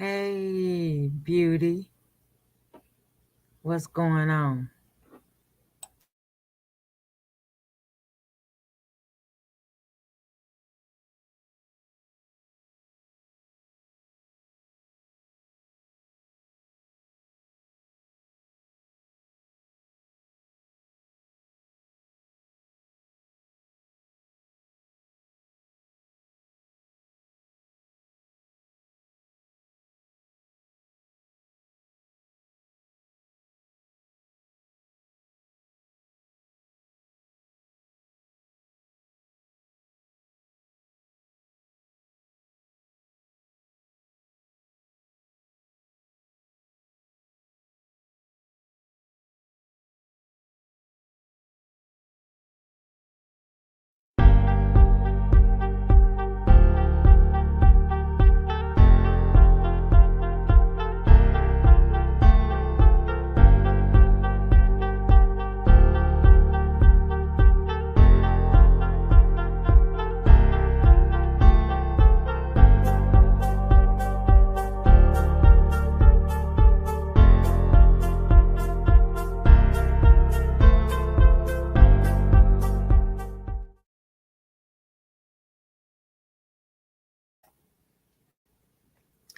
Hey, beauty. What's going on?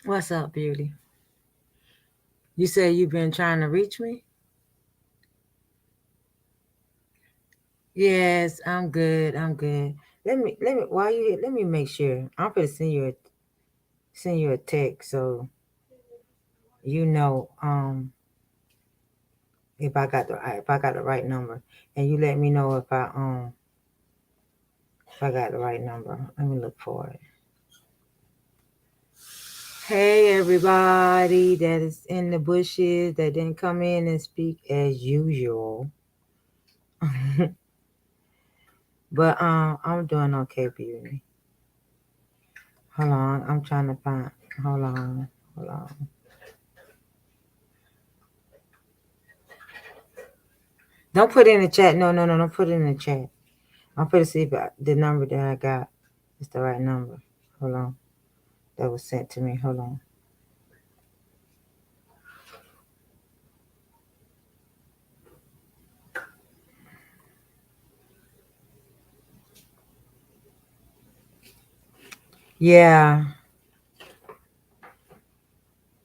What's up, beauty? You say you've been trying to reach me? Yes, I'm good. I'm good. Let me while you here, let me make sure. I'm gonna send you a text so you know if I got the right number. And you let me know if I got the right number. Let me look for it. Hey everybody that is in the bushes that didn't come in and speak as usual. But I'm doing okay, beauty. Hold on, I'm trying to find. Hold on, hold on. Don't put it in the chat. No, don't put it in the chat. I'm going to see if the number that I got is the right number. Hold on, that was sent to me. Hold on. Yeah.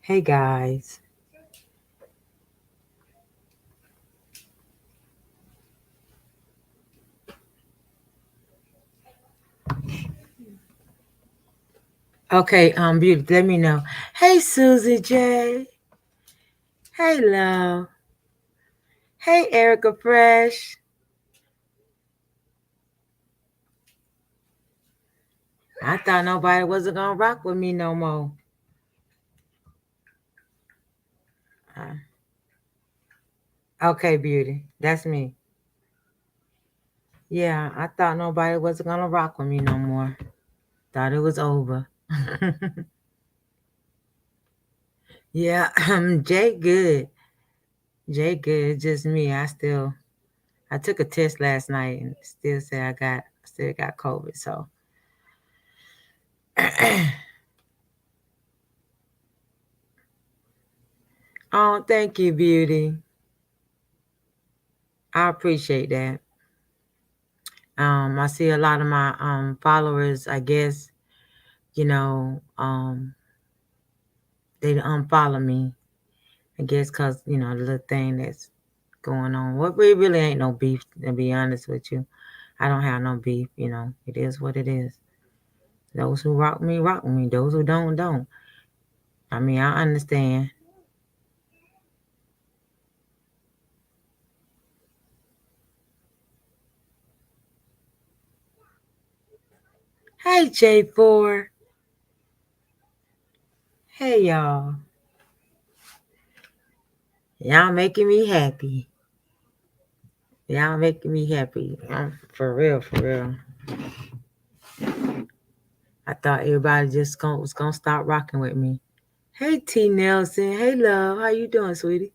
Hey guys. Okay, beauty. Let me know. Hey, Susie J. Hey, love. Hey, Erica Fresh. I thought nobody wasn't gonna rock with me no more. Okay, beauty. That's me. Yeah, I thought nobody wasn't gonna rock with me no more. Thought it was over. Yeah, Jay good. Jay good. Just me. I took a test last night and still say still got COVID. So oh, thank you, beauty. I appreciate that. I see a lot of my followers, I guess, you know, they unfollow me. I guess because, the little thing that's going on. What really ain't no beef, to be honest with you. I don't have no beef, It is what it is. Those who rock me, rock with me. Those who don't, don't. I mean, I understand. Hey, J4. Hey, y'all. Y'all making me happy. Y'all making me happy. For real, for real. I thought everybody just was gonna stop rocking with me. Hey, T Nelson. Hey, love. How you doing, sweetie?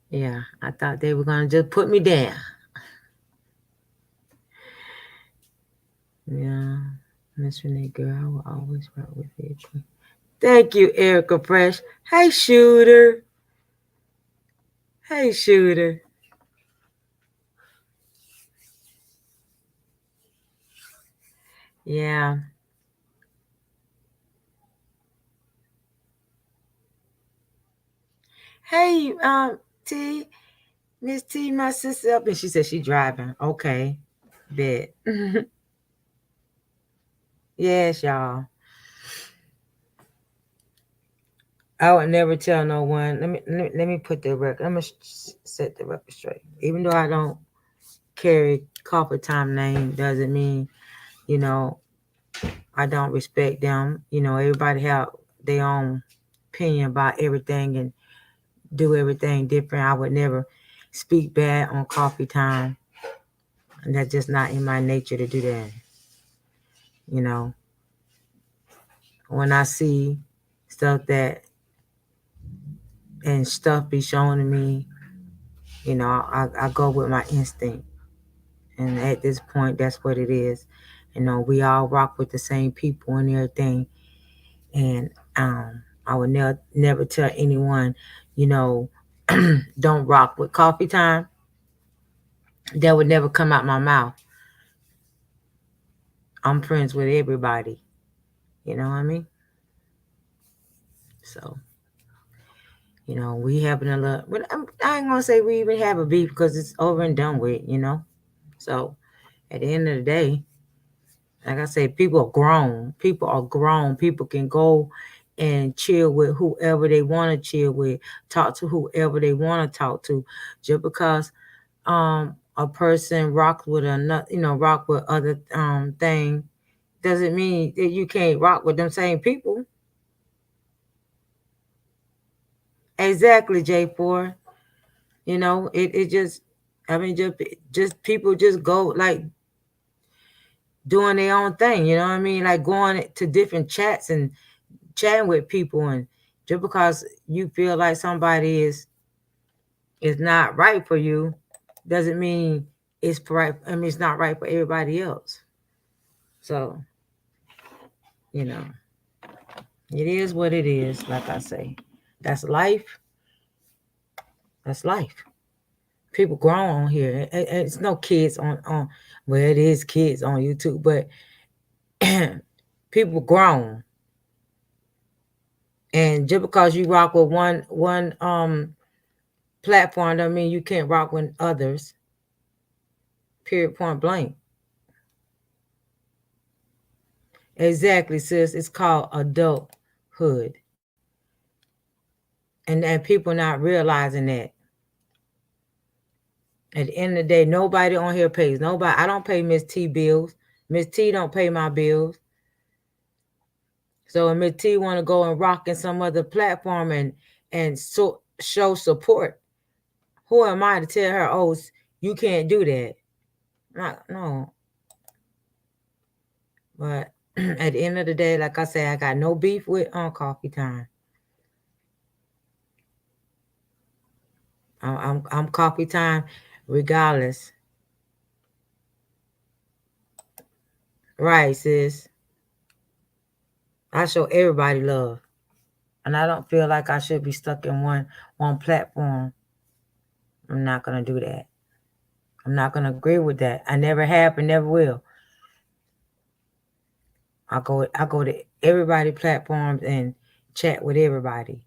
Yeah, I thought they were gonna just put me down. Yeah. Miss Renee, girl, I will always rock with you. Thank you, Erica Fresh. Hey, Shooter. Hey, Shooter. Yeah. Hey, T, Miss T, my sister up, and she said she driving. Okay, bet. Yes, y'all. I would never tell no one. Let me put the record. Let me set the record straight. Even though I don't carry Coffee Time name, doesn't mean you know I don't respect them. Everybody have their own opinion about everything and do everything different. I would never speak bad on Coffee Time, and that's just not in my nature to do that. You know, when I see stuff that and stuff be shown to me, I go with my instinct. And at this point, that's what it is. We all rock with the same people and everything. And I would never tell anyone, you know, don't rock with Coffee Time. That would never come out my mouth. I'm friends with everybody. You know what I mean? So, we having a little, but I ain't gonna say we even have a beef because it's over and done with. So at the end of the day, like I say, people are grown. People are grown. People can go and chill with whoever they want to chill with, talk to whoever they want to talk to. Just because a person rocks with another, rock with other thing, doesn't mean that you can't rock with them same people. Exactly, J4. It just, I mean, just people just go like doing their own thing. You know what I mean? Like going to different chats and chatting with people, and just because you feel like somebody is not right for you doesn't mean it's right. I mean, it's not right for everybody else. So you know it is what it is. Like I say, that's life. That's life. People grown on here. It's no kids on well, it is kids on YouTube, but people grown. And just because you rock with one platform, don't mean you can't rock with others. Period. Point blank. Exactly, sis. It's called adulthood, and people not realizing that. At the end of the day, nobody on here pays. Nobody. I don't pay Miss T bills. Miss T don't pay my bills. So if Miss T want to go and rock in some other platform and so show support, who am I to tell her, oh, you can't do that? Not, no. But at the end of the day, like I said, I got no beef with on Coffee Time. I'm Coffee Time, regardless. Right, sis. I show everybody love, and I don't feel like I should be stuck in one platform. I'm not gonna do that. I'm not gonna agree with that. I never have and never will. I go to everybody platforms and chat with everybody.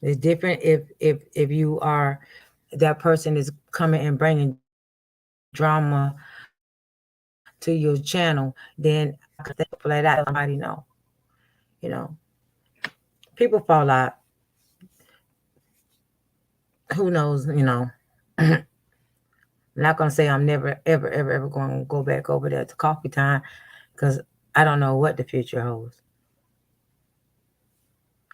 It's different if you are that person is coming and bringing drama to your channel, then I can think flat out somebody know. You know, people fall out. Who knows? I'm not gonna say I'm never ever going to go back over there to Coffee Time because I don't know what the future holds.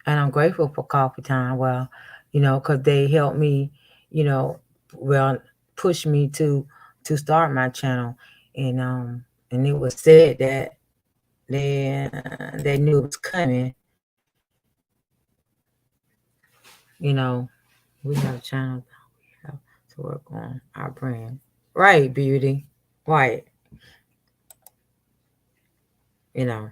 And I'm grateful for Coffee Time. Well, because they helped me, you know, well, push me to start my channel, and it was said that they knew it was coming. You know, we have a channel we have to work on our brand. Right, beauty. Right. You know,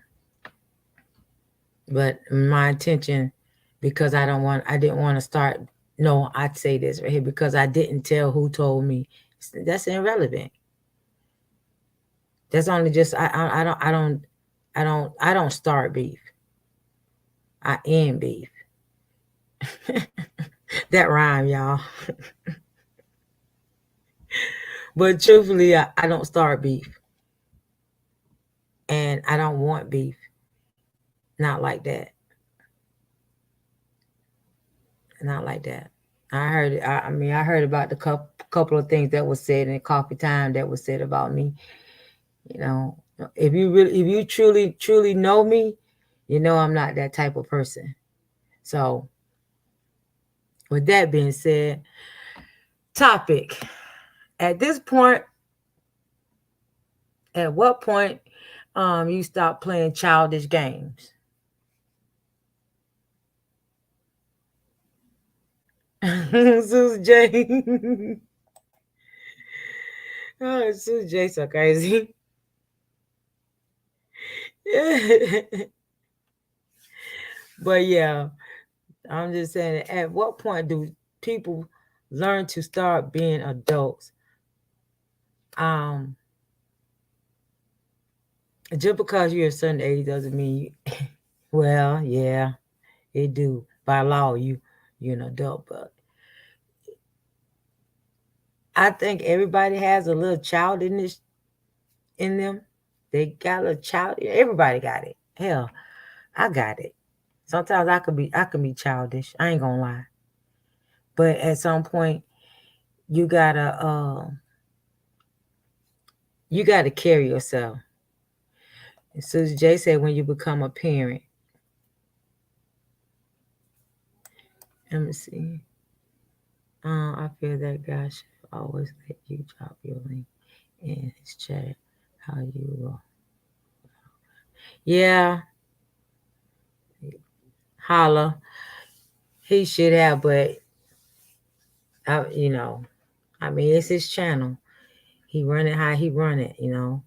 but my intention, because I didn't want to start. No, I'd say this right here because I didn't tell who told me. That's irrelevant. That's only just I don't start beef. I end beef. That rhyme, y'all. But truthfully, I don't start beef, and I don't want beef. Not like that. Not like that. I heard it. I mean, I heard about the couple of things that was said in coffee time that was said about me. You know, if you truly know me, you know I'm not that type of person. So, with that being said, topic. At this point, at what point you stop playing childish games? Susan J. Oh, Susan J so crazy. But yeah, I'm just saying, at what point do people learn to start being adults? Um, just because you're a certain age doesn't mean you, well, yeah, it do. By law, you're an adult, but I think everybody has a little childishness in them. They got a child. Everybody got it. Hell, I got it. Sometimes I can be childish. I ain't gonna lie. But at some point, you gotta you gotta carry yourself. And Susie J said, when you become a parent, let me see. I feel that God should always let you drop your link in his chat. How you will. Yeah, holla. He should have, but you know, I mean, it's his channel. He run it how he run it. You know,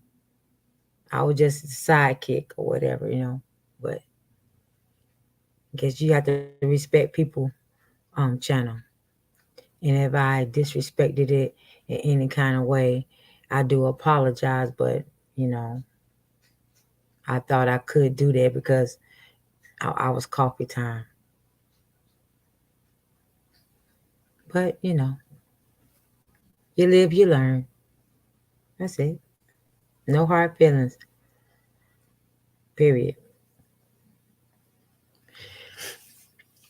I was just a sidekick or whatever. You know, but I guess you have to respect people channel. And if I disrespected it in any kind of way, I do apologize. But you know, I thought I could do that because I was coffee time. But you know, you live, you learn. That's it. No hard feelings. Period.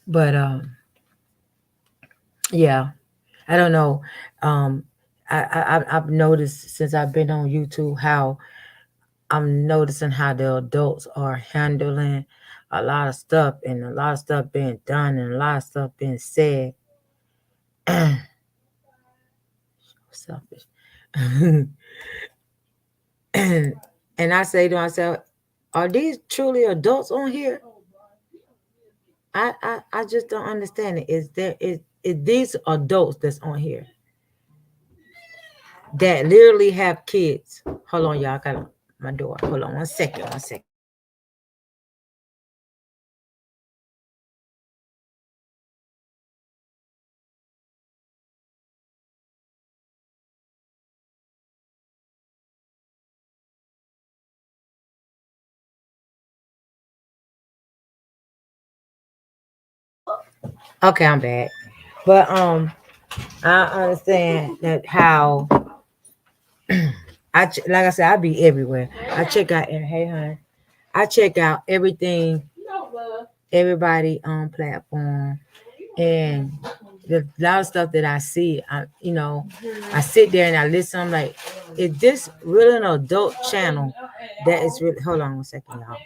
But yeah, I don't know. Um, I've noticed since I've been on YouTube how I'm noticing how the adults are handling a lot of stuff and a lot of stuff being done and a lot of stuff being said. Selfish. and I say to myself, are these truly adults on here? I just don't understand it. Is these adults that's on here that literally have kids? Hold on, y'all. I got my door. Hold on 1 second. 1 second. Okay, I'm back. But I understand that how like I said, I be everywhere. I check out hey hon. I check out everything, everybody on platform, and the lot of stuff that I see. I sit there and I listen. I'm like, is this really an adult channel? That is really. Hold on 1 second, y'all.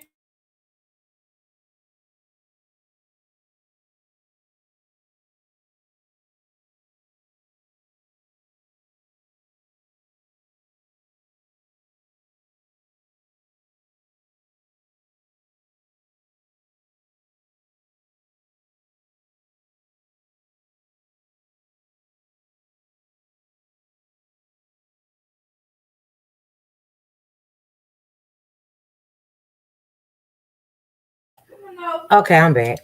Okay, I'm back.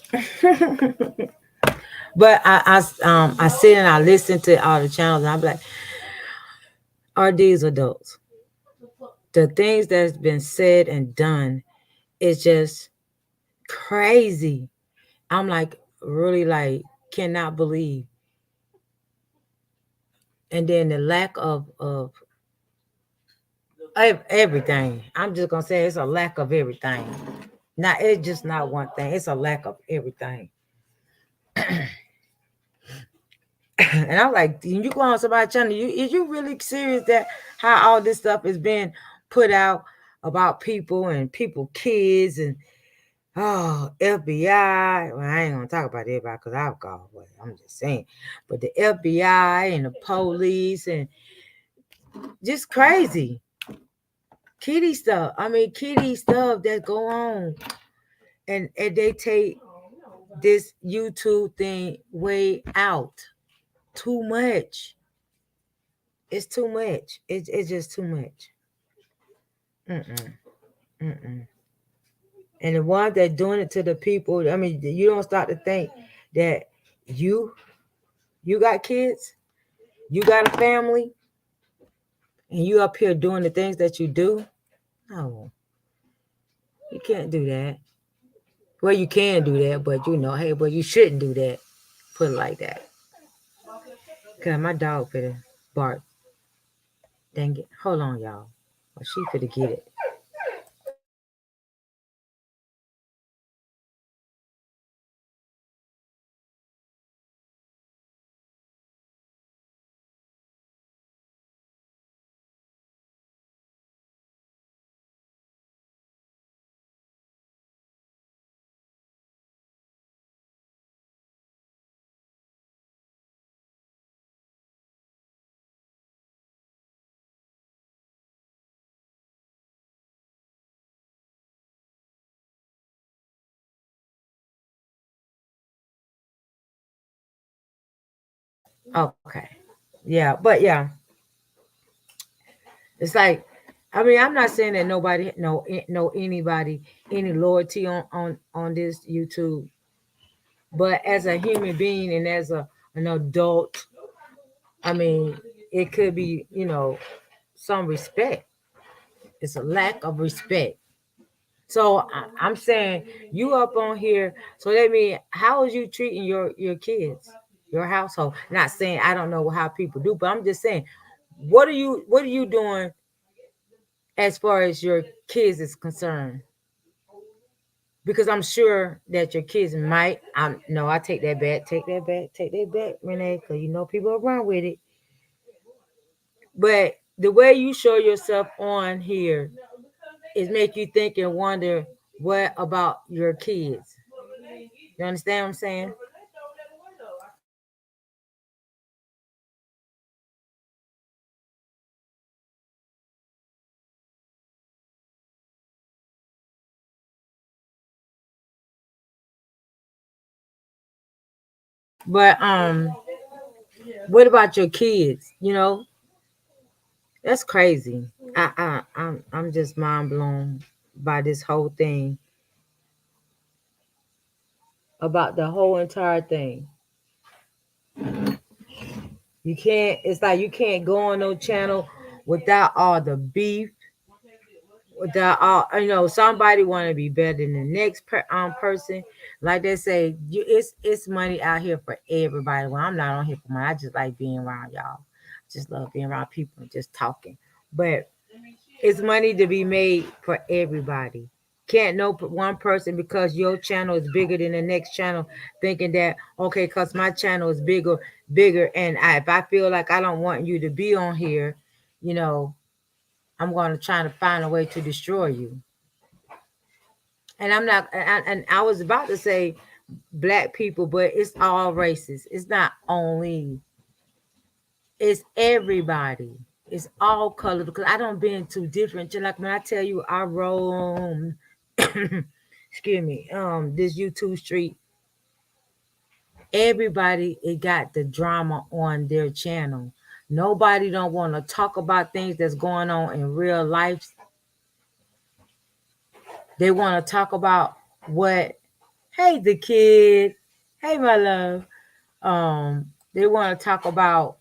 But I sit and I listen to all the channels and I'm like, are these adults? The things that's been said and done is just crazy. I'm like really like cannot believe. And then the lack of everything. I'm just gonna say it's a lack of everything. Not it's just not one thing. It's a lack of everything. And I'm like, you go on somebody's channel, is you really serious that how all this stuff is being put out about people and people kids and oh FBI. Well, I ain't gonna talk about everybody because I've gone away. I'm just saying. But the FBI and the police and just crazy. Kitty stuff. I mean kitty stuff that go on. And they take this YouTube thing way out. Too much. It's too much. It's just too much. Mm-mm, mm-mm. And the ones that doing it to the people, I mean, you don't start to think that you you got kids, you got a family, and you up here doing the things that you do. No, you can't do that. Well, you can do that, but hey, but you shouldn't do that. Put it like that. Cause my dog finna bark. Dang it. Hold on, y'all. Well, she finna get it. Okay. Yeah, but yeah, it's like, I mean, I'm not saying that nobody know anybody any loyalty on this YouTube, but as a human being and as an adult, I mean, it could be some respect. It's a lack of respect. So I'm saying you up on here. So that means how is you treating your kids, your household? Not saying I don't know how people do, but I'm just saying, what are you doing as far as your kids is concerned? Because I'm sure that your kids might. No, I take that back. Take that back. Take that back, Renee. Because people are wrong with it. But the way you show yourself on here is make you think and wonder what about your kids. You understand what I'm saying? But what about your kids? That's crazy. I'm just mind blown by this whole thing about the whole entire thing. You can't. It's like you can't go on no channel without all the beef. Without all, somebody want to be better than the next person. Like they say, it's money out here for everybody. Well, I'm not on here for money. I just like being around y'all. Just love being around people and just talking. But it's money to be made for everybody. Can't no one person because your channel is bigger than the next channel thinking that okay, because my channel is bigger, and if I feel like I don't want you to be on here, you know, I'm going to try to find a way to destroy you. And I'm not, and I was about to say black people, but it's all races. It's not only, it's everybody. It's all color because I don't been to different. Just like when I tell you I roam, excuse me, this YouTube street, everybody it got the drama on their channel. Nobody don't want to talk about things that's going on in real life. They want to talk about what Hey, the kid. Hey, my love. They want to talk about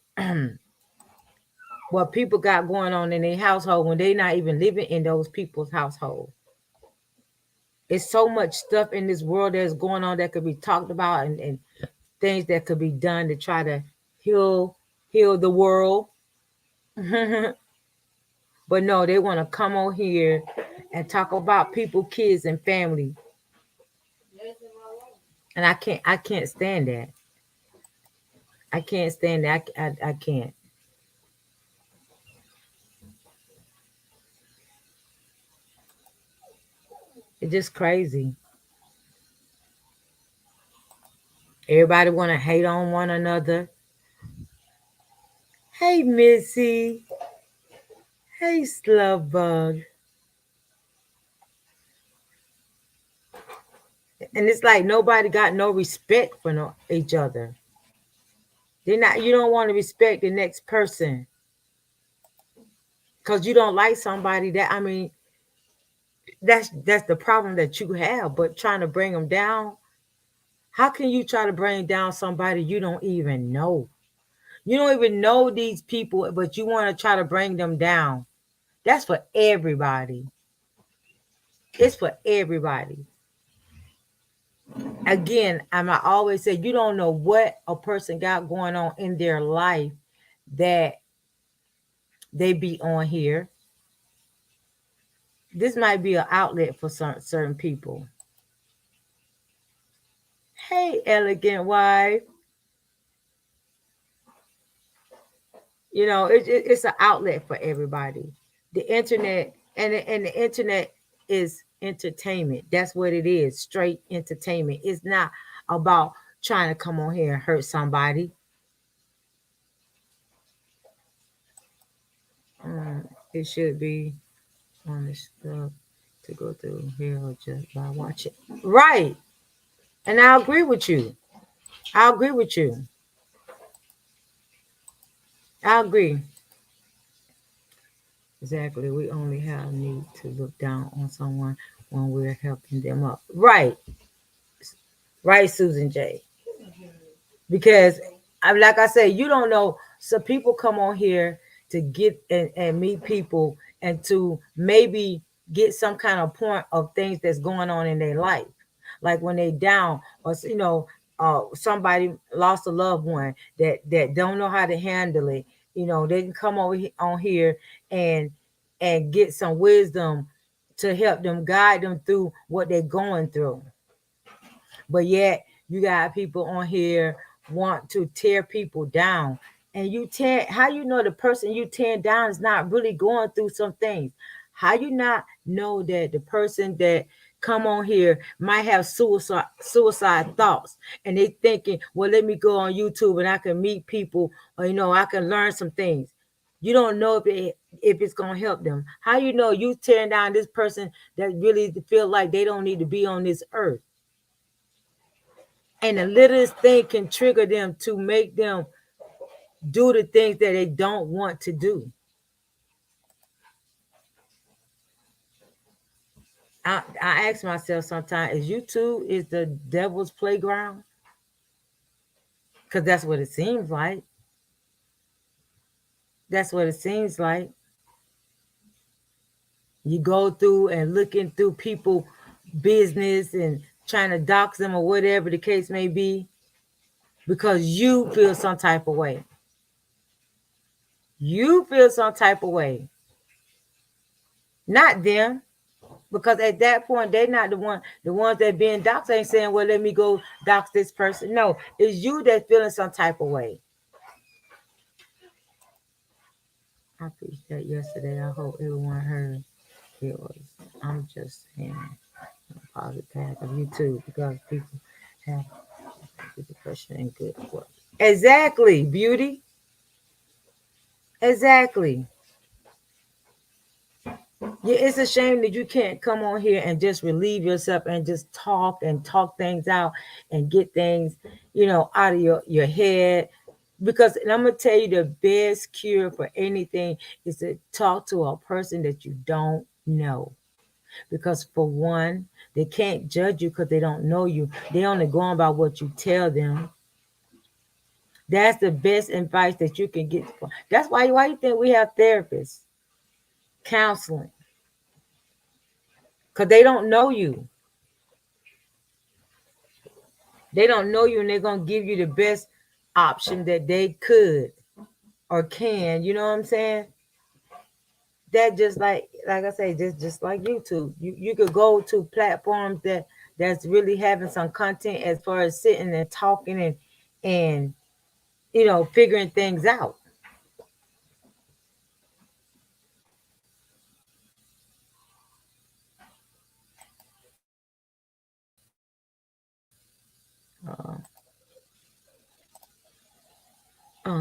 what people got going on in their household when they not even living in those people's household. It's so much stuff in this world that's going on that could be talked about, and things that could be done to try to heal heal the world. But no, they want to come on here and talk about people, kids, and family, and I can't stand that. I can't stand that. I can't. It's just crazy. Everybody want to hate on one another. Hey, Missy. Hey, Slubbug. And it's like nobody got no respect for no, each other. They're not. You don't want to respect the next person because you don't like somebody. That I mean, that's the problem that you have. But trying to bring them down, how can you try to bring down somebody you don't even know? You don't even know these people, but you want to try to bring them down. That's for everybody. It's for everybody. Again, I always say you don't know what a person got going on in their life that they be on here. This might be an outlet for certain people. Hey, elegant wife. It's an outlet for everybody. The internet and the internet is entertainment. That's what it is. Straight entertainment. It's not about trying to come on here and hurt somebody. It should be on the stuff to go through here or just by watching. Right. And I agree with you. I agree with you. I agree. Exactly. We only have need to look down on someone when we're helping them up. Right. Right, Susan J. Because like I said, you don't know. So people come on here to get and meet people and to maybe get some kind of point of things that's going on in their life. Like when they down or somebody lost a loved one that don't know how to handle it. They can come on here and get some wisdom to help them guide them through what they're going through. But yet you got people on here want to tear people down. And you tear how you know the person you tear down is not really going through some things? How you not know that the person that come on here might have suicide thoughts and they thinking, well, let me go on YouTube and I can meet people or I can learn some things. You don't know if it's gonna help them. How you know you tearing down this person that really feel like they don't need to be on this earth? And the littlest thing can trigger them to make them do the things that they don't want to do. I ask myself sometimes, is YouTube is the devil's playground? Because that's what it seems like. That's what it seems like. You go through and looking through people business and trying to dox them or whatever the case may be because you feel some type of way. You feel some type of way. Not them. Because at that point, they're not the ones that being doxxed ain't saying, well, let me go dox this person. No, it's you that's feeling some type of way. I preached that yesterday. I hope everyone heard it was. I'm just saying a positive path of you too, because people have depression and good work. Exactly, beauty. Exactly. Yeah, it's a shame that you can't come on here and just relieve yourself and just talk things out and get things, out of your head. Because and I'm gonna tell you the best cure for anything is to talk to a person that you don't know. Because for one, they can't judge you because they don't know you. They only going by what you tell them. That's the best advice that you can get. That's why you think we have therapists, counseling, because they don't know you. They don't know you, and they're gonna give you the best option that they could or can. You know what I'm saying? That just like I say, just like YouTube. You could go to platforms that's really having some content as far as sitting and talking and figuring things out.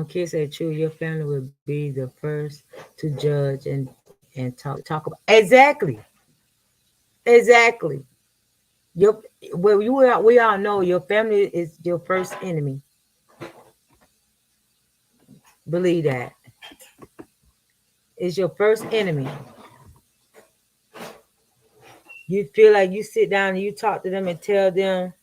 Kids said true. Your family would be the first to judge and talk about exactly. Your well, we all know your family is your first enemy. Believe that it's your first enemy. You feel like you sit down and you talk to them and tell them,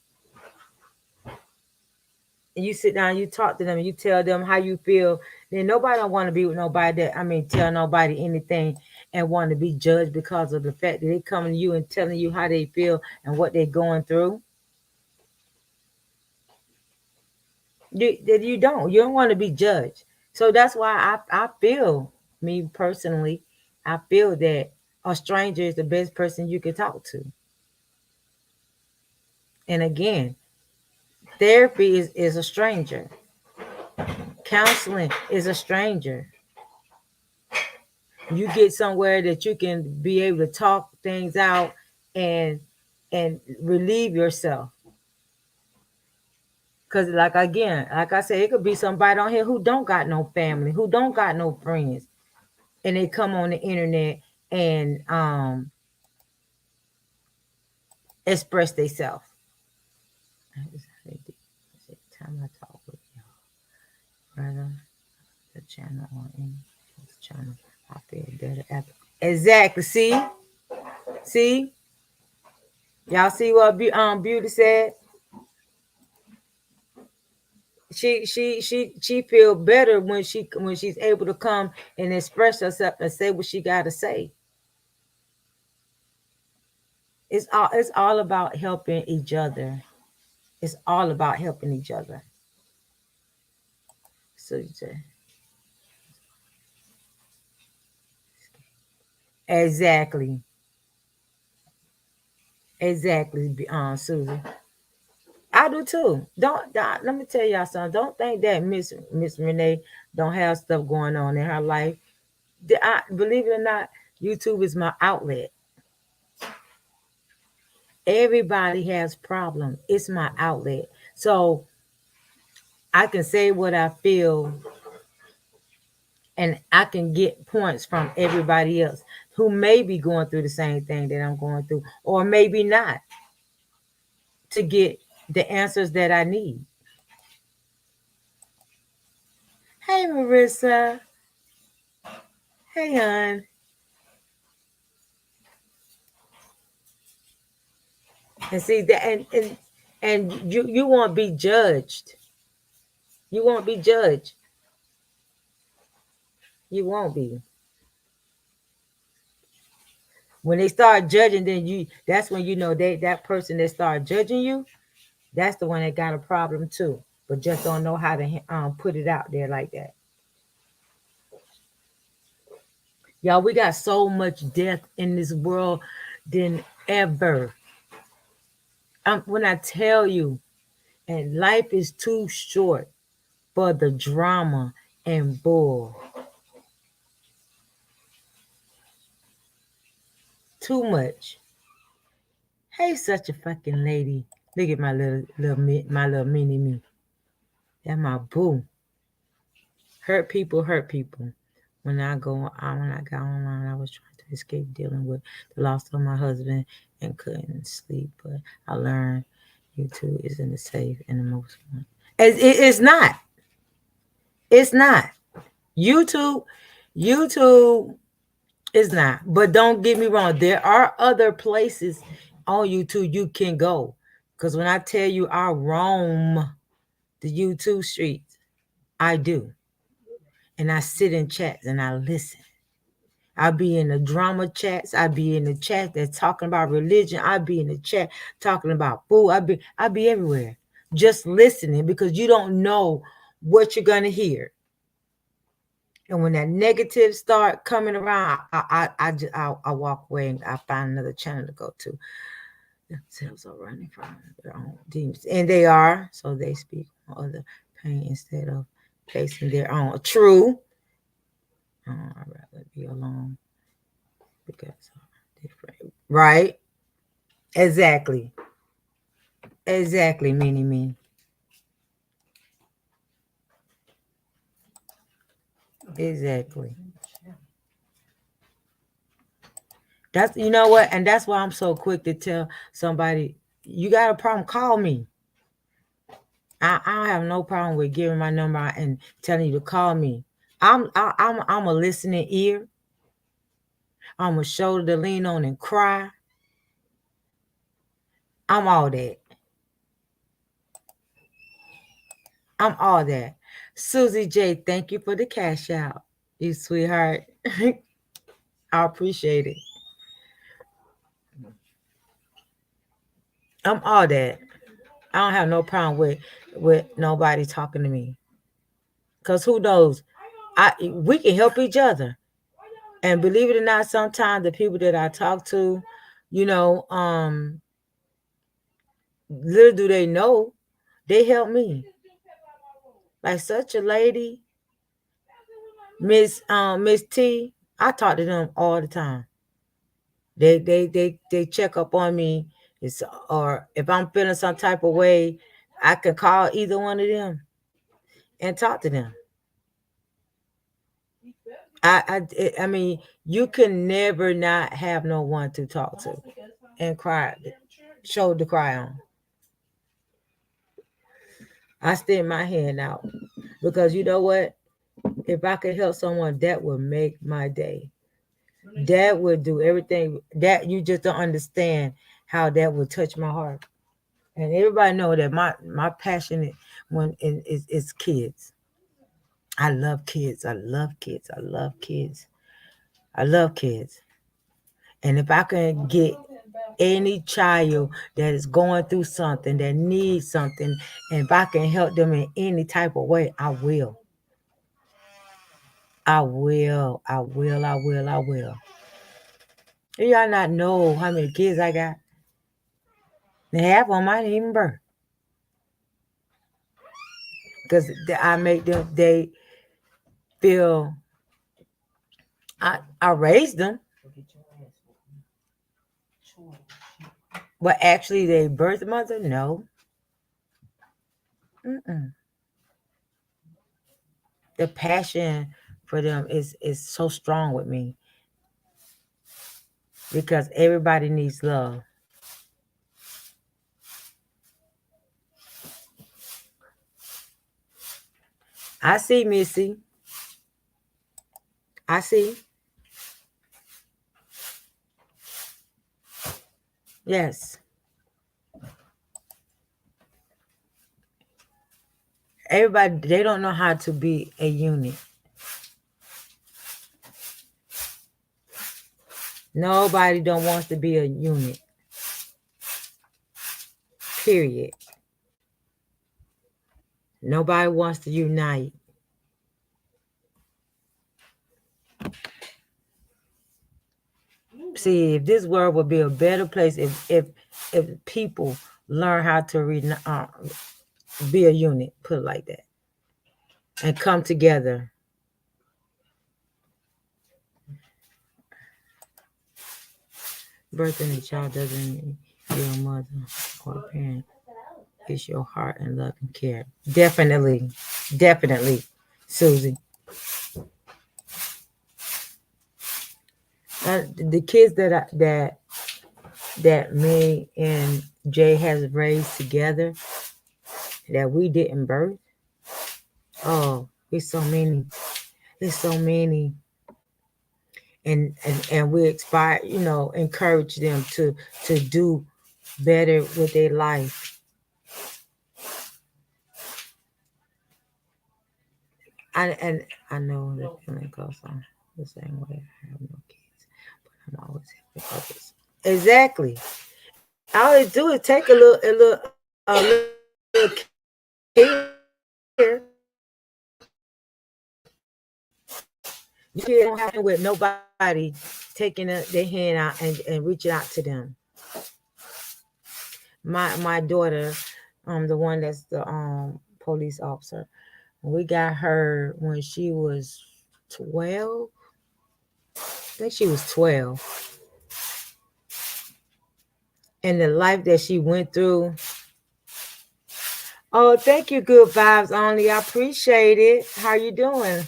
and you sit down, you talk to them, and you tell them how you feel. Then nobody don't want to be with nobody tell nobody anything and want to be judged because of the fact that they coming to you and telling you how they feel and what they're going through. You don't want to be judged. So that's why I feel, me personally, I feel that a stranger is the best person you can talk to. And again, therapy is a stranger. Counseling is a stranger. You get somewhere that you can be able to talk things out and relieve yourself. Cause like I said, it could be somebody on here who don't got no family, who don't got no friends, and they come on the internet and express themselves. Time I talk with y'all, brother, the channel on any channel, I feel better after. Exactly. See, y'all see what Beauty said. She feel better when she's able to come and express herself and say what she got to say. It's all about helping each other. It's all about helping each other. So you say exactly, exactly, Susan. I do too. Let me tell y'all something. Don't think that Miss Renee don't have stuff going on in her life. Believe it or not, YouTube is my outlet. Everybody has problems. It's my outlet. So I can say what I feel and I can get points from everybody else who may be going through the same thing that I'm going through, or maybe not, to get the answers that I need. Hey, Marissa. Hey, hon. And see that, and you won't be judged. You won't be judged. You won't be. When they start judging, then that's when you know that person that start judging you, that's the one that got a problem too, but just don't know how to put it out there like that. Y'all, we got so much death in this world than ever. When I tell you, and life is too short for the drama and bull. Too much. Hey, such a fucking lady. Look at my little mini me. That my boo. Hurt people hurt people. When I got online, I was trying to escape dealing with the loss of my husband and couldn't sleep. But I learned YouTube isn't the safe and the most fun. It's not. It's not. YouTube. YouTube. It's not. But don't get me wrong. There are other places on YouTube you can go. Because when I tell you I roam the YouTube streets, I do. And I sit in chats and I listen. I be in the drama chats. I be in the chat that's talking about religion. I be in the chat talking about food. I be everywhere. Just listening because you don't know what you're gonna hear. And when that negative start coming around, I walk away and I find another channel to go to. Themselves are running from their own demons, and they are. So they speak on other pain instead of facing their own. True. I'd rather be alone because I'm different. Right? Exactly. Exactly. Meanie mean. Exactly. That's you know what, and that's why I'm so quick to tell somebody, you got a problem, call me. I don't have no problem with giving my number and telling you to call me. I'm a listening ear. I'm a shoulder to lean on and cry. I'm all that. I'm all that. Susie J, thank you for the cash out. You sweetheart. I appreciate it. I'm all that. I don't have no problem with nobody talking to me. Cause who knows? We can help each other. And believe it or not, sometimes the people that I talk to, you know, little do they know, they help me. Like such a lady, Miss T, I talk to them all the time. They check up on me. It's or if I'm feeling some type of way, I can call either one of them and talk to them. I mean, you can never not have no one to talk to and cry, show to cry on. I stick my hand out because you know what? If I could help someone, that would make my day. That would do everything. That you just don't understand how that would touch my heart. And everybody know that my passion is kids. I love kids. I love kids. I love kids. I love kids. And if I can get any child that is going through something, that needs something, and if I can help them in any type of way, I will. I will. I will. I will. I will. Y'all not know how many kids I got. Half of them I didn't even birth. Because I make them, they feel I raised them, but actually they birth mother, no. Mm-mm. The passion for them is so strong with me because everybody needs love. I see, Missy. I see. Yes. Everybody, they don't know how to be a unit. Nobody don't wants to be a unit. Period. Nobody wants to unite. See, if this world would be a better place if people learn how to be a unit, put it like that, and come together. Birthing a child doesn't mean you're a mother or a parent. It's your heart and love and care. Definitely, definitely, Susie. The kids that me and Jay has raised together that we didn't birth. Oh, it's so many. It's so many. and we inspire, encourage them to do better with their life. And I know the feeling goes on the same way. I have no kids, but I'm always helping others. Exactly. All they do is take a little care. You don't have to with nobody taking their hand out and reaching out to them. My daughter, the one that's the police officer, we got her when she was 12. I think she was 12. And the life that she went through. Oh, thank you, good vibes only. I appreciate it. How you doing?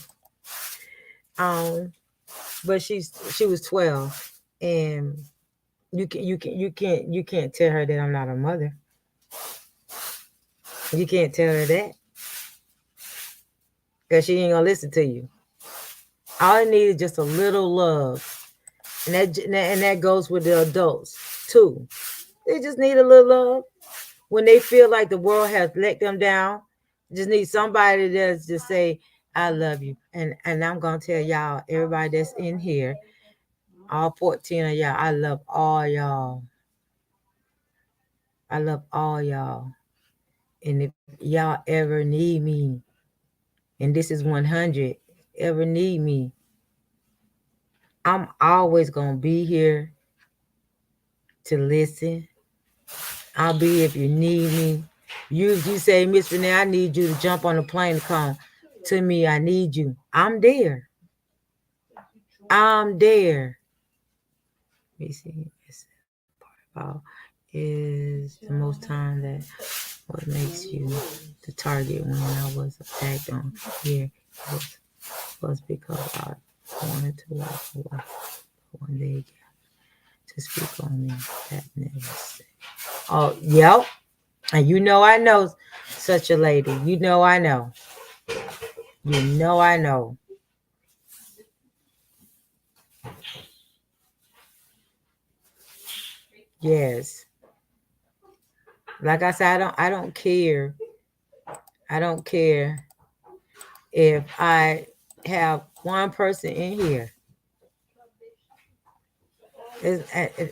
Um, but she was 12, and you can't tell her that I'm not a mother. You can't tell her that because she ain't gonna listen to you. All I need is just a little love, and that goes with the adults too. They just need a little love when they feel like the world has let them down. Just need somebody that's just say, "I love you," and I'm gonna tell y'all, everybody that's in here, all 14 of y'all, I love all y'all. I love all y'all. And if y'all ever need me, and this is 100, ever need me, I'm always gonna be here to listen. I'll be if you need me. You say, Miss Renee, I need you to jump on the plane to come to me. I need you. I'm there. I'm there. Let me see. It's part about is the most time that what makes you the target when I was attacked on here was because I wanted to walk away. One day to speak on me. That never said. Oh, yep. And I know such a lady. I know. I know. Yes. Like I said, I don't care. I don't care if I have one person in here.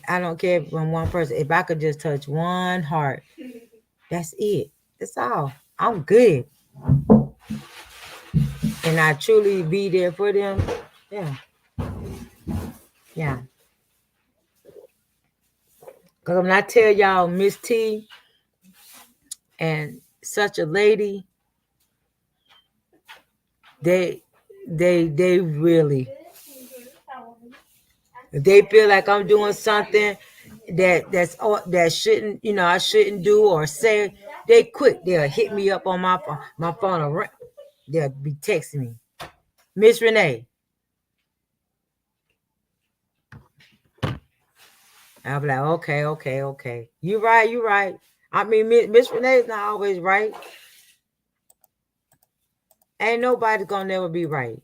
I don't care from one person. If I could just touch one heart, that's it. That's all. I'm good. And I truly be there for them. Yeah. Yeah. Because when I tell y'all, Miss T and such a lady, they they really, if they feel like I'm doing something that shouldn't, I shouldn't do or say, they quick. They'll hit me up on my phone, or they'll be texting me, Miss Renee. I'll be like, okay, okay, okay. You right, you right. I mean, Miss Renee's not always right. Ain't nobody gonna never be right.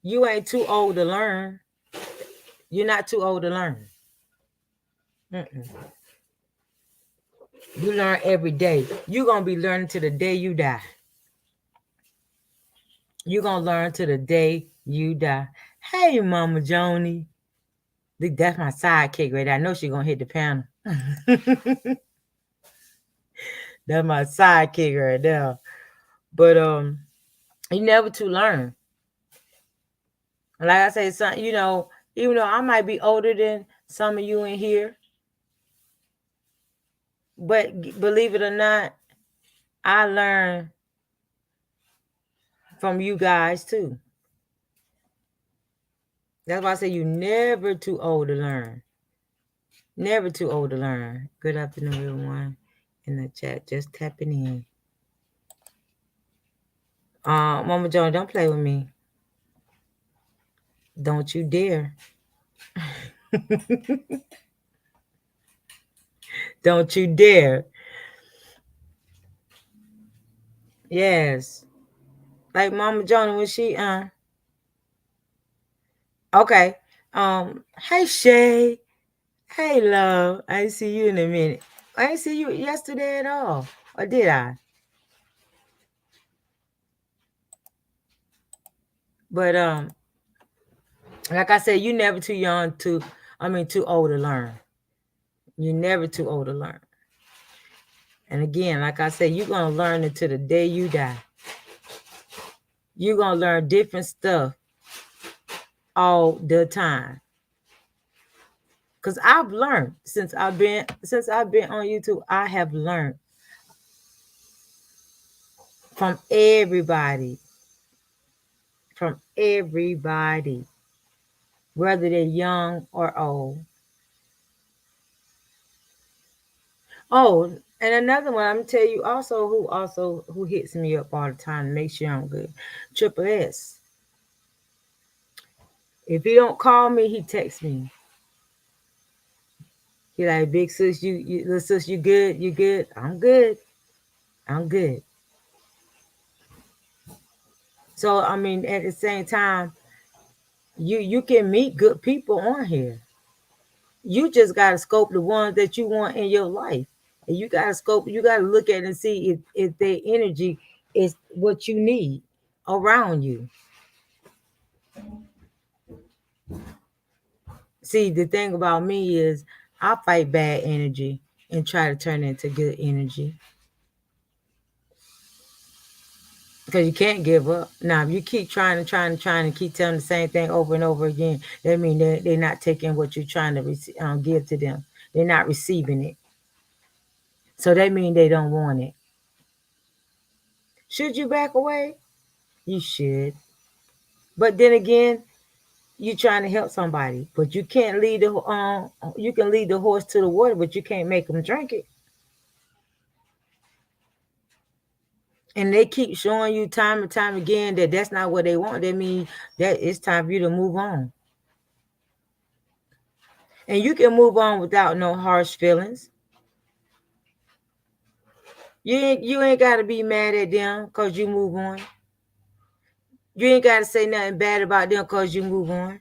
You ain't too old to learn. You're not too old to learn. Mm-mm. You learn every day. You're gonna be learning to the day you die. You're gonna learn to the day you die. Hey, Mama Joni. That's my sidekick right there. I know she's gonna hit the panel. That's my sidekick right there. But you never to learn. Like I say, son, even though I might be older than some of you in here, but believe it or not, I learn from you guys too. That's why I say you never too old to learn. Never too old to learn. Good afternoon, everyone in the chat. Just tapping in. Mama Joan, don't play with me. Don't you dare. Don't you dare. Yes. Like Mama Joan when she Okay. Hey Shay. Hey love. I ain't see you in a minute. I ain't see you yesterday at all. Or did I? But like I said, you never too young to too old to learn. You're never too old to learn. And again, like I said, you're gonna learn until the day you die. You're gonna learn different stuff all the time. Cause I've learned since I've been on YouTube, I have learned from everybody, from everybody, whether they're young or old. Oh, and another one, I'm gonna tell you also who hits me up all the time to make sure I'm good. Triple S. If he don't call me, he texts me. He like, big sis, you little sis, you good? You good? I'm good. I'm good. So at the same time, you can meet good people on here. You just gotta scope the ones that you want in your life. And you gotta look at it and see if their energy is what you need around you. See, the thing about me is I fight bad energy and try to turn it into good energy. Because you can't give up. Now, if you keep trying and keep telling the same thing over and over again, that means they're not taking what you're trying to give to them. They're not receiving it. So that means they don't want it. Should you back away? You should. But then again, you're trying to help somebody, but you can't lead the you can lead the horse to the water, but you can't make them drink it. And they keep showing you time and time again that that's not what they want. That means that it's time for you to move on. And you can move on without no harsh feelings. You ain't gotta be mad at them because you move on. You ain't gotta say nothing bad about them because you move on.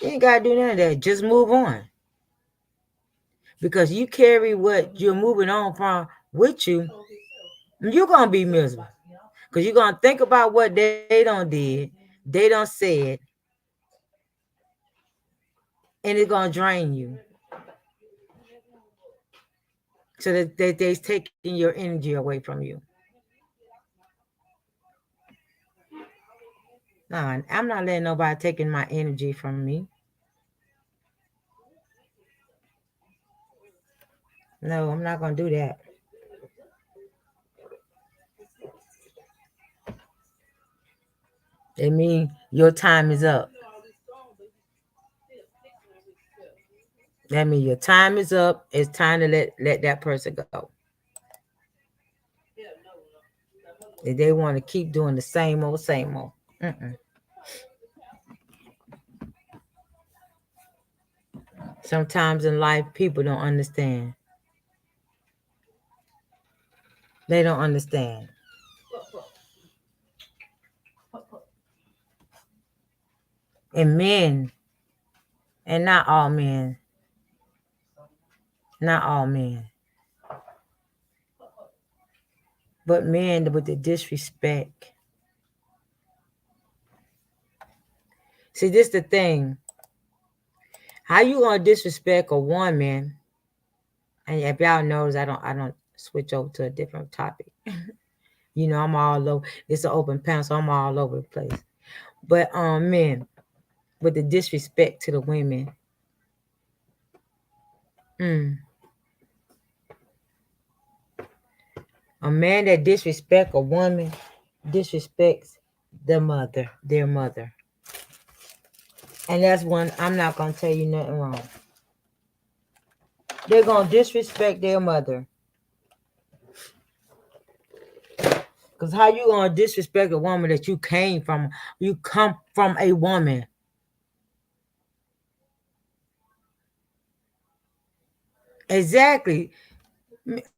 You ain't gotta do none of that. Just move on. Because you carry what you're moving on from with you, you're gonna be miserable. Because you're gonna think about what they don't did, they don't said, and it's gonna drain you. So that they're taking your energy away from you. No, I'm not letting nobody taking my energy from me. No, I'm not gonna do that. It means your time is up. That means your time is up. It's time to let that person go. If they want to keep doing the same old, same old. Mm-mm. Sometimes in life, people don't understand. They don't understand. And men, and not all men, but men with the disrespect. See, this the thing. How you gonna disrespect a woman? And if y'all knows, I don't switch over to a different topic. I'm all over. It's an open panel, so I'm all over the place. But men with the disrespect to the women. Mm. A man that disrespect a woman disrespects their mother. And that's one I'm not gonna tell you nothing wrong. They're gonna disrespect their mother. Cause how you gonna disrespect a woman that you came from? You come from a woman. Exactly.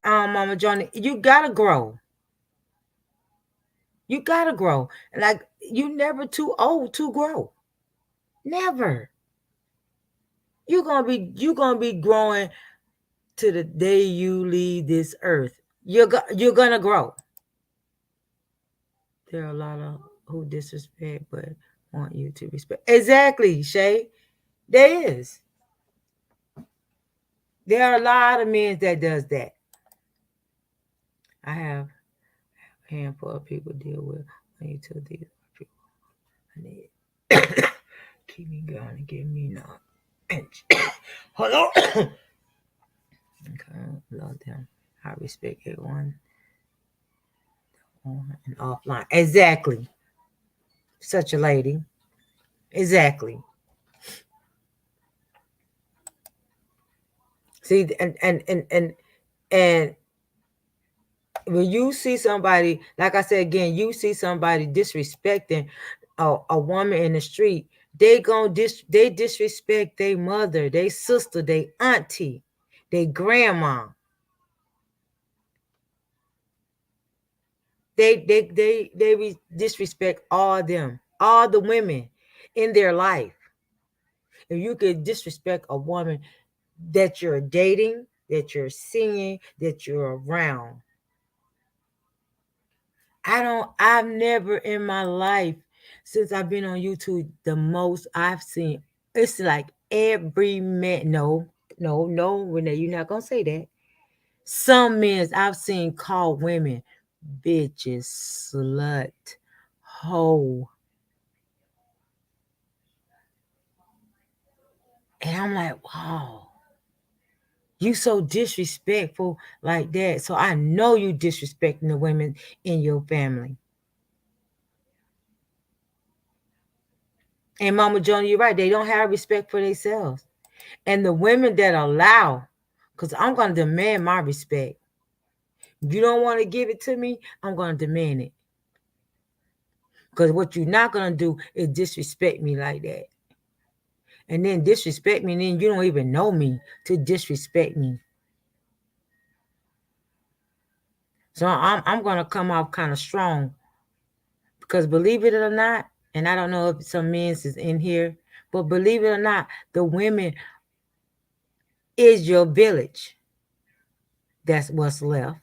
Mama Johnny, you gotta grow. You gotta grow. Like you never too old to grow. Never. You're gonna be growing to the day you leave this earth. You're gonna grow. There are a lot of who disrespect but want you to respect. Exactly, Shay. There is. There are a lot of men that does that. I have a handful of people deal with when you tell these people I need keep me going and give me not. Hold on. Okay, love them. I respect everyone on and offline. Exactly. Such a lady. Exactly. See, and when you see somebody, like I said again, you see somebody disrespecting a woman in the street, they disrespect their mother, their sister, their auntie, their grandma. They disrespect all of them, all the women in their life. If you could disrespect a woman that you're dating, that you're seeing, that you're around, I've never in my life, since I've been on YouTube, the most I've seen, it's like every man, no, Renee, you're not going to say that. Some men I've seen call women bitches, slut, hoe. And I'm like, wow, you so disrespectful like that. So I know you disrespecting the women in your family. And Mama Joan, you're right. They don't have respect for themselves. And the women that allow, because I'm going to demand my respect. If you don't want to give it to me, I'm going to demand it. Because what you're not going to do is disrespect me like that. And then disrespect me, and then you don't even know me to disrespect me. So I'm going to come off kind of strong. Because believe it or not, and I don't know if some men is in here, but believe it or not, the women is your village. That's what's left.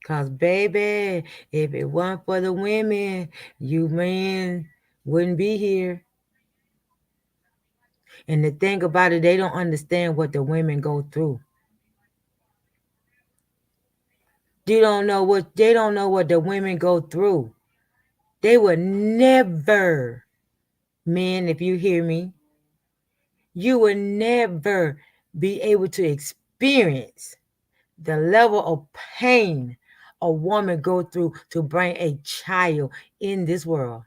Cause baby, if it weren't for the women, you men wouldn't be here. And the thing about it, they don't understand what the women go through. They don't know what the women go through. They would never, men, if you hear me, you would never be able to experience the level of pain a woman go through to bring a child in this world.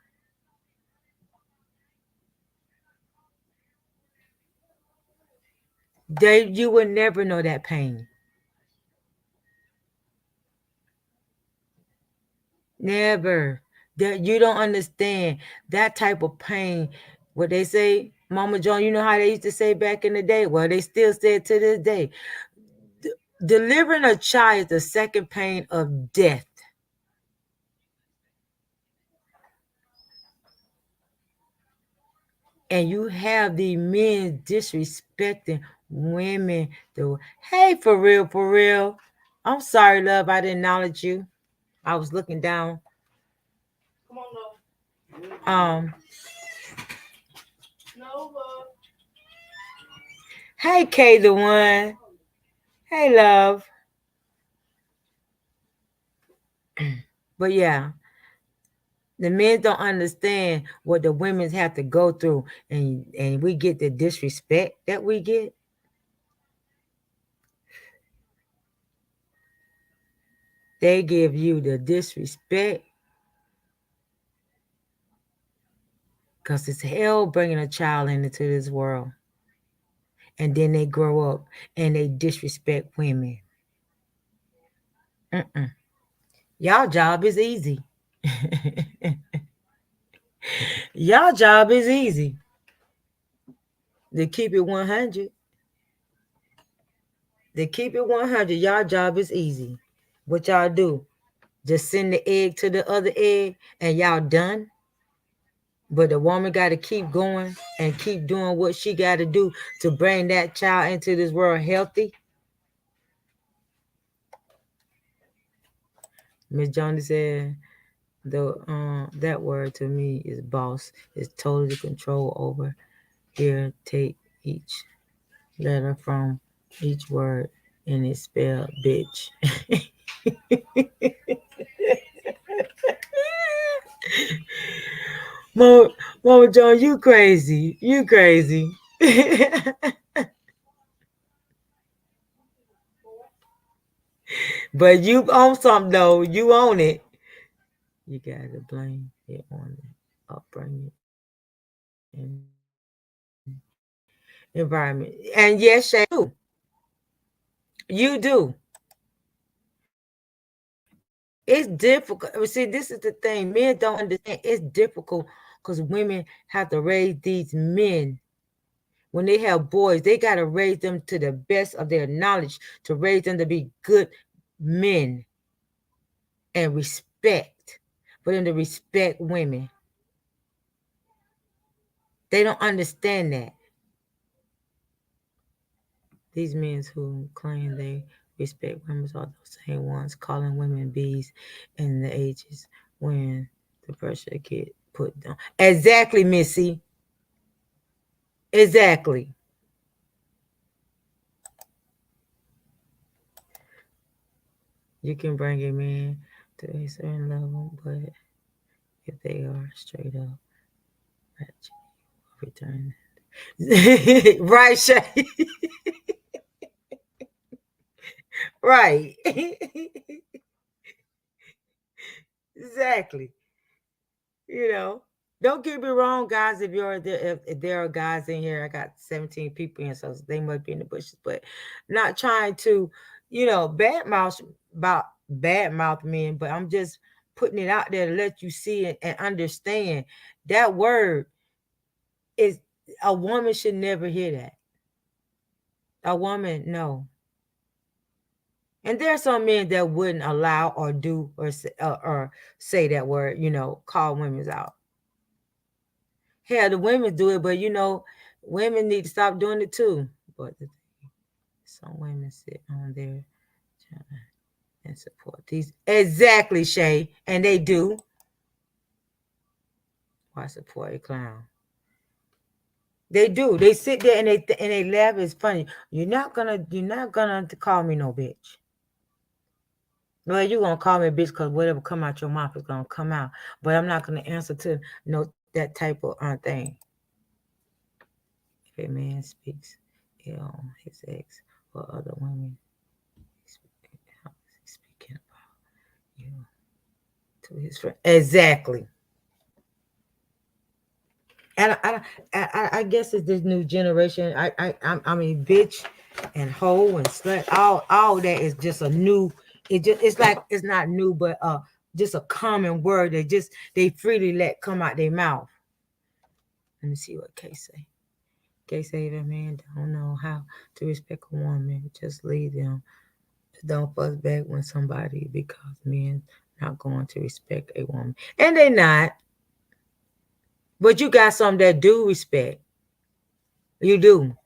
You would never know that pain. Never. That you don't understand that type of pain. What they say, Mama Joan, you know how they used to say back in the day? Well, they still say it to this day. Delivering a child is the second pain of death. And you have the men disrespecting women. Hey, for real, for real. I'm sorry, love, I didn't acknowledge you. I was looking down. Come on, love. No, love. Hey, Kay, the one. Hey, love. But yeah, the men don't understand what the women have to go through, and we get the disrespect that we get. They give you the disrespect because it's hell bringing a child into this world. And then they grow up and they disrespect women. Mm-mm. Y'all job is easy. Y'all job is easy. To keep it 100. To keep it 100, y'all job is easy. What y'all do? Just send the egg to the other egg and y'all done. But the woman got to keep going and keep doing what she got to do to bring that child into this world healthy. Miss Johnny said, the that word to me is boss. Is totally control over. Here, take each letter from each word and it's spelled bitch. Mama, Mama John, you crazy. You crazy. But you own something though. You own it. You gotta blame it on the upbringing and environment. And yes, Shay, you do. It's difficult. See, this is the thing. Men don't understand. It's difficult because women have to raise these men. When they have boys, they got to raise them to the best of their knowledge to raise them to be good men and respect. For them to respect women. They don't understand that. These men who claim they respect women are those same ones calling women bees in the ages when the pressure get put down. Exactly, Missy. Exactly. You can bring a man to a certain level, but if they are straight up, return. Right, Shay. Right. Exactly. You know, don't get me wrong, guys. If you're there, if there are guys in here, I got 17 people in, so they might be in the bushes, but not trying to, bad mouth men. But I'm just putting it out there to let you see and understand that word is a woman should never hear that. A woman, no. And there are some men that wouldn't allow or do or say that word, call women's out. Hell, the women do it, but women need to stop doing it too. But some women sit on there and support these. Exactly, Shay. And they do. Why support a clown? They do. They sit there and they laugh. It's funny. You're not gonna call me no bitch. Well, you're gonna call me a bitch because whatever come out your mouth is gonna come out. But I'm not gonna answer to no that type of thing. If a man speaks ill on his ex or other women, how is he speaking about you to his friend? Exactly. And I guess it's this new generation. I mean, bitch and hoe and slut. All that is just a new. It's like it's not new, but just a common word. They freely let come out their mouth. Let me see what Kay say. Kay say that man don't know how to respect a woman. Just leave them. Don't fuss back when somebody because men not going to respect a woman, and they not. But you got some that do respect. You do.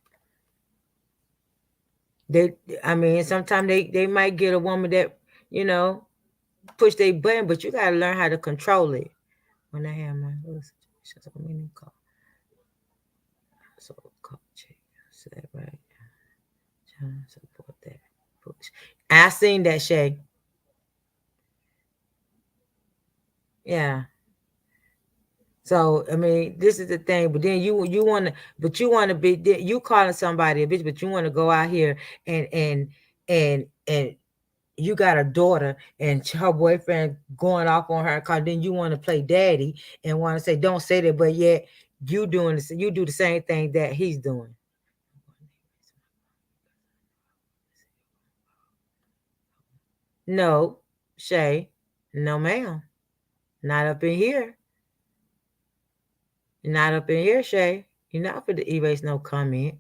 They, I mean, sometimes they might get a woman that you know push their button, but you gotta learn how to control it. When I have my little situations, so many call, so call check, so that right, trying to support that push. I seen that, Shay. Yeah. So I mean, this is the thing. But then you want to be you calling somebody a bitch, but you want to go out here and you got a daughter and her boyfriend going off on her because then you want to play daddy and want to say don't say that, but yet you do the same thing that he's doing. No, Shay, no ma'am, not up in here, not up in here, Shay. You're not for to erase no comment.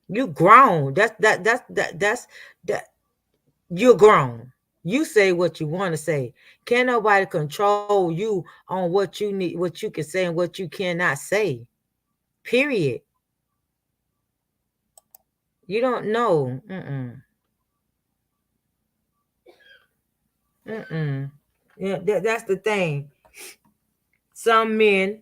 You grown. That's that. You're grown. You say what you want to say. Can't nobody control you on what you need, what you can say, and what you cannot say. Period. You don't know. Mm-mm. Yeah, that's the thing. Some men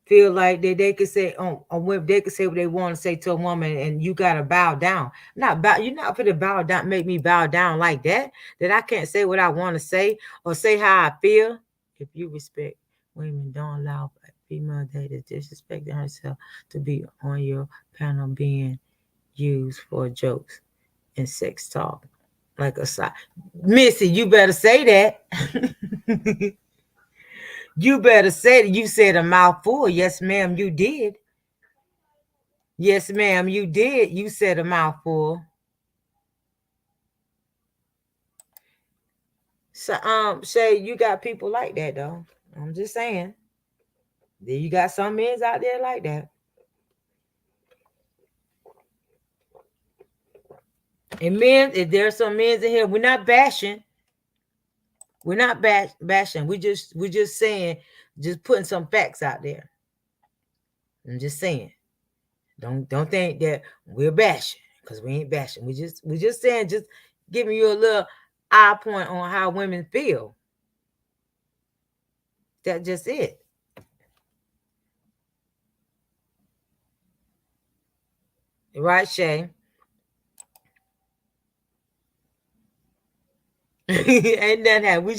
feel like they could say they could say what they want to say to a woman, and you gotta bow down. Not bow. You're not for to bow down. Make me bow down like that. That I can't say what I want to say or say how I feel. If you respect women, don't allow a female that is disrespecting herself to be on your panel being used for jokes and sex talk. Like a side, Missy, you better say that. You better say that. You said a mouthful. Yes, ma'am, you did. Yes, ma'am, you did. You said a mouthful. So, Shay, you got people like that though. I'm just saying. Then you got some men out there like that. And men, if there's some men in here, we're not bashing. We're not bashing. We just saying, just putting some facts out there. I'm just saying. Don't think that we're bashing because we ain't bashing. We just saying, just giving you a little eye point on how women feel. That's just it. Right, Shay? Ain't that how we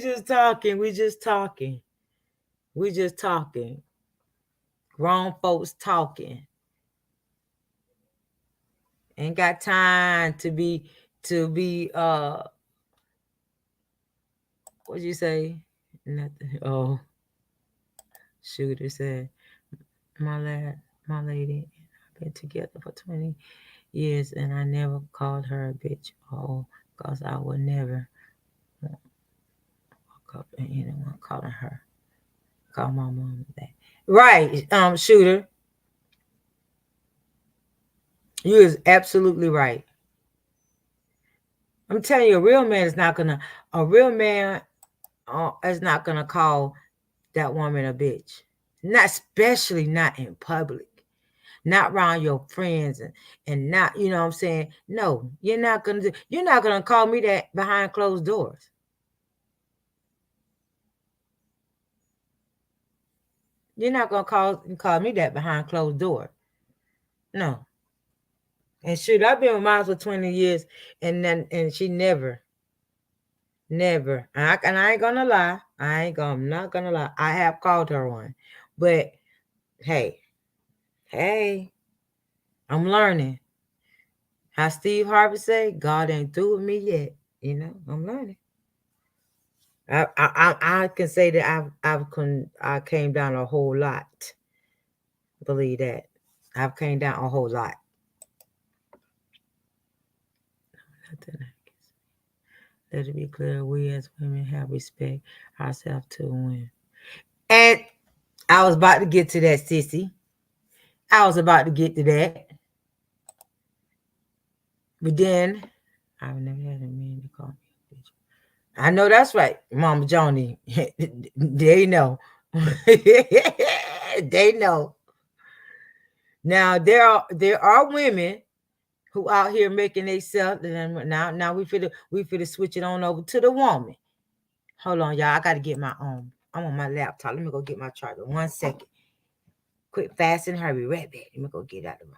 just talking. We just talking. Grown folks talking. Ain't got time to be what'd you say? Nothing. Oh, shooter said, my lad, my lady, I've been together for 20 years and I never called her a bitch. Oh, because I would never walk up and anyone calling her. Call my mom that. Right, shooter. You is absolutely right. I'm telling you, a real man is not gonna call that woman a bitch. Not especially not in public, not around your friends and not, you know what I'm saying? No, you're not gonna call me that behind closed doors. You're not gonna call me that behind closed door. No. And shoot, I've been with mine for 20 years and she never. And I ain't gonna lie. I'm not gonna lie. I have called her one. But hey, hey, I'm learning. How Steve Harvey say, God ain't through with me yet. I'm learning. I can say that I came down a whole lot. Believe that. I've came down a whole lot. Let it be clear, we as women have respect ourselves to win. And I was about to get to that, sissy. I was about to get to that. But then I've never had a man to call me a bitch. I know that's right, Mama Joni. They know. They know. Now there are women who out here making themselves. Now we finna switch it on over to the woman. Hold on, y'all. I gotta get my own. I'm on my laptop. Let me go get my charger. 1 second. Quick, fast, and hurry. Right back. Let me go get out of the room.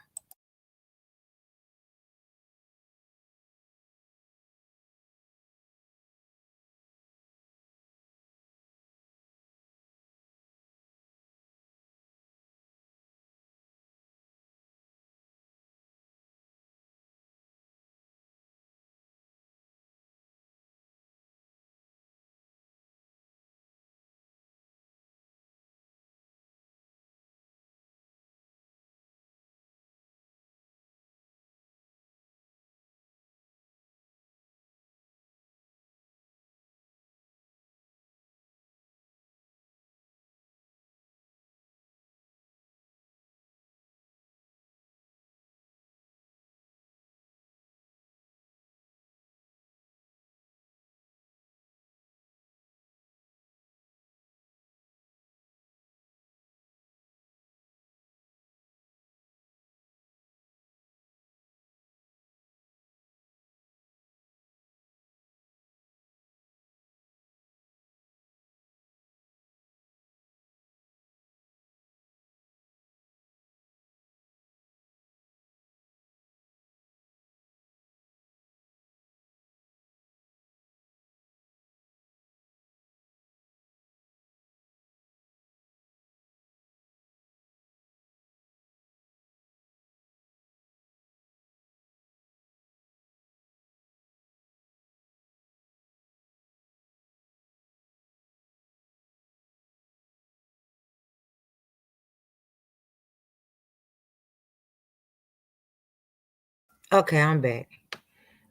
Okay, I'm back.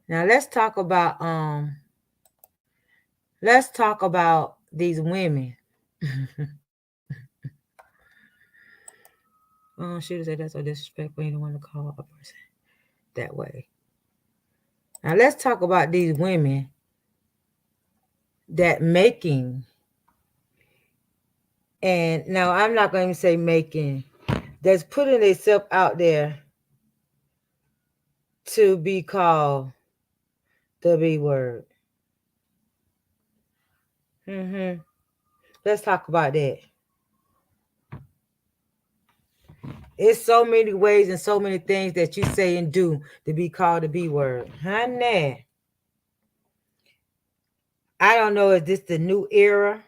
Now let's talk about these women. Oh, she would say that's so disrespectful. You don't want to call a person that way. Now let's talk about these women that making, and now I'm not going to say making, that's putting themselves out there to be called the B word. Hmm. Let's talk about that. It's so many ways and so many things that you say and do to be called the B word. Honey, I don't know if this the new era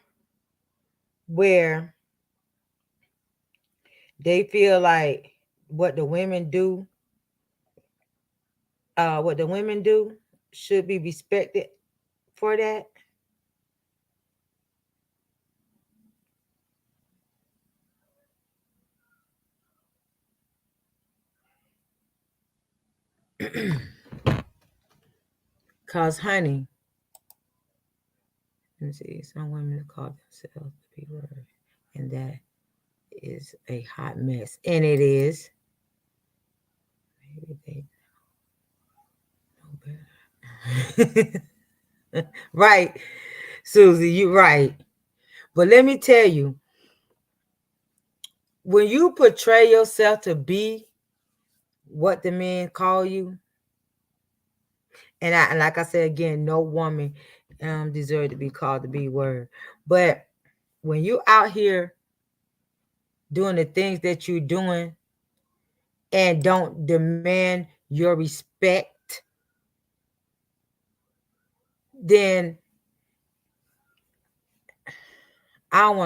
where they feel like what the women do, what the women do should be respected for that. Cause honey, let me see, some women call themselves the B word, and that is a hot mess. And it is. Maybe they know better. Right, Susie, you're right. But let me tell you, when you portray yourself to be what the men call you, and like I said again, no woman deserves to be called the B word. But when you out here doing the things that you're doing and don't demand your respect, then I don't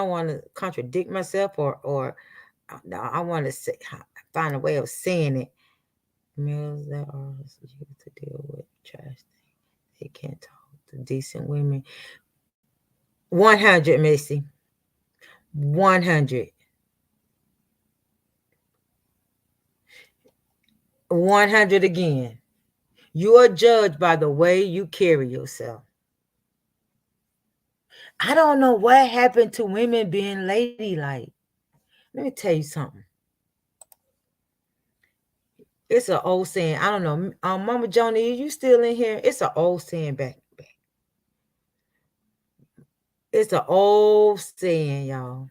want to contradict myself or I want to say, find a way of saying it. Males that are used to deal with trash, they can't talk to decent women. 100, Missy. 100. 100 again. You are judged by the way you carry yourself. I don't know what happened to women being ladylike. Let me tell you something. It's an old saying. I don't know. Mama Joni, you still in here? It's an old saying back. It's an old saying, y'all.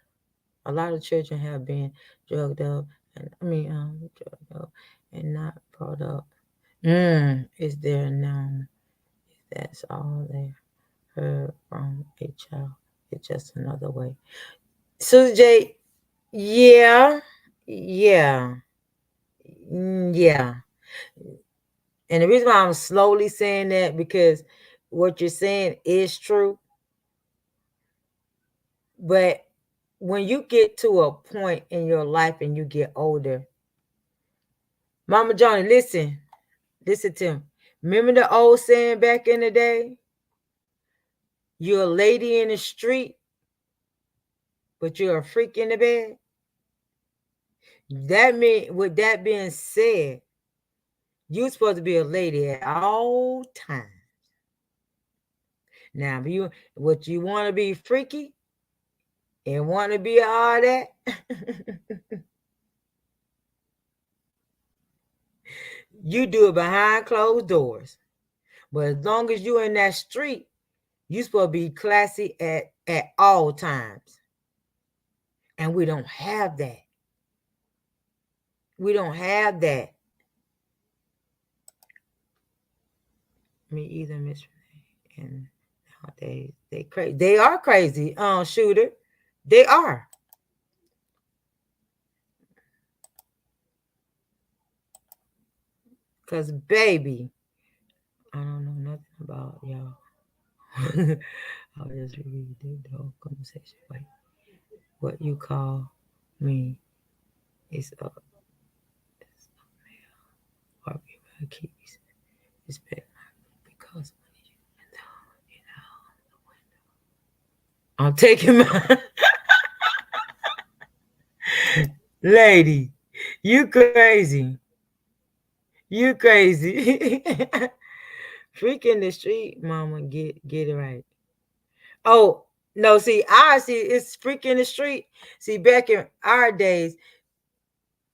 A lot of children have been drugged up, and drugged up and not brought up. Is there now? That's all they heard from a child. It's just another way. Susie J, yeah, yeah, yeah. And the reason why I'm slowly saying that because what you're saying is true. But when you get to a point in your life and you get older, Mama Johnny, listen to him. Remember the old saying back in the day? You're a lady in the street, but you're a freak in the bed. That mean, with that being said, you're supposed to be a lady at all times. Now, if you what you want to be freaky and want to be all that, you do it behind closed doors. But as long as you're in that street, you're supposed to be classy at all times. And we don't have that. We don't have that. Me either, Miss Renee. And nowadays they crazy. They are crazy, shooter. They are. Cause baby, I don't know nothing about y'all. I'll just read the whole conversation. Wait, what you call me is or keys respect because I'm taking my lady. You crazy. You crazy. Freak in the street, mama. Get it right. Oh, no, see, I see it's freak in the street. See, back in our days,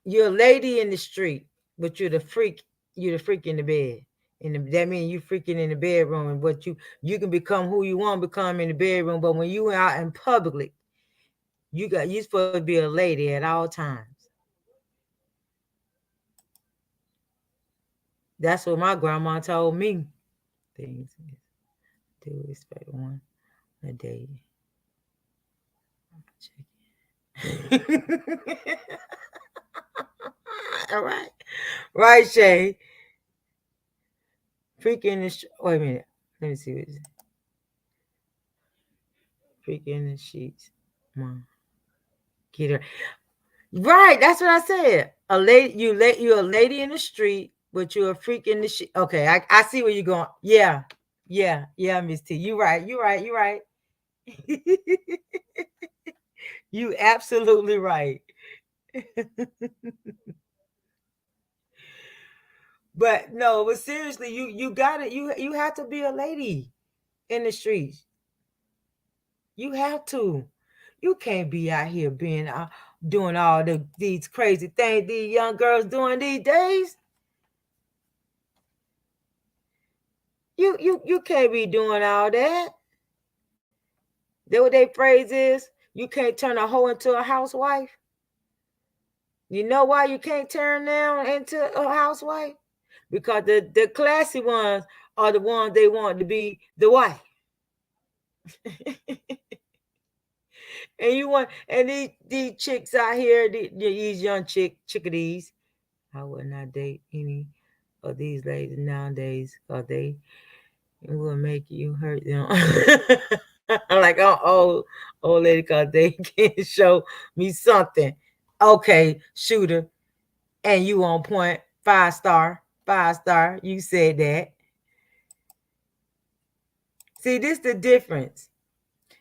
you're a lady in the street, but you're the freak in the bed. And that means you freaking in the bedroom, and what you can become who you want to become in the bedroom, but when you out in public, you supposed to be a lady at all times. That's what my grandma told me. Things do respect one a day. All right. Right, Shay. Freaking the wait a minute. Let me see what it is. Freaking the sheets. Mom. Get her. Right, that's what I said. A lady, you're a lady in the street, but you're a freak in the sheet. Okay, I see where you're going. Yeah, yeah, Miss T. You right, you right, you right. You absolutely right. But no, but seriously, you got it. You have to be a lady in the streets. You have to. You can't be out here being doing all these crazy things these young girls doing these days. You can't be doing all that. That what their phrase is? You can't turn a hoe into a housewife. You know why you can't turn them into a housewife? Because the classy ones are the ones they want to be the wife. And you want and these chicks out here, these young chickadees. I would not date any of these ladies nowadays because they will make you hurt them. Like I'm old lady because they can show me something. Okay, shooter, and you on point, 5 star, 5 star. You said that. See, this the difference.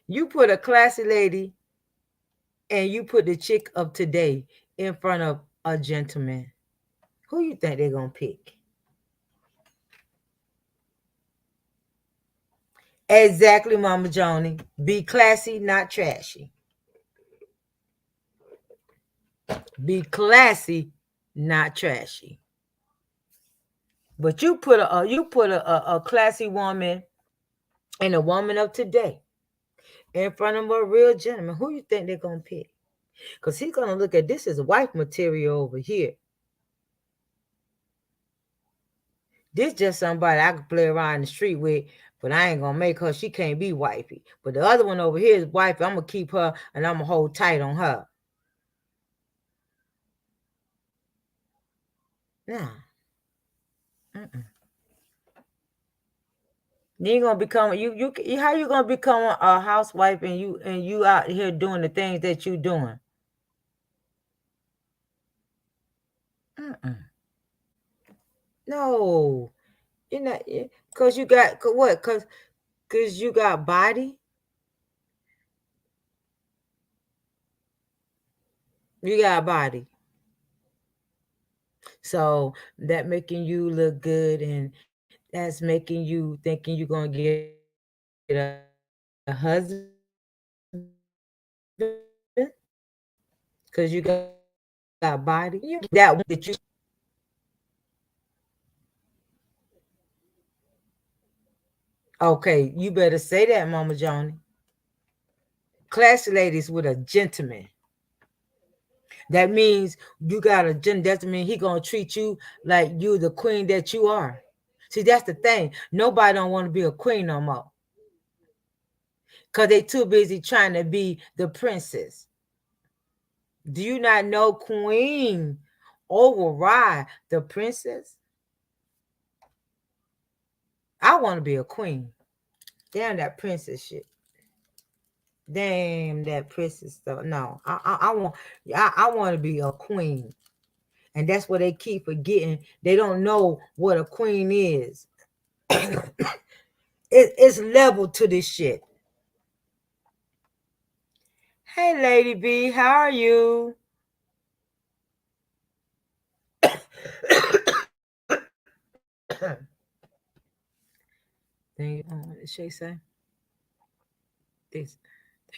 You put a classy lady and you put the chick of today in front of a gentleman. Who you think they're gonna pick? Exactly, Mama Joni. Be classy, not trashy. Be classy, not trashy. But you put a classy woman and a woman of today in front of a real gentleman. Who you think they're gonna pick? Because he's gonna look at this as wife material over here. This just somebody I could play around the street with, but I ain't gonna make her. She can't be wifey. But the other one over here is wifey. I'm gonna keep her and I'm gonna hold tight on her. Nah. Mm-mm. You ain't gonna become how you gonna become a housewife and you out here doing the things that you doing? Mm-mm. No, you're not. Cause you got what? Cause you got body. You got body. So that making you look good, and that's making you thinking you're gonna get a husband. Cause you got body. You get that one that you. Okay, you better say that, Mama Johnny. Classy ladies with a gentleman. That means you got a gentleman. That means he gonna treat you like you the queen that you are. See, that's the thing. Nobody don't want to be a queen no more. Cause they too busy trying to be the princess. Do you not know queen override the princess? I want to be a queen. Damn that princess shit. Damn that princess stuff. No, I want to be a queen. And that's what they keep forgetting. They don't know what a queen is. It's level to this shit. Hey, Lady B, how are you? Then what did she say? This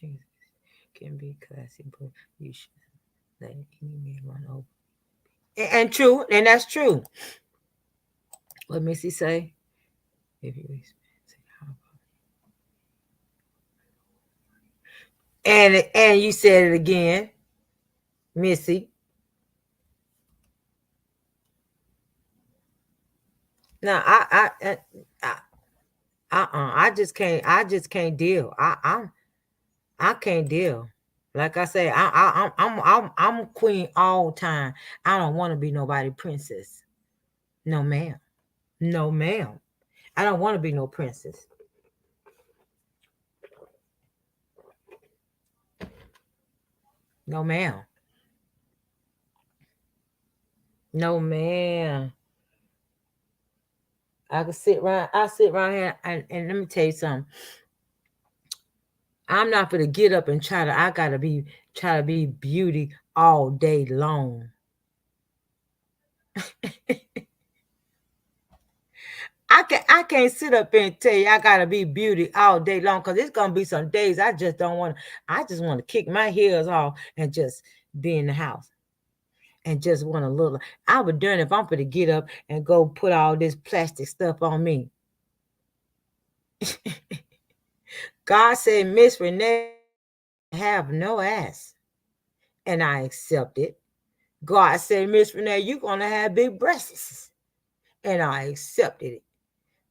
things can be classy, but you should let any man run over. And true, and that's true. What Missy say? If you and you said it again, Missy. No, I just can't. I just can't deal. I can't deal. Like I say, I'm queen all time. I don't want to be nobody princess. No ma'am. No ma'am. I don't want to be no princess. No ma'am. No ma'am. I can sit right. I sit right here and let me tell you something. I'm not gonna get up and try to. I gotta be try to be beauty all day long. I can't sit up and tell you I gotta be beauty all day long because it's gonna be some days I just don't want. I just want to kick my heels off and just be in the house and just want a little. I would done if I'm gonna get up and go put all this plastic stuff on me. God said, Miss Renee have no ass, and I accept it. God said, Miss Renee, you're gonna have big breasts, and I accepted it.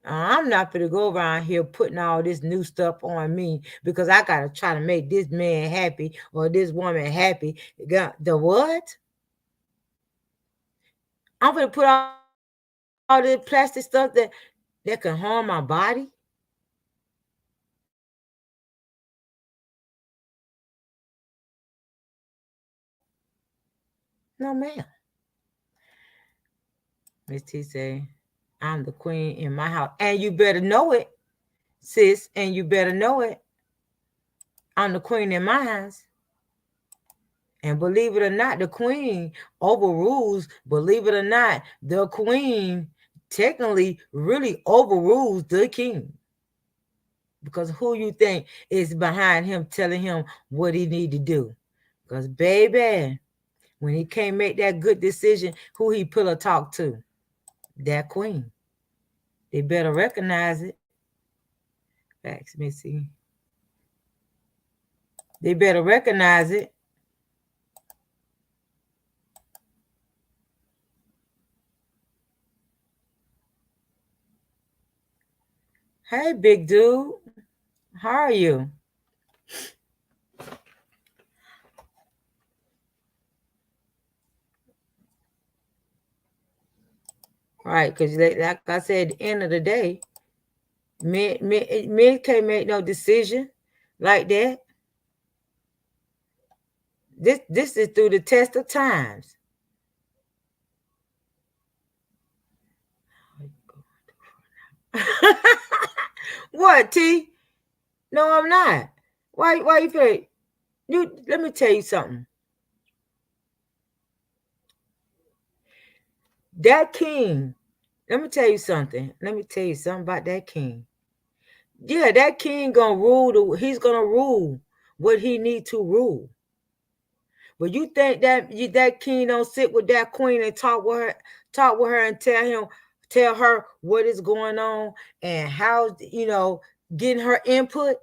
I'm not gonna go around here putting all this new stuff on me because I gotta try to make this man happy or this woman happy. The what? I'm gonna put all this plastic stuff that can harm my body. No, ma'am. Miss T say, I'm the queen in my house, and you better know it, sis, and you better know it. I'm the queen in my house. And believe it or not, the queen overrules, believe it or not, the queen technically really overrules the king. Because who you think is behind him telling him what he need to do? Because baby, when he can't make that good decision, who he put a talk to? That queen. They better recognize it. Facts, Missy. They better recognize it. Hey, big dude. How are you? Right, because like I said, at the end of the day, men can't make no decision like that. This is through the test of times. What, T? No, I'm not. Why you feel you let me tell you something. That king, let me tell you something. Let me tell you something about that king. Yeah, that king gonna he's gonna rule what he need to rule. But you think that king don't sit with that queen and talk with her and tell her what is going on and how getting her input.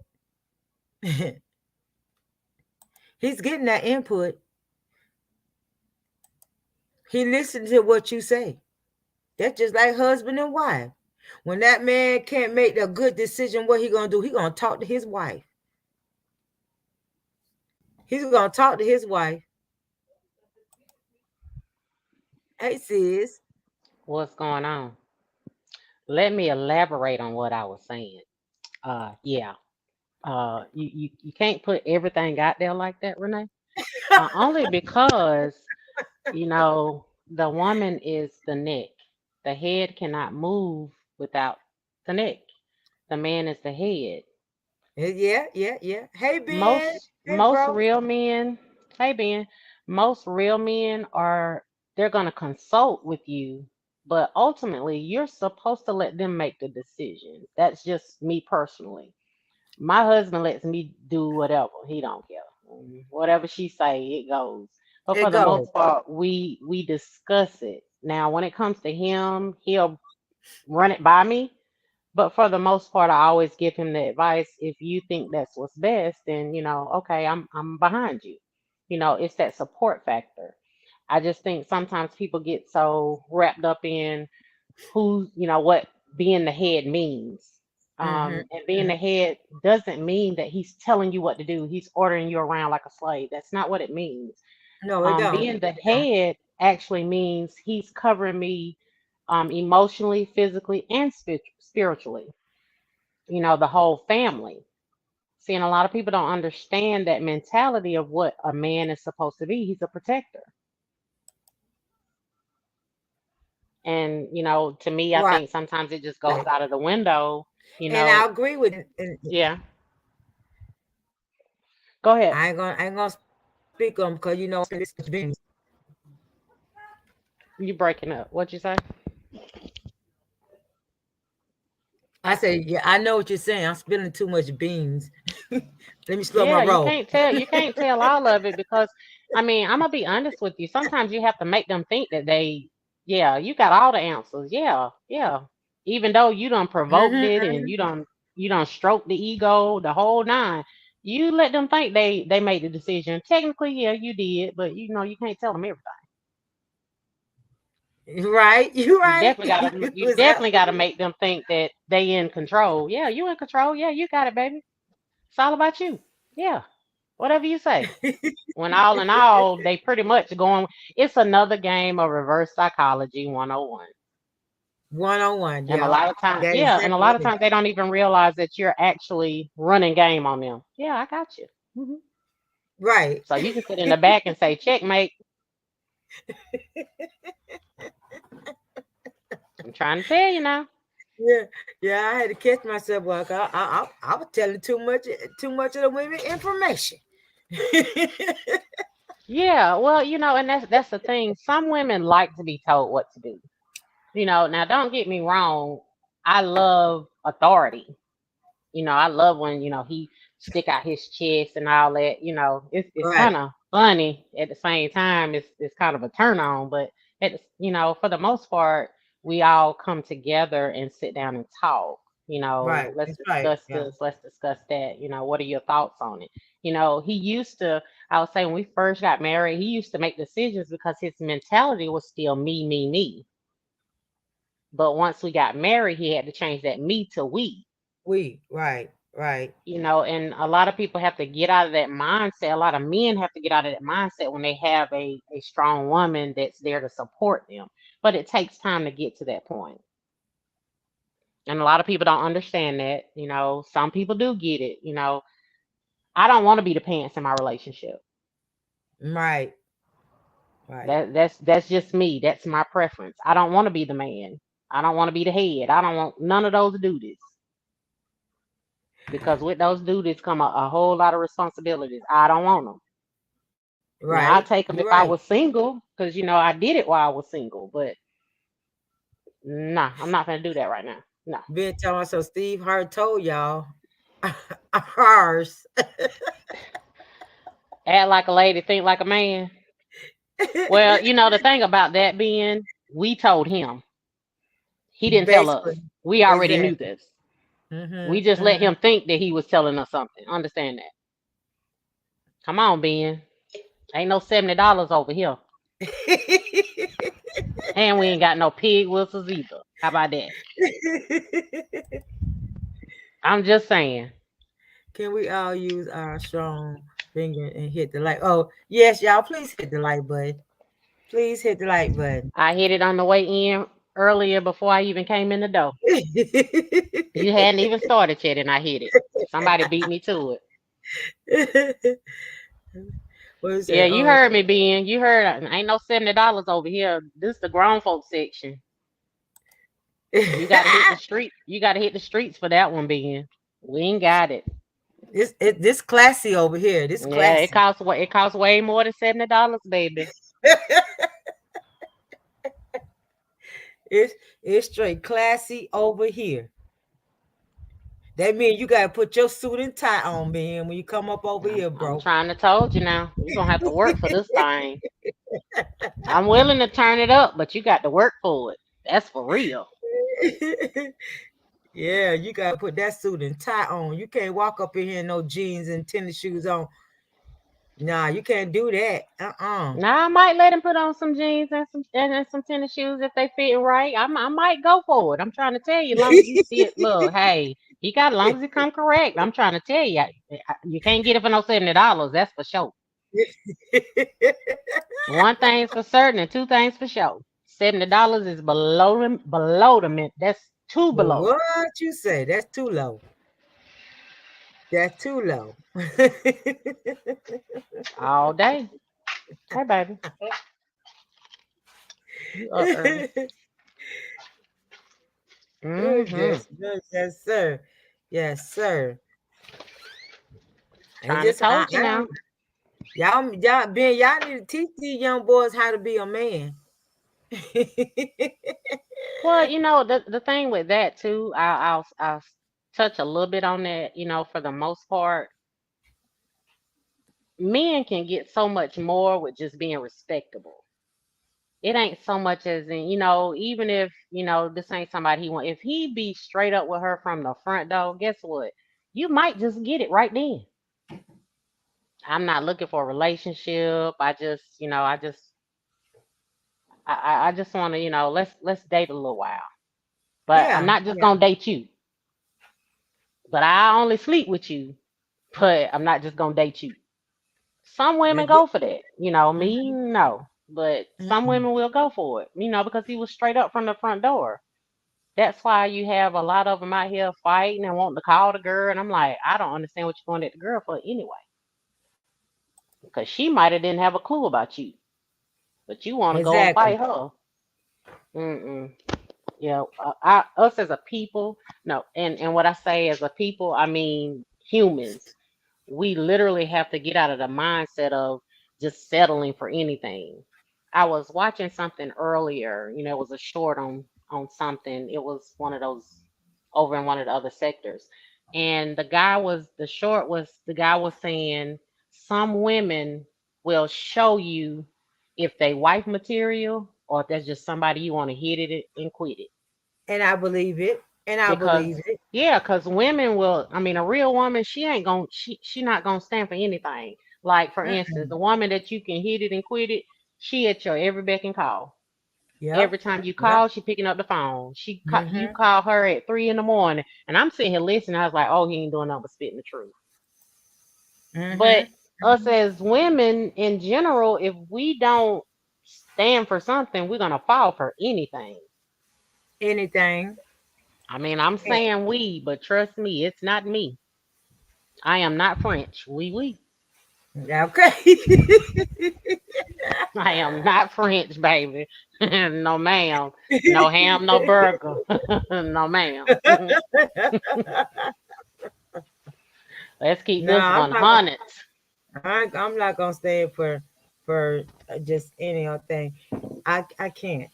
He's getting that input. He listens to what you say. That's just like husband and wife. When that man can't make a good decision, what he gonna do? He gonna talk to his wife. He's gonna talk to his wife. Hey sis. What's going on? Let me elaborate on what I was saying. Yeah. You can't put everything out there like that, Renee. Only because the woman is the neck. The head cannot move without the neck. The man is the head. Yeah. Hey Ben. Most Hey most bro. real men, hey Ben, most real men they're gonna consult with you But ultimately, you're supposed to let them make the decision. That's just me personally. My husband lets me do whatever. He don't care. Whatever she say, it goes. But It for the goes. most part, we discuss it. Now, when it comes to him, he'll run it by me. But for the most part, I always give him the advice. If you think that's what's best, then okay, I'm behind you. It's that support factor. I just think sometimes people get so wrapped up in what being the head means. Mm-hmm. And being the head doesn't mean that he's telling you what to do. He's ordering you around like a slave. That's not what it means. No, it don't. Being the It don't. head actually means he's covering me emotionally, physically, and spiritually. The whole family. See, and a lot of people don't understand that mentality of what a man is supposed to be. He's a protector. And, to me, I Right. think sometimes it just goes out of the window. You And I know, agree with and yeah. Go ahead. I ain't gonna speak on because spending this much beans. You breaking up. What'd you say? I say, yeah, I know what you're saying. I'm spilling too much beans. Let me slow my Yeah, you roll. can't tell you can't tell all of it because I mean, I'm gonna be honest with you. Sometimes you have to make them think that yeah, you got all the answers. Yeah, yeah. Even though you done provoked Mm-hmm. it and you done stroked the ego, the whole nine, you let them think they made the decision. Technically, yeah, you did, but you can't tell them everything. Right. You're You right. definitely gotta You you was definitely gotta absolutely make them think that they in control. Yeah, you in control. Yeah, you got it, baby. It's all about you. Yeah. Whatever you say. When all in all, they pretty much going, it's another game of reverse psychology 101. 101. And a Yep. lot of times, That yeah, and a exactly lot what of it is. times they don't even realize that you're actually running game on them. Yeah, I got you. Right. So you can sit in the back and say, checkmate. I'm trying to tell you now. Yeah. Yeah. I had to catch myself. Like I was telling too much of the women information. Yeah, well, and that's the thing. Some women like to be told what to do. Now don't get me wrong. I love authority. I love when, he stick out his chest and all that. It's kind Right. of funny at the same time. It's kind of a turn on, but for the most part, we all come together and sit down and talk. Right. Let's That's right. discuss Yeah. this. Let's discuss that. What are your thoughts on it? He used to. I was saying when we first got married, he used to make decisions because his mentality was still me, me, me. But once we got married, he had to change that me to we. Right. Right. And a lot of people have to get out of that mindset. A lot of men have to get out of that mindset when they have a strong woman that's there to support them. But it takes time to get to that point. And a lot of people don't understand that. Some people do get it. I don't want to be the pants in my relationship. Right. Right. That's just me. That's my preference. I don't want to be the man. I don't want to be the head. I don't want none of those duties. Because with those duties come a whole lot of responsibilities. I don't want them. Right. Now I You're take them if right. I was single, because I did it while I was single. But nah, I'm not gonna do that right now. No, Been telling so Steve Hart told y'all ours. act like a lady, think like a man. Well, the thing about that being, we told him. He didn't tell Basically. us. We already knew Exactly. this. We Mm-hmm. just let Mm-hmm. him think that he was telling us something. Understand that? Come on, Ben. Ain't no $70 over here, and we ain't got no pig whistles either. How about that? I'm just saying. Can we all use our strong finger and hit the like? Oh, yes, y'all, please hit the like button. Please hit the like button. I hit it on the way in earlier before I even came in the door. You hadn't even started yet, and I hit it. Somebody beat me to it. What is Yeah, that? you Oh, heard me, Ben. You heard. Ain't no $70 over here. This the grown folk section. You got to hit the street. You got to hit the streets for that one, Ben. We ain't got it. this classy over here. This Yeah, it classy. costs what? It costs way more than $70, baby. It's it's straight classy over here. That means you gotta put your suit and tie on, man, when you come up over here, I'm bro. trying to told you now. You're gonna have to work for this thing. I'm willing to turn it up, but you got to work for it. That's for real. Yeah, you gotta put that suit and tie on. You can't walk up in here in no jeans and tennis shoes on. Nah, you can't do that. Now I might let him put on some jeans and some tennis shoes if they fit right. I might go for it. I'm trying to tell you, long as you see it, look, hey, he got as long as it come correct. I'm trying to tell you, you can't get it for no $70. That's for sure. One thing's for certain and two things for sure. $70 is below the mint. That's two below What you say? That's too low. That's too low. all day. Hey baby, you up early? Good, Mm-hmm. yes, good, yes, sir. Yes, sir. I Trying to just, told you I don't, now. y'all need to teach these young boys how to be a man. Well, the thing with that too, I'll touch a little bit on that. For the most part, men can get so much more with just being respectable. It ain't so much as in, even if this ain't somebody he want. If he be straight up with her from the front door, guess what? You might just get it right then. I'm not looking for a relationship. I just want to, let's date a little while. But I'm Yeah, not just yeah. gonna date you. But I only sleep with you. But I'm not just gonna date you. Some women go for that. Me, Mhm, no. But some mhm. women will go for it, because he was straight up from the front door. That's why you have a lot of them out here fighting and wanting to call the girl. And I'm like, I don't understand what you're going at the girl for anyway. Because she might have didn't have a clue about you. But you want to go and Exactly. fight her. Mm-mm. Us as a people, no, and what I say as a people, I mean humans. We literally have to get out of the mindset of just settling for anything. I was watching something earlier, it was a short on something. It was one of those over in one of the other sectors. And the guy was saying some women will show you if they wife material or if that's just somebody you want to hit it and quit it. And I believe it. And I Because believe it. yeah, because women will, I mean, a real woman, she not gonna stand for anything. Like for instance, Mm-mm. the woman that you can hit it and quit it, she at your every beck and call. Yep. Every time you Yep. call, she picking up the phone. You Mm-hmm. call her at 3 in the morning, and I'm sitting here listening. I was like, oh, he ain't doing nothing but spitting the truth. But Mm-hmm. us as women in general, if we don't stand for something, we're gonna fall for anything. Anything. I mean, I'm Eh, saying we, but trust me, it's not me. I am not French. Oui. Okay. I am not French, baby. No, ma'am. No ham, no burger. No, ma'am. Let's keep No, this I'm not. 100. I'm not gonna stand for just any old thing. I can't.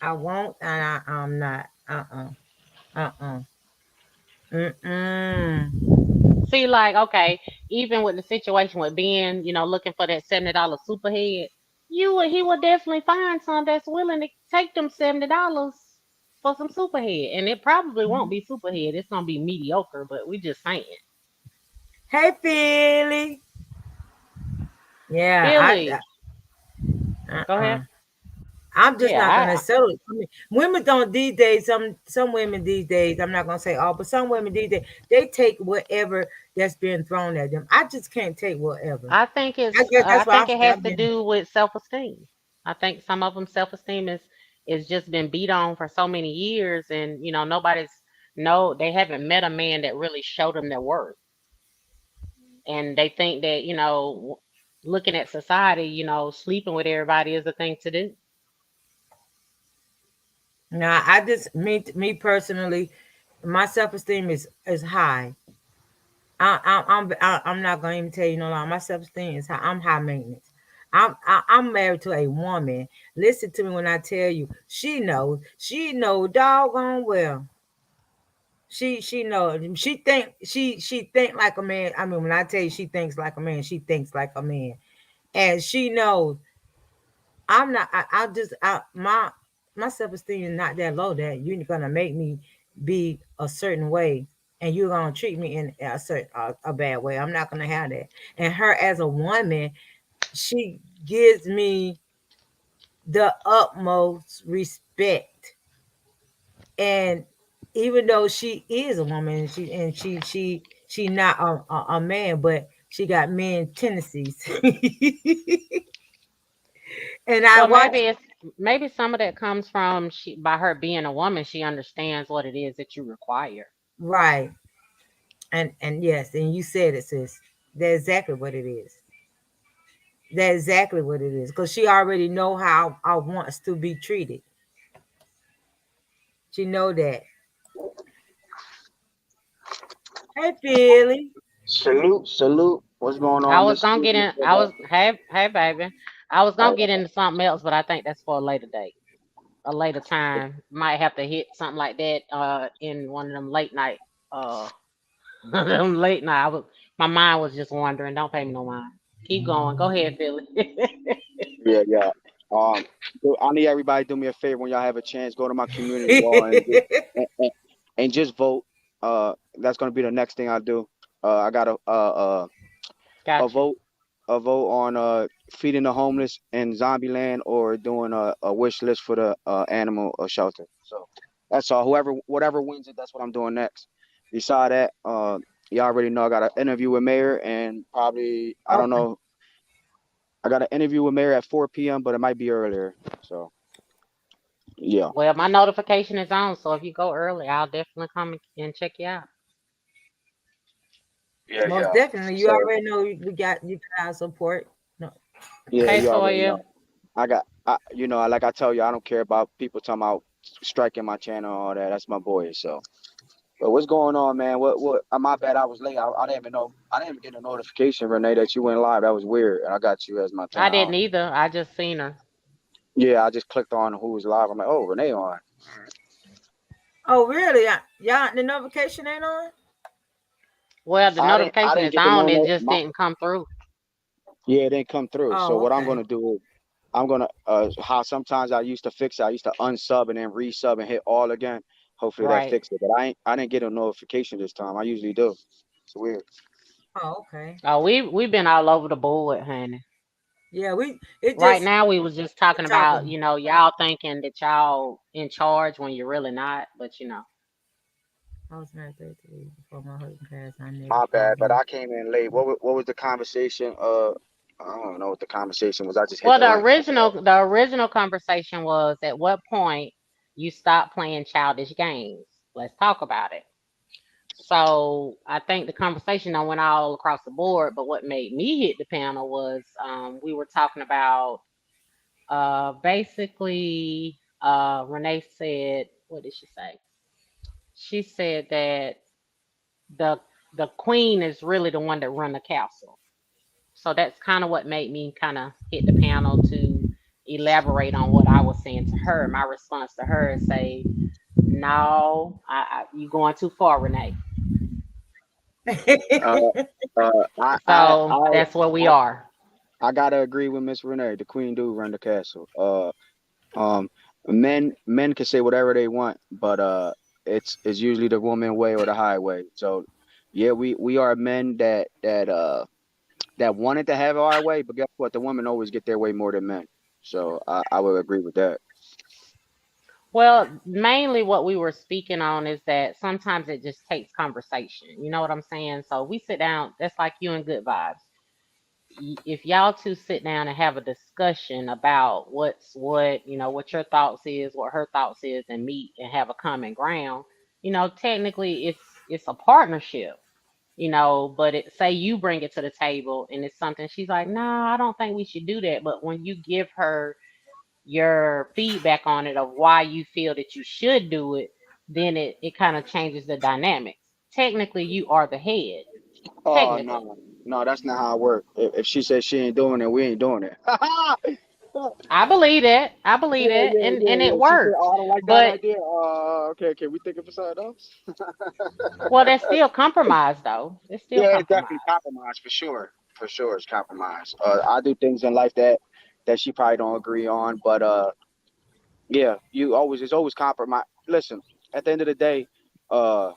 I won't, and I'm not. Uh-uh. Mm-mm. See, like, okay, even with the situation with Ben, looking for that $70 superhead, he would definitely find some that's willing to take them $70 for some superhead. And it probably won't be superhead. It's gonna be mediocre, but we just saying. Hey, Philly. Yeah, Billy, go uh-uh. ahead. I'm just Yeah, not gonna settle. I mean, women don't these days. Some women these days. I'm not gonna say all, but some women these days they take whatever that's being thrown at them. I just can't take whatever. I guess I that's why think I'm it has I've to been. do with self-esteem. I think some of them self-esteem is just been beat on for so many years, and nobody's no, they haven't met a man that really showed them their worth, and they think that looking at society, sleeping with everybody is the thing to do. Now, I just me personally, my self esteem is high. I'm not gonna even tell you no lie. My self esteem is high. I'm high maintenance. I'm married to a woman. Listen to me when I tell you, she knows. She know doggone well. She knows. She think like a man. I mean, when I tell you she thinks like a man, she thinks like a man, and she knows I'm not. I just my self esteem is not that low that you're gonna make me be a certain way, and you're gonna treat me in a bad way. I'm not gonna have that. And her as a woman, she gives me the utmost respect. And even though she is a woman, she not a man, but she got men tendencies. And I Well, watch. maybe some of that comes from she by her being a woman, she understands what it is that you require. Right. And yes, and you said it, sis. That's exactly what it is. That's exactly what it is. Because she already know how I wants to be treated. She know that. Hey, Philly. Salute, salute. What's going I on, was Miss gonna Sweet? get Miss in. I Rebecca? was hey baby. I was gonna All get right. into something else, but I think that's for a later date, a later time. Might have to hit something like that in one of them late night uh them late night. My mind was just wandering. Don't pay me no mind. Keep going. Go ahead, Philly. Yeah, yeah. I need everybody to do me a favor when y'all have a chance. Go to my community wall and just vote. That's gonna be the next thing I do. I got a Gotcha. vote on feeding the homeless in Zombieland or doing a wish list for the animal shelter. So that's all. Whatever wins it, that's what I'm doing next. Beside that, you already know I got an interview with Mayor and probably I don't Okay. know. I got an interview with Mayor at 4 p.m., but it might be earlier. So yeah, Well, my notification is on, so if you go early, I'll definitely come and check you out. yeah, Most yeah. definitely. You So already know you got our support. No. yeah, Hey, you already Toya. know. Like I tell you, I don't care about people talking about striking my channel and all that. That's my boy. So. But what's going on, man? What? My bad. I was late. I didn't even know. I didn't even get a notification, Renee, that you went live. That was weird. And I got you as my thing. I didn't either. I just seen her. Yeah, I just clicked on who was live. I'm like, oh, Renee on. Oh, really? Y'all, the notification ain't on? Well, the I notification didn't is get to on. know It no. just didn't come through. Yeah, it didn't come through. So Oh, what I'm okay. gonna do is I'm gonna how sometimes I used to fix it. I used to unsub and then resub and hit all again. Hopefully that Right. fixed it. But I didn't get a notification this time. I usually do. It's weird. Oh, okay. Oh, we've been all over the board, honey. Yeah, it Right just now, we was just talking we're about, talking. y'all thinking that y'all in charge when you're really not, but I was married 33 before my husband passed. I never My fought bad, but him. I came in late. What was the conversation? I don't know what the conversation was. I just hit well, the link. My bad. the original conversation was at what point you stop playing childish games. Let's talk about it. So I think the conversation I went all across the board, but what made me hit the panel was we were talking about basically Renee said, what did she say? She said that the the queen is really the one that run the castle. So that's kind of what made me kind of hit the panel to elaborate on what I was saying to her. My response to her is say, no, you going too far, Renee. Uh, So that's where we I, are. I gotta agree with Miss Renee. The queen do run the castle. Um, men can say whatever they want, but it's usually the woman way or the highway. So, yeah, we are men that wanted to have our way, but guess what? The women always get their way more than men. So I would agree with that. Well, mainly what we were speaking on is that sometimes it just takes conversation. You know what I'm saying? So we sit down, that's like you and Good Vibes. If y'all two sit down and have a discussion about what's what, what your thoughts is, what her thoughts is, and meet and have a common ground, technically it's a partnership, but say you bring it to the table and it's something she's like, no, I don't think we should do that. But when you give her your feedback on it of why you feel that you should do it, then it kind of changes the dynamics. Technically, you are the head. Oh Technically. no. No, that's not how it works. If she says she ain't doing it, we ain't doing it. I believe that. I believe Yeah, that, yeah, yeah, and it yeah. She said, works. "Oh, I don't like that But idea." Okay, okay. We thinking for something else? well, that's still compromise, though. It's still Yeah, it's definitely compromise. compromise for sure. For sure, it's compromise. I do things in life that she probably don't agree on, but yeah, you always it's always compromise. Listen, at the end of the day, uh,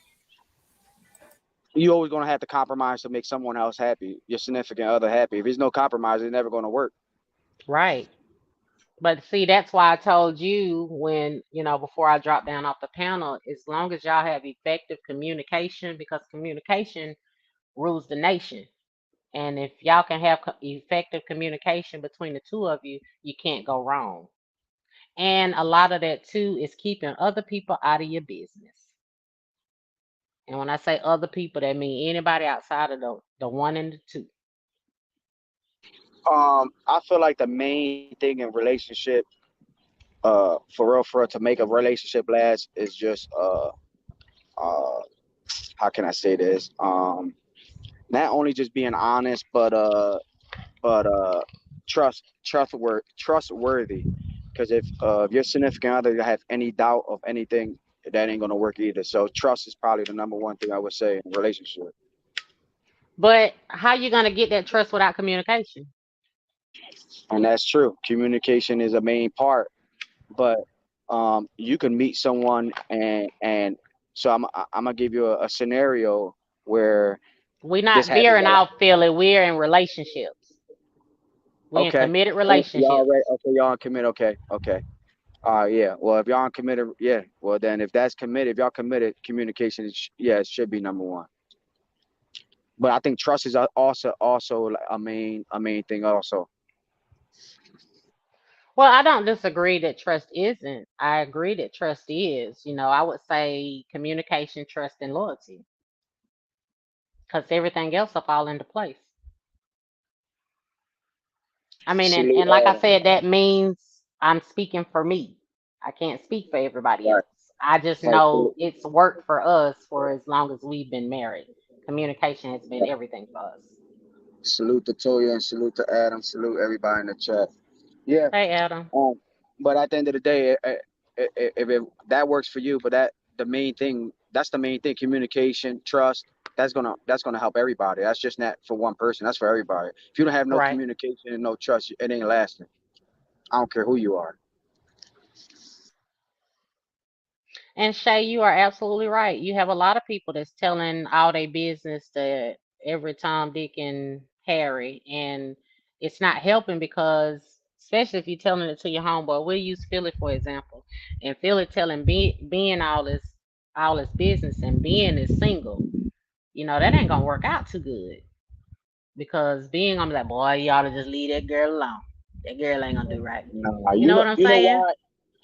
you always gonna have to compromise to make someone else happy, your significant other happy. If there's no compromise, it's never gonna work. Right. But see, that's why I told you when, before I dropped down off the panel, as long as y'all have effective communication, because communication rules the nation. And if y'all can have effective communication between the two of you, you can't go wrong. And a lot of that too is keeping other people out of your business. And when I say other people, that means anybody outside of the one and the two. I feel like the main thing in relationship, for real, to make a relationship last is just uh, how can I say this? Not only just being honest, but trustworthy. Because if your significant other have any doubt of anything, that ain't gonna work either. So trust is probably the number one thing I would say in a relationship, But how you gonna get that trust without communication? and that's true. Communication is a main part, but you can meet someone and so I'm gonna give you a scenario where We're this not happens veering a lot. off, feeling we're in relationships. We in Okay, committed y'all ready? relationships. Okay, y'all commit. Okay, okay. Yeah. Well, if y'all committed, yeah. Well, then if that's committed, if y'all committed, communication is, yeah, it should be number one. But I think trust is also like a main thing also. Well, I don't disagree that trust isn't. I agree that trust is. I would say communication, trust, and loyalty, because everything else will fall into place. I mean, and, Salute. and like I said, that means I'm speaking for me. I can't speak for everybody Right. else. I just Right. know it's worked for us for as long as we've been married. Communication has been everything for us. Salute to Toya and salute to Adam. Salute everybody in the chat. Yeah. Hey, Adam. Um. But at the end of the day, if that works for you, but that's the main thing. Communication, trust. That's gonna help everybody. That's just not for one person. That's for everybody. If you don't have no Right. communication and no trust, it ain't lasting. I don't care who you are. And Shay, you are absolutely right. You have a lot of people that's telling all their business to every Tom, Dick, and Harry, and it's not helping because, especially if you're telling it to your homeboy. We'll use Philly for example, and Philly telling being all his business and being is single. That ain't gonna work out too good because being gonna be like, boy, you ought to just leave that girl alone. That girl ain't gonna do right. Nah, You know what I'm you know saying? why?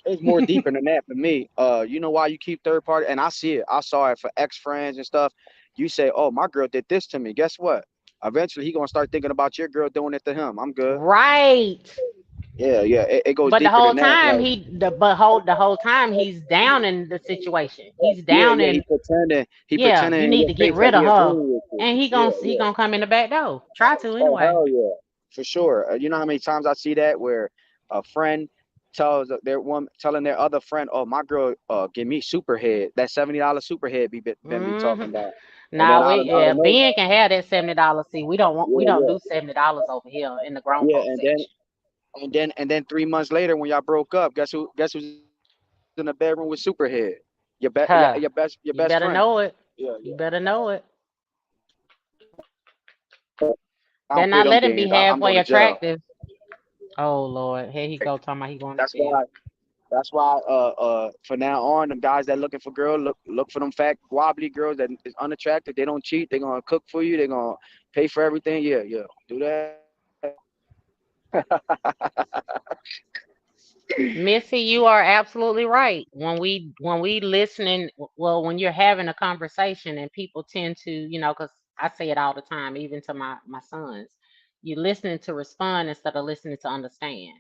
It's more deeper than that for me. You know why you keep third party, and I see it. I saw it for ex friends and stuff. You say, "Oh, my girl did this to me." Guess what? Eventually, he gonna start thinking about your girl doing it to him. I'm good. Right. Yeah, yeah. It goes But the deeper whole than that. time Like, the whole time he's down in the situation. He's yeah, down yeah. in, He yeah, pretending you in need your to get face like rid of he her. agreeing with you. And he Yeah, gonna he yeah. gonna come in the back door. Try to Oh anyway. hell yeah, for sure. You know how many times I see that where a friend telling their other friend, "Oh, my girl, give me super head. That $70 super head been be talking Hmm. about." And then Now we out yeah, of no, Ben can have that $70. See, we yeah, don't yeah, do $70 over here in the grown yeah. folks And then section. and then 3 months later, when y'all broke up, guess who's in the bedroom with Superhead? Your best Huh. friend. You better Yeah, know yeah. it. You better know it. I don't play Better them not let games. him be I'm going to halfway jail. attractive. Oh Lord, here he go talking about he going to That's why. jail. That's why. For now on, them guys that looking for girl, look for them fat wobbly girls that is unattractive. They don't cheat. They gonna cook for you. They gonna pay for everything. Yeah, yeah. Do that. Missy, you are absolutely right. When we listening, well, when you're having a conversation and people tend to, because I say it all the time, even to my sons, you're listening to respond instead of listening to understand.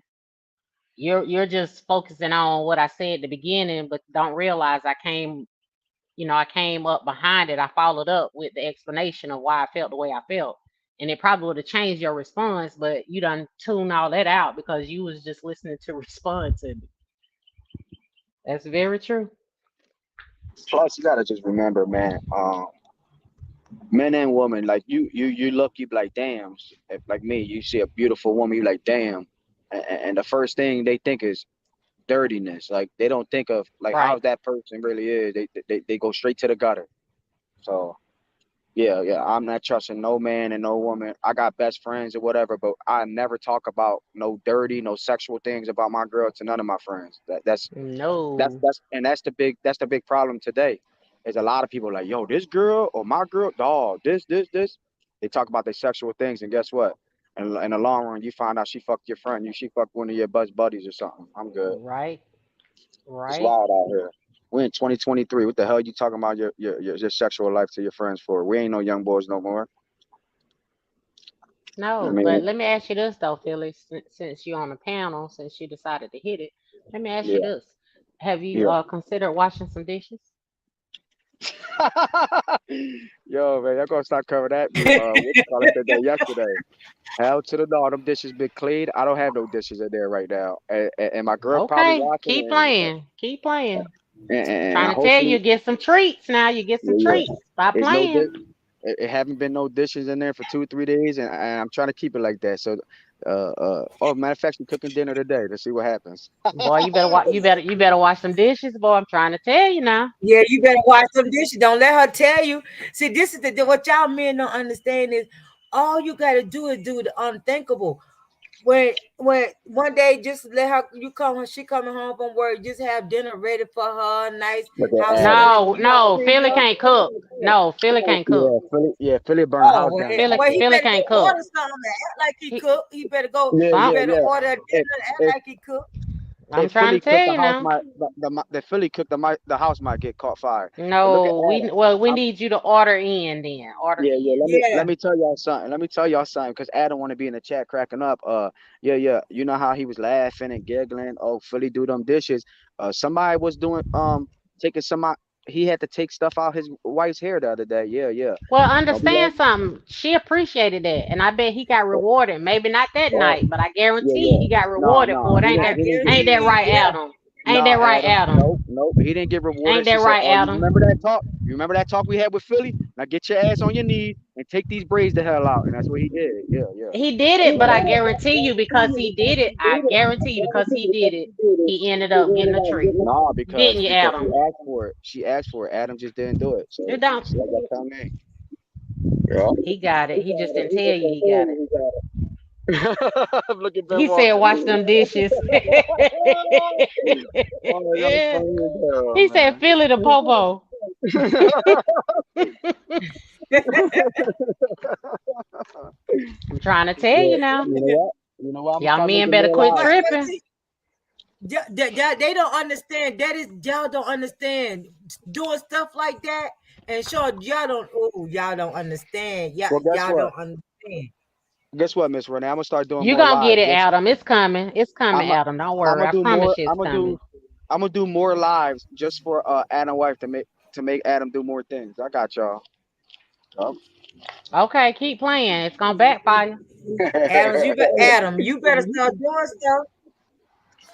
You're just focusing on what I said at the beginning, but don't realize I came up behind it. I followed up with the explanation of why I felt the way I felt. and it probably would have changed your response, but you done tune all that out because you was just listening to respond to me. That's very true. Plus, you gotta just remember, man. Men and women, like you look, you be like, damn. If like me, you see a beautiful woman, you like, damn. And the first thing they think is dirtiness. Like they don't think of like how Right. that person really is. They go straight to the gutter. So yeah, yeah. I'm not trusting no man and no woman. I got best friends or whatever, but I never talk about no dirty, no sexual things about my girl to none of my friends. No. That's the big problem today. Is a lot of people like, yo, this girl or my girl, dog, this. They talk about their sexual things, and guess what? In the long run, you find out she fucked your friend, she fucked one of your best buddies or something. I'm good. Right. It's Right. wild out here. We in 2023. What the hell you talking about your sexual life to your friends for? We ain't no young boys no more. I No, but mean, let me ask you this though, Phyllis, since you're on the panel, since you decided to hit it, let me ask you yeah, this. Have you yeah. considered washing some dishes? Yo, man, y'all gonna start coming at me. What you call it said that yesterday? Hell to the no, them dishes been cleaned. I don't have no dishes in there right now, and my girl probably Okay, watching keep playing. Keep playing. and Trying to tell you, hopefully, get some treats now. You get some yeah, yeah. treats. Stop It's no dish. playing. It haven't been no dishes in there for 2 3 days, and I'm trying to keep it like that. So, oh, matter of fact, we cooking dinner today. Let's see what happens. Boy, you better wash some dishes, boy. I'm trying to tell you now. Yeah, you better watch some dishes. Don't let her tell you. See, this is what y'all men don't understand is all you gotta do is do the unthinkable. When one day just let her you come she coming home from work, just have dinner ready for her, nice Look at house Adam. clean, No, you know, no, clean Philly up. can't cook. No, Philly can't cook. Philly burn the Oh house well, down. Philly he Philly better go can't cook. order something and act like he He cook. He better go. Yeah, He some yeah, better yeah. order a dinner If and act if like he cook. I'm if trying Philly to tell cooked, the you house now. might the Philly cooked the house might get caught fire. But look at No, Adam. we need you to order in then. Order Yeah, yeah. in. Yeah. Let me tell y'all something. Let me tell y'all something, because Adam want to be in the chat cracking up. Yeah, yeah. You know how he was laughing and giggling. Oh, Philly do them dishes. Somebody was doing taking some out. He had to take stuff out his wife's hair the other day. Yeah, yeah. Well, Don't be understand laughing. something. She appreciated that, and I bet he got Oh, rewarded. Maybe not that oh, night, but I yeah, guarantee yeah. he got No, rewarded no. for it. He Ain't I didn't. that? He didn't get. Ain't that guarantee, right, yeah. Adam? Ain't No, that right, Adam. Adam? Nope, nope. He didn't get Ain't rewarded. that She said, right, "Oh, you Adam? remember that talk? You remember that talk we had with Philly? Now get your ass on your knees and take these braids the hell out." And that's what he did. Yeah, yeah. He did He it, but I did. guarantee you, because he did it, I guarantee you, because he did it, he ended up getting a treat. No, Didn't you, because she Adam? asked for it. She asked for it. Adam just didn't do it. So You don't. she like that tell me. Yeah. He got it. He just didn't tell you he got it. Look at Ben He said, Walker. "Wash them dishes." Oh, y'all funny as hell, He said, man. "Feel it, a popo." I'm trying to tell Yeah, you now. you know what? You know what? I'm gonna Y'all start men making better more quit lives. But tripping. see, they don't understand. That is y'all don't understand doing stuff like that. And sure, y'all don't. Oh, y'all don't understand. Yeah, Well, guess y'all what? don't understand. Guess what, Miss Renee? I'm gonna start doing You more gonna get lives. it, Adam. It's coming. It's coming, I'm i Adam. Don't I'm worry. gonna I do promise more. you it's coming. I'm gonna do more lives just for Adam wife to make Adam do more things. I got y'all. Yup. Okay, keep playing. It's gonna backfire. Adam, you better start doing stuff.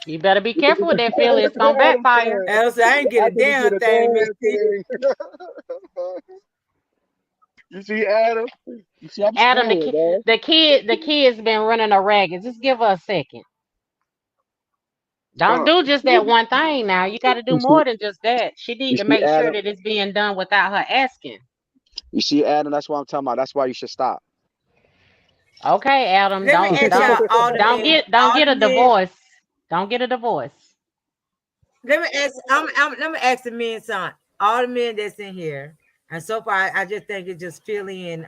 You better be careful with that, Philly. It's gonna backfire. Else I ain't get I a didn't get damn a thing, Miss damn T. thing. You see, Adam? You see, I'm Adam, the spoiled, kid, man. the kid's been running a ragged. Just give her a second. Don't Uh, do just that one thing now. You got to do you see, more than just that. She you need to see, make sure Adam. that it's being done without her asking. You see, Adam. That's what I'm talking about. That's why you should stop. Okay, Adam, Let me don't ask don't y'all, don't all the get a men. divorce. Don't get a divorce. Let me ask. Let me ask the men something. All the men that's in here, and so far, I just think it's just Philly and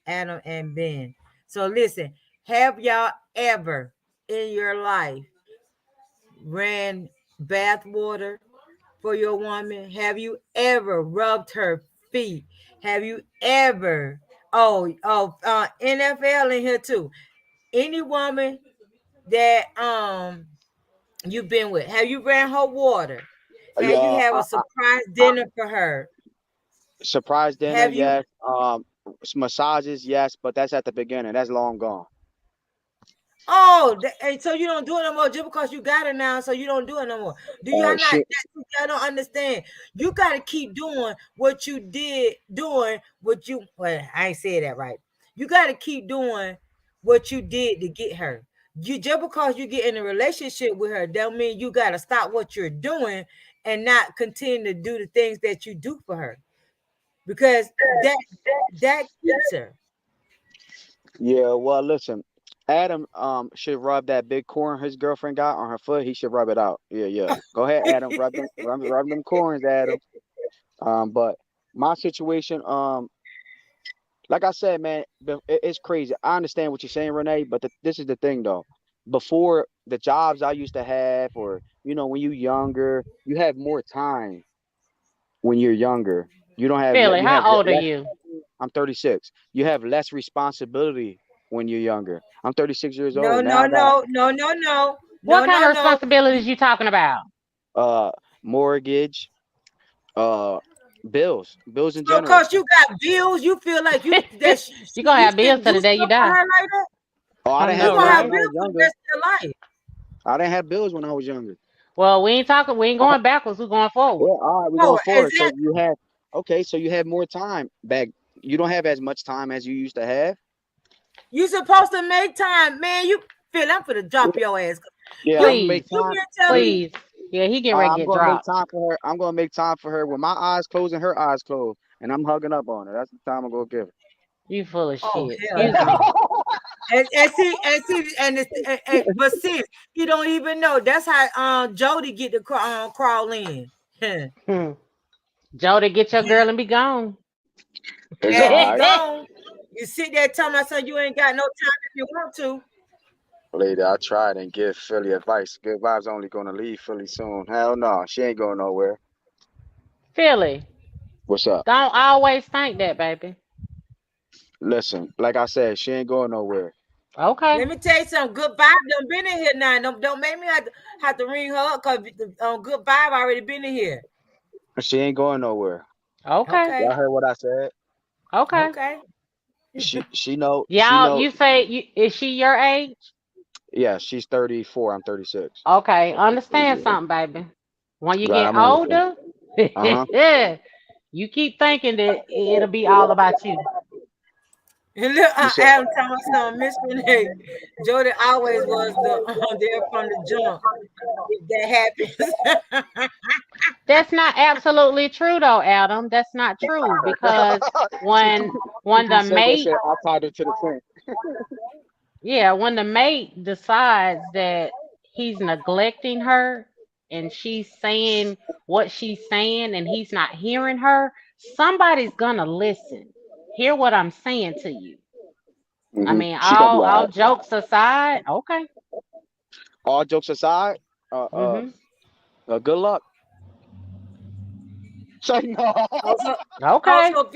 Adam and Ben. So listen, have y'all ever in your life ran bath water for your woman? Have you ever rubbed her feet? Have you ever? NFL in here too. Any woman that you've been with, have you ran her water? Have you Yeah, have a surprise dinner for her? surprise dinner, Have you? yes. Massages, yes, but that's at the beginning. That's long gone. Oh, and so you don't do it no more just because you got it now. So you don't do it no more. Do y'all not? Shit. I don't understand. You got to keep doing what you did, doing what you. Well, I ain't saying that right. You got to keep doing what you did to get her. You just because you get in a relationship with her, don't mean you got to stop what you're doing and not continue to do the things that you do for her because that keeps her. Yeah, well, listen, Adam should rub that big corn his girlfriend got on her foot. He should rub it out. Yeah, yeah. Go ahead, Adam. Rub them corns, Adam. But my situation, like I said, man, it's crazy. I understand what you're saying, Renee, but this is the thing, though. Before the jobs I used to have, or when you're younger, you have more time when you're younger. You don't have Philly, you have how old are less. you? I'm 36. You have less responsibility when you're younger. I'm 36 years No, old now. no, I got no, no, no, no, What no, kind no, of no. responsibilities you talking about? uh mortgage, uh bills in So, general. cause you got bills, you feel like You gonna you have still bills till do the day you stuff for die. her like that. Oh, I I didn't You know, have gonna bills have when right? I was bills for the younger. rest of your life. I didn't have bills when I was younger. Well, we ain't talking. We ain't Uh, going backwards. We're going forward. yeah, all right, we're Oh, going forward. So exactly. you have okay, so you have more time back. You don't have as much time as you used to have. You supposed to make time, man. You feel I'm finna Yeah, drop your ass. yeah, I'm You gonna make Please, you time. mean to tell me please. Yeah, he getting ready to I'm get gonna make dropped. time for her. I'm gonna make time for her with my eyes closed and her eyes closed, and I'm hugging up on her. That's the time I'm gonna give You full of oh shit. hell Excuse no. me. But see, you don't even know. That's how Jody get to crawl in. Hmm. Jody, get your girl and be gone. her. It's And be all right. gone. You sit there telling my son you ain't got no time if you want to. Lady, I tried and give Philly advice. Good vibes only gonna leave Philly soon. Hell no, she ain't going nowhere. Philly, What's up? don't always think that, baby. Listen, like I said, she ain't going nowhere. Okay. Let me tell you something. Good vibe done been in here now. Don't make me have to ring her up because the good vibe already been in here. She ain't going nowhere. Okay. Okay. Y'all heard what I said? Okay. Okay. She know she Y'all, know. you say is she your age? Yeah, she's 34. I'm 36. Okay. Understand something, baby. When you Right, get I'm understand. older, Uh huh. you keep thinking that it'll be all about you. And look, You said Adam talking about something. Miss Renee, Jody always was the there from the jump. If that happens, That's not absolutely true though, Adam. That's not true because she when she when the just said that mate shit. I tied her to the fence. yeah, when the mate decides that he's neglecting her and she's saying what she's saying and he's not hearing her, somebody's gonna listen. Hear what I'm saying to you. I mean, She gonna be all alright. jokes aside, okay. All jokes aside, uh, uh, Mhm. good luck. Say no. also, Okay. also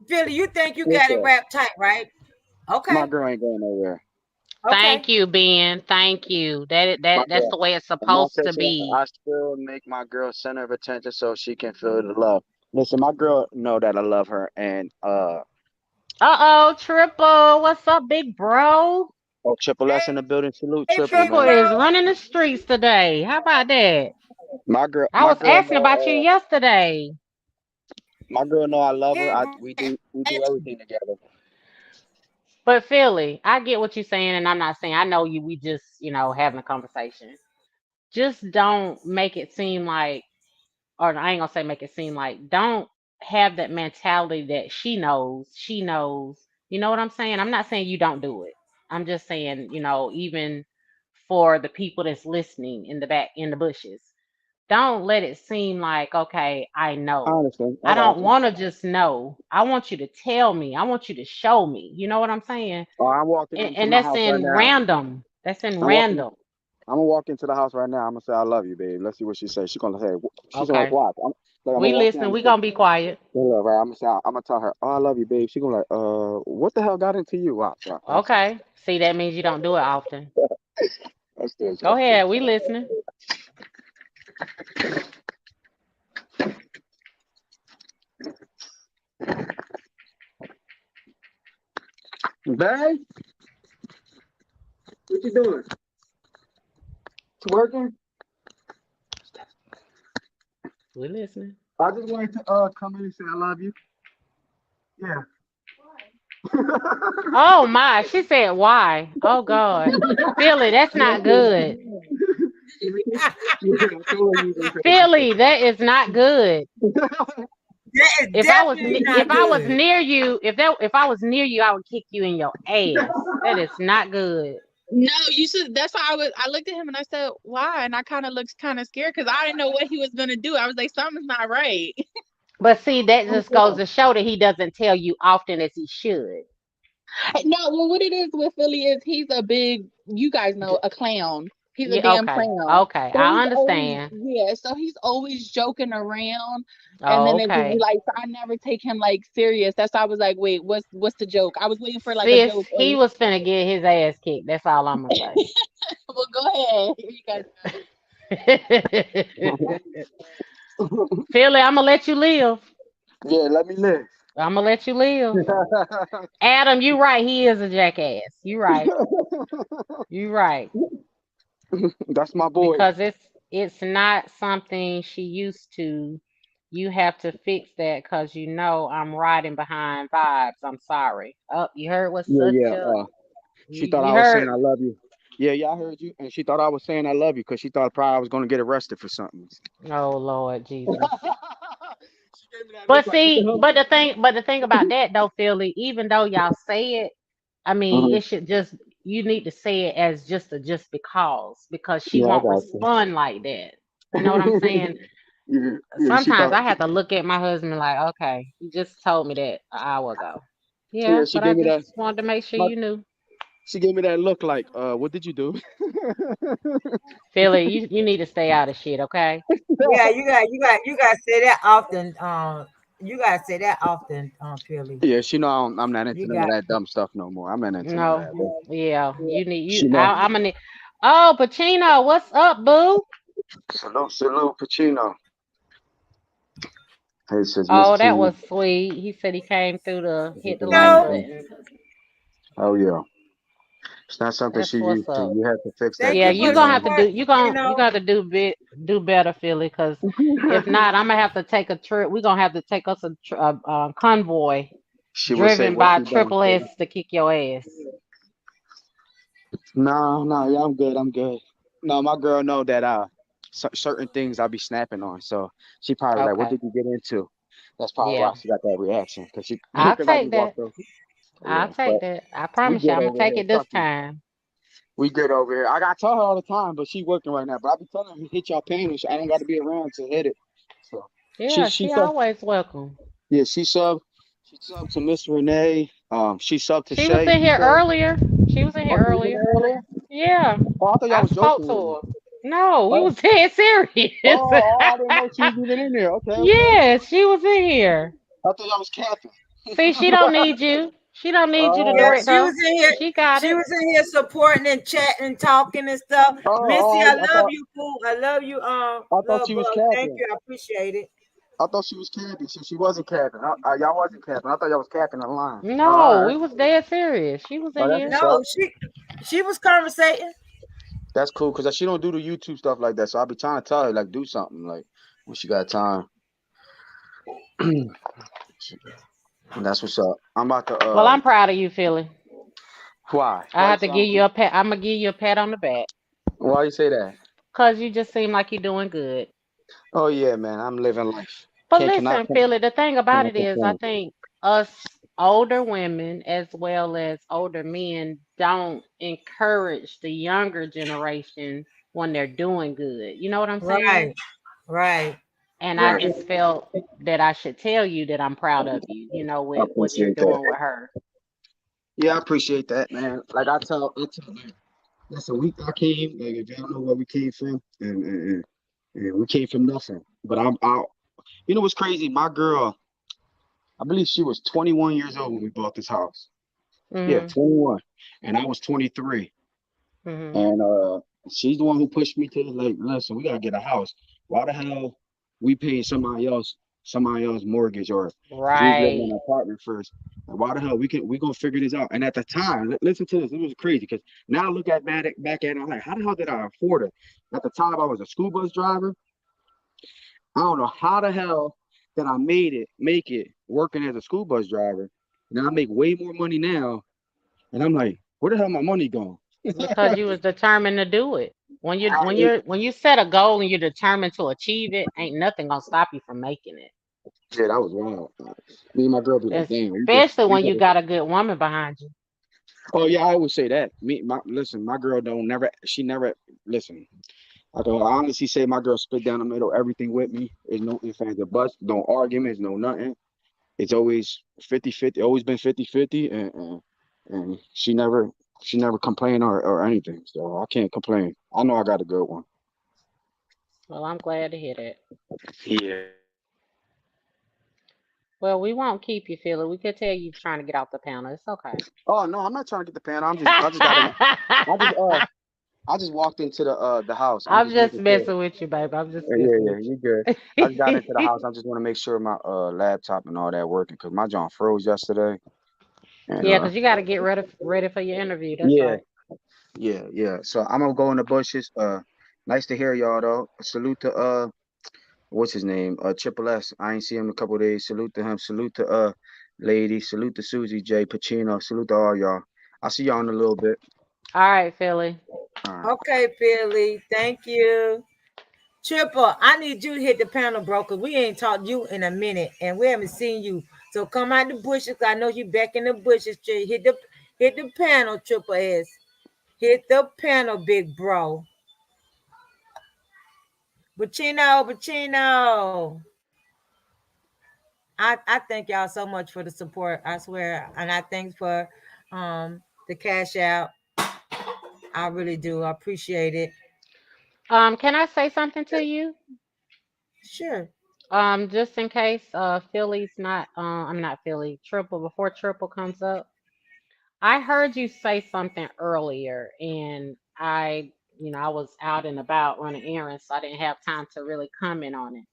Philly, you think you What's got it up? wrapped tight, right? My Okay. girl ain't going nowhere. Okay. Thank you, Ben. Thank you. My That's girl. the way it's In my supposed to situation, be. I still make my girl center of attention so she can feel the love. Listen, my girl know that I love her, and Uh-oh, Triple. What's up, big bro? oh, triple S in Hey, the building. Salute hey, triple, big Triple man. is bro. running the streets today. How about that? I My was girl asking about you know, yesterday. my girl know I love her. Hey, I bro. we do everything together. But Philly, I get what you're saying, and I'm not saying I know you. We just, having a conversation. Just don't make it seem like, or I ain't gonna say make it seem like, don't have that mentality that she knows, she knows. You know what I'm saying? I'm not saying you don't do it. I'm just saying, even for the people that's listening in the back in the bushes, don't let it seem like, okay, I I know. understand. I I don't got you. want to just know. I want you to tell me. I want you to show me. You know what I'm saying? Oh, I'm walking into And my that's house right in now. random. That's in I'm walking. random. I'm gonna walk into the house right now. I'm gonna say I love you, babe. Let's see what she says. She's gonna say. She's gonna like Okay. watch. I'm gonna We walk in. I'm listen. gonna We say. gonna be quiet. Hey, look, right. I'm gonna tell her, oh, I love you, babe. She gonna like, what the hell got into you? Watch, watch, watch. Okay. See, that means you don't do it often. That's this. Go That's this. ahead. We listening. Babe, what you doing? You working? We listening. I just wanted to come in and say I love you. Yeah. Oh my, she said why? Oh God. Philly, that's Yeah, not good. I told you to say Philly, that is not good. that. That is definitely not If I was good. near you, if I was near you, I would kick you in your ass. That is not good. No, you should. That's why I looked at him and I said, "Why?" And I kind of looked kind of scared because I didn't know what he was gonna do. I was like, "Something's not right." But see, that just goes to show that he doesn't tell you often as he should. No, well, what it is with Philly is he's a big, you guys know, a clown. He's a Yeah, damn okay. clown. Okay. So I he's always, understand. yeah, so he's always joking around. And Oh, then it just be okay. like, so I never take him like serious. That's why I was like, wait, what's the joke? I was waiting for like a Sis, joke. he was finna get his ass kicked. That's all I'm gonna Well, go ahead. You guys go. say. Philly, I'm gonna let you live. Yeah, let me live. I'm gonna let you live. Adam, you right. He is a jackass. You right. You right. That's my boy. Because it's not something she used to. You have to fix that because you know I'm riding behind vibes. I'm sorry. Oh, you heard what Yeah, such yeah. a She thought you I was saying heard. I love you. Yeah, yeah, I heard you. And she thought I was saying I love you because she thought probably I was going to get arrested for something. Oh Lord She Jesus. gave me that look But like, what the see, hell? but the thing about that though, Philly, even though y'all say it, I mean, Uh-huh. it should just you need to say it as just because she Yeah, I won't got you. respond like that. You know what I'm saying? Yeah, yeah, she Sometimes thought, I have to look at my husband like, okay, you just told me that an hour ago. yeah, Yeah, she but I gave me that. just wanted to make sure My, you knew. she gave me that look like, what did you do? Philly, you need to stay out of shit, okay? Yeah, you got to say that often. You got to say that often, Philly. Yeah, she know I'm not into You none of got that dumb stuff no more. I'm not into none of No, that. But yeah, you need you. she know. I'm gonna. Oh, Pacino, what's up, boo? Salute, salute, Pacino. Hey, says Miss Oh, that Tina. was sweet. He said he came through to Hit hit the the like like know. button. button. Oh yeah, it's not something she That's what's used to. up. You have to fix that Thank Yeah, you good for you good gonna have to do supporting. you You gonna you know. got to do better, Philly. Because if not, I'm gonna have to take a trip. We're gonna have to take us a convoy She will say driven what by she done. Triple S to kick your ass. No, no, yeah, I'm good. I'm good. No, my girl know that certain things I'll be snapping on. So she probably like, what Okay. did you get into? That's probably why Yeah, she got that reaction because she I'll because I take just walked that. through. I'll Yeah, take but that. I we promise you, good I'm gonna over take here. it this Trust me. time. We good over here. I got to tell her all the time, but she working right now. But I be telling her hit y'all panels. I don't got to be around to hit it. So Yeah, she she sub. always welcome. Yeah, she sub. She sub to Miss Renee. She sub to She was Shay. in You here said. earlier. She was in Oh, here she was in earlier. there earlier. Yeah, Oh, I thought y'all I was spoke joking to with me. her. No, we Oh, was dead serious. oh, I didn't know she was even in there. Okay, okay. Yes, she was in here. I thought y'all was capping. See, she don't need you. She don't need you to Oh, Yeah, direct she her. was in here. She got She it. was in here supporting and chatting and talking and stuff. Missy, oh, I I love thought you, fool. I love you, she love was bug. Thank capping. you. I appreciate it. I thought she was capping. She wasn't capping. Y'all wasn't capping. I thought y'all was capping the line. Oh, all No, right. we was dead serious. She was Oh, in that's here. what's No, up. she was conversating. That's cool because she don't do the YouTube stuff like that. So I'll be trying to tell her like do something like when she got time. That's what's up. I'm about to Well, I'm proud of you, Philly. why? I Why you have to say I'm give you a pat. I'm gonna give you a pat on the back why you say that? because you just seem like you're doing good. Oh yeah, man. I'm living life. But Can't cannot listen, Philly, the thing about cannot it is, I complain. think us older women as well as older men don't encourage the younger generation when they're doing good. You know what I'm saying? Right, right. And I Right. just felt that I should tell you that I'm proud of you, you know, I with what you're appreciate that. doing with her. Yeah, I appreciate that, man. Like I tell listen, I came, like if y'all know where we came from, and we came from nothing. But I'm out. You know what's crazy? My girl, I believe she was 21 years old when we bought this house. Yeah, Mhm. 21. And I was 23. Mhm. And she's the one who pushed me to like, listen, we gotta get a house. Why the hell we paying somebody else mortgage or because we was living in Right. an apartment first. Like, why the hell we gonna figure this out? And at the time, listen to this. It was crazy because now I look at back at it, I'm like, how the hell did I afford it? At the time, I was a school bus driver. I don't know how the hell that I make it working as a school bus driver. And I make way more money now. And I'm like, where the hell my money going? Because you was determined to do it. When you set a goal and you're determined to achieve it, ain't nothing gonna stop you from making it. Yeah, that was wild. Me and my girl be like, damn, Especially we when you could. got a good woman behind you. Oh yeah, I always say that. Listen, my girl don't never. She never listen. I can honestly say my girl split down the middle, everything with me. There's no ifs, ands, or buts, no arguments, no nothing. It's always 50-50, always been 50-50, and she never complained or anything. So I can't complain. I know I got a good one. Well, I'm glad to hear that. Yeah. Well, we won't keep you, Philly. We could tell you trying to get off the panel. It's okay. Oh no, I'm not trying to get the pan. I just got in. I just I just walked into the house. I'm I'm just just making sure. messing with you, baby. I'm just Yeah, messing yeah, with you good. I just got into the you. house. I just want to make sure my laptop and all that working because my John froze yesterday. And Yeah, 'cause you got to get ready for your interview. That's yeah, right. yeah, yeah. So I'm gonna go in the bushes. Nice to hear y'all though. Salute to what's his name? Triple S. I ain't seen him in a couple days. Salute to him. Salute to lady. Salute to Susie J. Pacino. Salute to all y'all. I'll see y'all in a little bit. All right, Philly. All right. Okay, Billy. Thank you. Triple, I need you to hit the panel, bro, because we ain't talked to you in a minute and we haven't seen you. So come out the bushes. I know you back in the bushes. Hit the panel, Triple S. Hit the panel, big bro. Bacino. I thank y'all so much for the support. I swear. And I thanks for the cash out. I really do. I appreciate it. Can I say something to you? Sure. Just in case Philly's not I'm not Philly, Triple before Triple comes up. I heard you say something earlier and I was out and about running errands, so I didn't have time to really comment on it.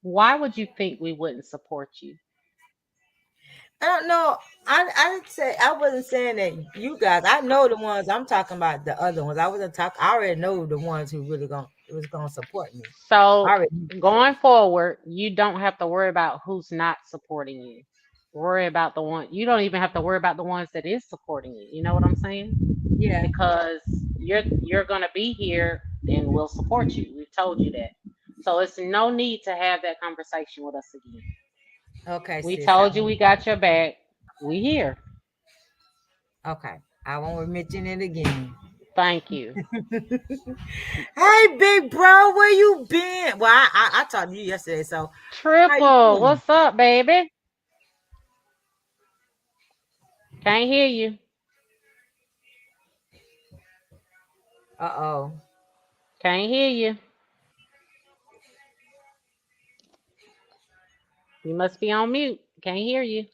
Why would you think we wouldn't support you? I don't know. I wasn't saying that you guys. I know the ones I'm talking about. The other ones I wasn't talking. I already know the ones who really gonna was gonna support me. I So already. going forward, you don't have to worry about who's not supporting you. Worry about the one you don't even have to worry about the ones that is supporting you. You know what I'm saying? Yeah. Because you're gonna be here and we'll support you. We've told you that. So it's no need to have that conversation with us again. Okay, We sis. I told you won't. we got your back. We here. Okay. I won't mention it again. Thank you. Hey, big bro, where you been? Well, I talked to you yesterday. So how you Triple, doing? what's up, baby? Can't hear you. Uh-oh. Can't hear you. You must be on mute. Can't hear you.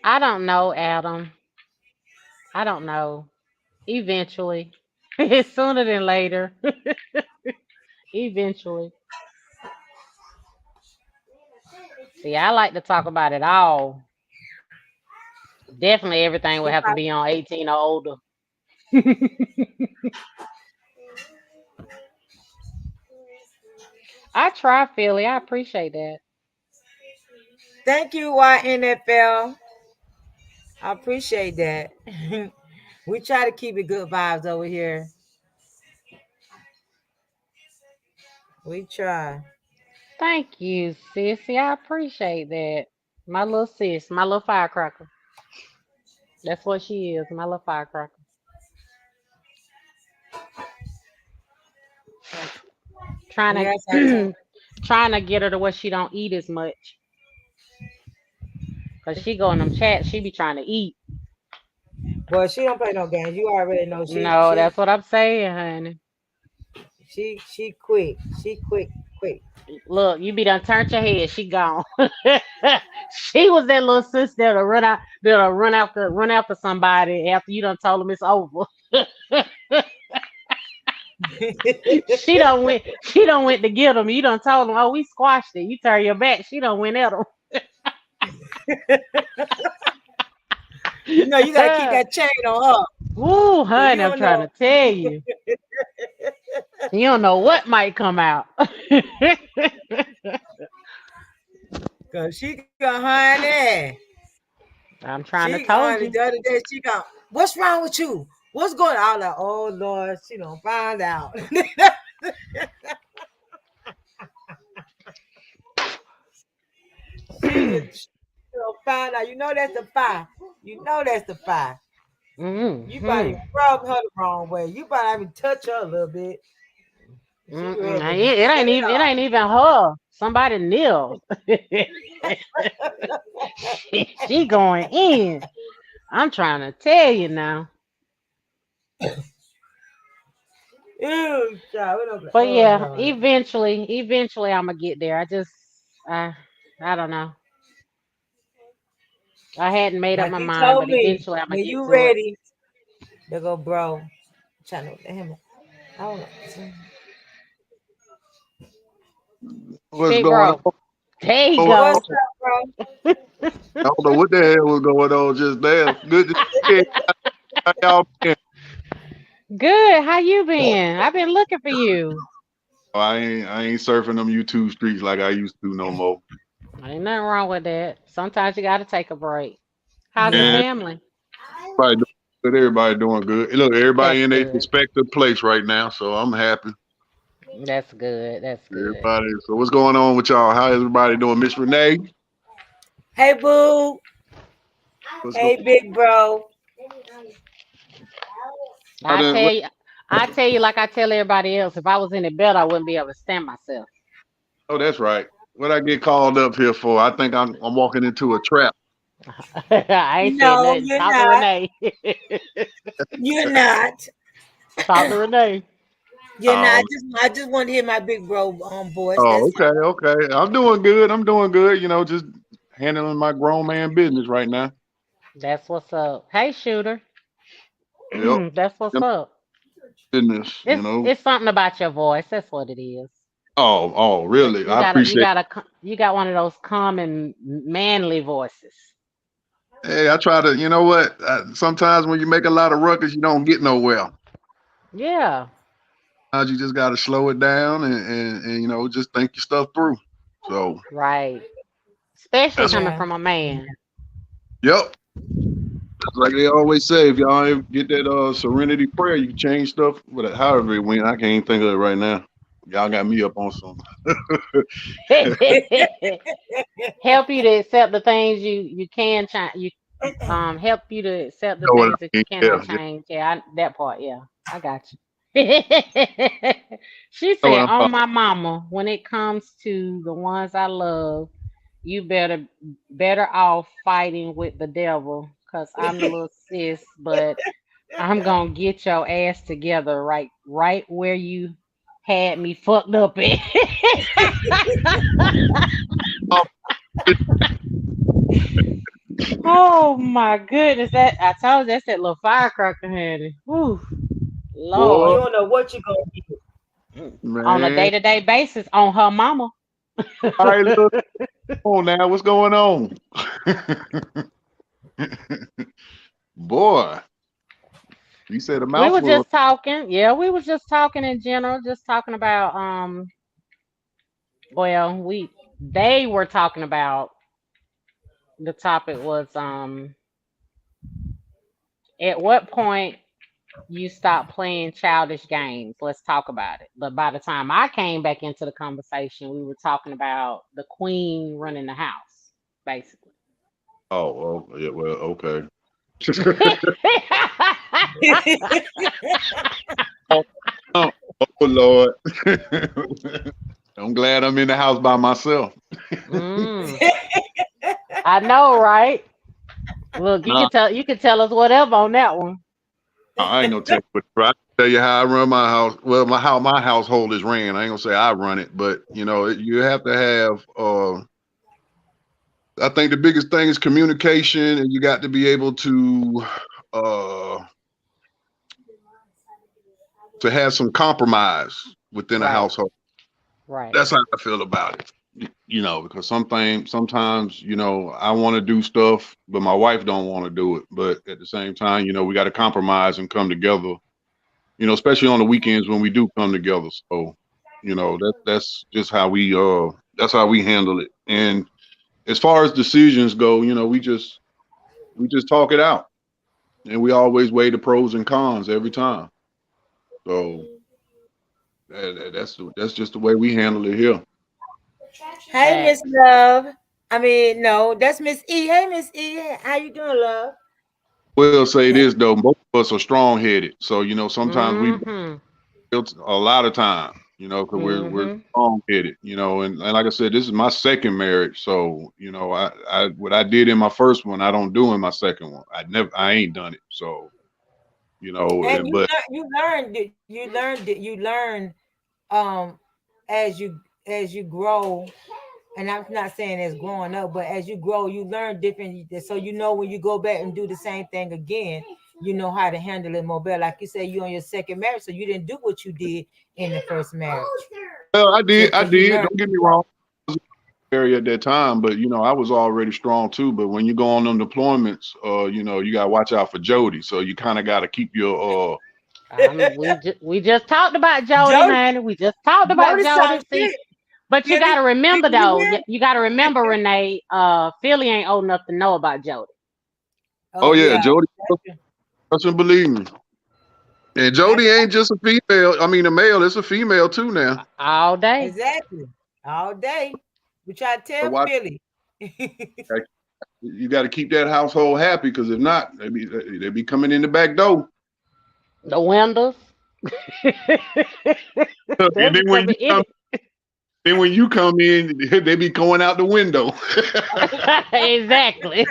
I don't know, Adam. I don't know. Eventually. It's sooner than later. Eventually. See, I like to talk about it all. Definitely everything would have to be on 18 or older. I try, Philly. I appreciate that. Thank you, YNFL. I appreciate that. We try to keep it good vibes over here. We try. Thank you, sissy. I appreciate that. My little sis, my little firecracker. That's what she is, my little firecracker. Trying Yes, I told. to trying to get her to where she don't eat as much. Cause she go in them chats, she be trying to eat. Well, she don't play no games. You already know she No, she that's what I'm saying, honey. she quick. She quick, quick. Look, you be done turned your head, she gone. She was that little sister that'll run after somebody after you done told them it's over. She don't went. She don't went to get him. You done told him, oh, we squashed it. You turn your back. She don't went at You gotta keep him. that chain on her. Woo, Cause you honey, I'm don't trying know. to tell you. You don't know what might come out. Cause she got honey. I'm trying to She told honey you. the other day she got what's wrong with you? What's going on? I was like, oh Lord, she don't find out. she don't find out. You know that's the fire. You know that's the fire. You might Mm-hmm. even rub her the wrong way. You might even touch her a little bit. She Mm-mm. ready to It set ain't it even. It off. ain't even her. Somebody knew. She going in. I'm trying to tell you now. Ew, child. But Oh yeah, Lord. eventually, I'm gonna get there. I, I don't know. I hadn't made up Like my he mind, told but me, eventually, I'm gonna when get you to it. ready, they go, bro. Trying to let him. I don't know. What's Big going bro, there you on? What's go. up, bro? I don't know what the hell was going on just there. Good to see you. How y'all been? Good. How you been? I've been looking for you. I ain't surfing them YouTube streets like I used to no more. Ain't nothing wrong with that. Sometimes you gotta take a break. How's the Yeah. Man, family? everybody doing good. Everybody doing good. Look, everybody That's in their good. respective place right now, so I'm happy. That's good. That's good. Everybody. So what's going on with y'all? How everybody doing? Miss Renee? Hey, boo. What's going Hey, big bro. I on? tell you, I tell you like I tell everybody else. If I was any better, I wouldn't be able to stand myself. Oh, that's right. What I get called up here for? I think I'm walking into a trap. I ain't said No, nothing. you're Talk to not. Renee. You're not. Talk to Renee. You're not. Oh, I just want to hear my big bro voice. oh, That's okay, okay. I'm doing good. I'm doing good. Just handling my grown man business right now. That's what's up. Hey, shooter. Yep. That's what's Yep. up. Business. It's something about your voice. That's what it is. Oh, really? You I got a you appreciate. got a you got one of those calming manly voices. Hey, I try to. You know what? Sometimes when you make a lot of ruckus, you don't get nowhere. Yeah, Sometimes you just got to slow it down and just think your stuff through. So right. Especially that's coming yeah. from a man. yep. Like they always say, if y'all ever get that serenity prayer, you can change stuff. But however it went, I can't even think of it right now. Y'all got me up on some. Help you to accept the things you can change. You help you to accept the Know what things that I you mean? cannot Yeah, yeah. change. Yeah, that part. Yeah, I got you. She Know what said, I'm "On talking. my mama, when it comes to the ones I love, you better off fighting with the devil, cause I'm the little sis, but I'm gonna get your ass together right where you had me fucked up at." Oh, Oh my goodness, that I told you that's that little firecracker, honey. Whew, boy, You Lord. don't know what you're gonna get. On a man. day-to-day basis on her mama. All right, look on now. What's going on? Boy, you said a We were mouthful. just talking. Yeah, we was just talking in general, just talking about well, we they were talking about the topic was at what point you stop playing childish games. Let's talk about it. But by the time I came back into the conversation, we were talking about the queen running the house, basically. Oh, yeah. Well, okay. oh, oh, oh, Lord. I'm glad I'm in the house by myself. Mm, I know, right? Look, Nah, you can tell us whatever on that one. I ain't gonna tell you what. I can tell you how I run my house. Well, how my household is ran. I ain't gonna say I run it, but you have to have. I think the biggest thing is communication, and you got to be able to uh, to have some compromise within a Right. household. Right. That's how I feel about it. Because sometimes, I want to do stuff, but my wife don't want to do it. But at the same time, we got to compromise and come together. Especially on the weekends when we do come together. So, that's just how we handle it. And as far as decisions go, we just talk it out, and we always weigh the pros and cons every time. So that's just the way we handle it here. Hey, Miss Facts. Love. I mean, no, that's Miss E. Hey, Miss E. How you doing, love? I will say this though, most of us are strong headed. So sometimes we Mm-hmm. built a lot of time. Because we're Mm-hmm. strong headed. And like I said, this is my second marriage. So I what I did in my first one, I don't do in my second one. I ain't done it. So And you but learn, you learn um as you grow. And I'm not saying as growing up, but as you grow, you learn different. So when you go back and do the same thing again, you know how to handle it more better. Like you said, you on your second marriage, so you didn't do what you did in the first marriage. well, So I because you did. learned. Don't get me wrong. Area at that time, but I was already strong too. But when you go on them deployments, you gotta watch out for Jody. So you kind of got to keep your We just talked about Jody, Jody, honey. We just talked about Jody Jody. sounds See, good. but you got Philly, to did remember you though. hear? You got to remember, Renee. Philly ain't old enough to know about Jody. Oh oh yeah, yeah, Jody. that's true. Trust and believe me. And That's Jody ain't just a female. I mean, a male. It's a female too now. All day. exactly all day. We try to So tell watch. Philly. You got to keep that household happy because if not, they be coming in the back door. The windows. They'll And be coming in then when you come in, they be going out the window. it. Exactly.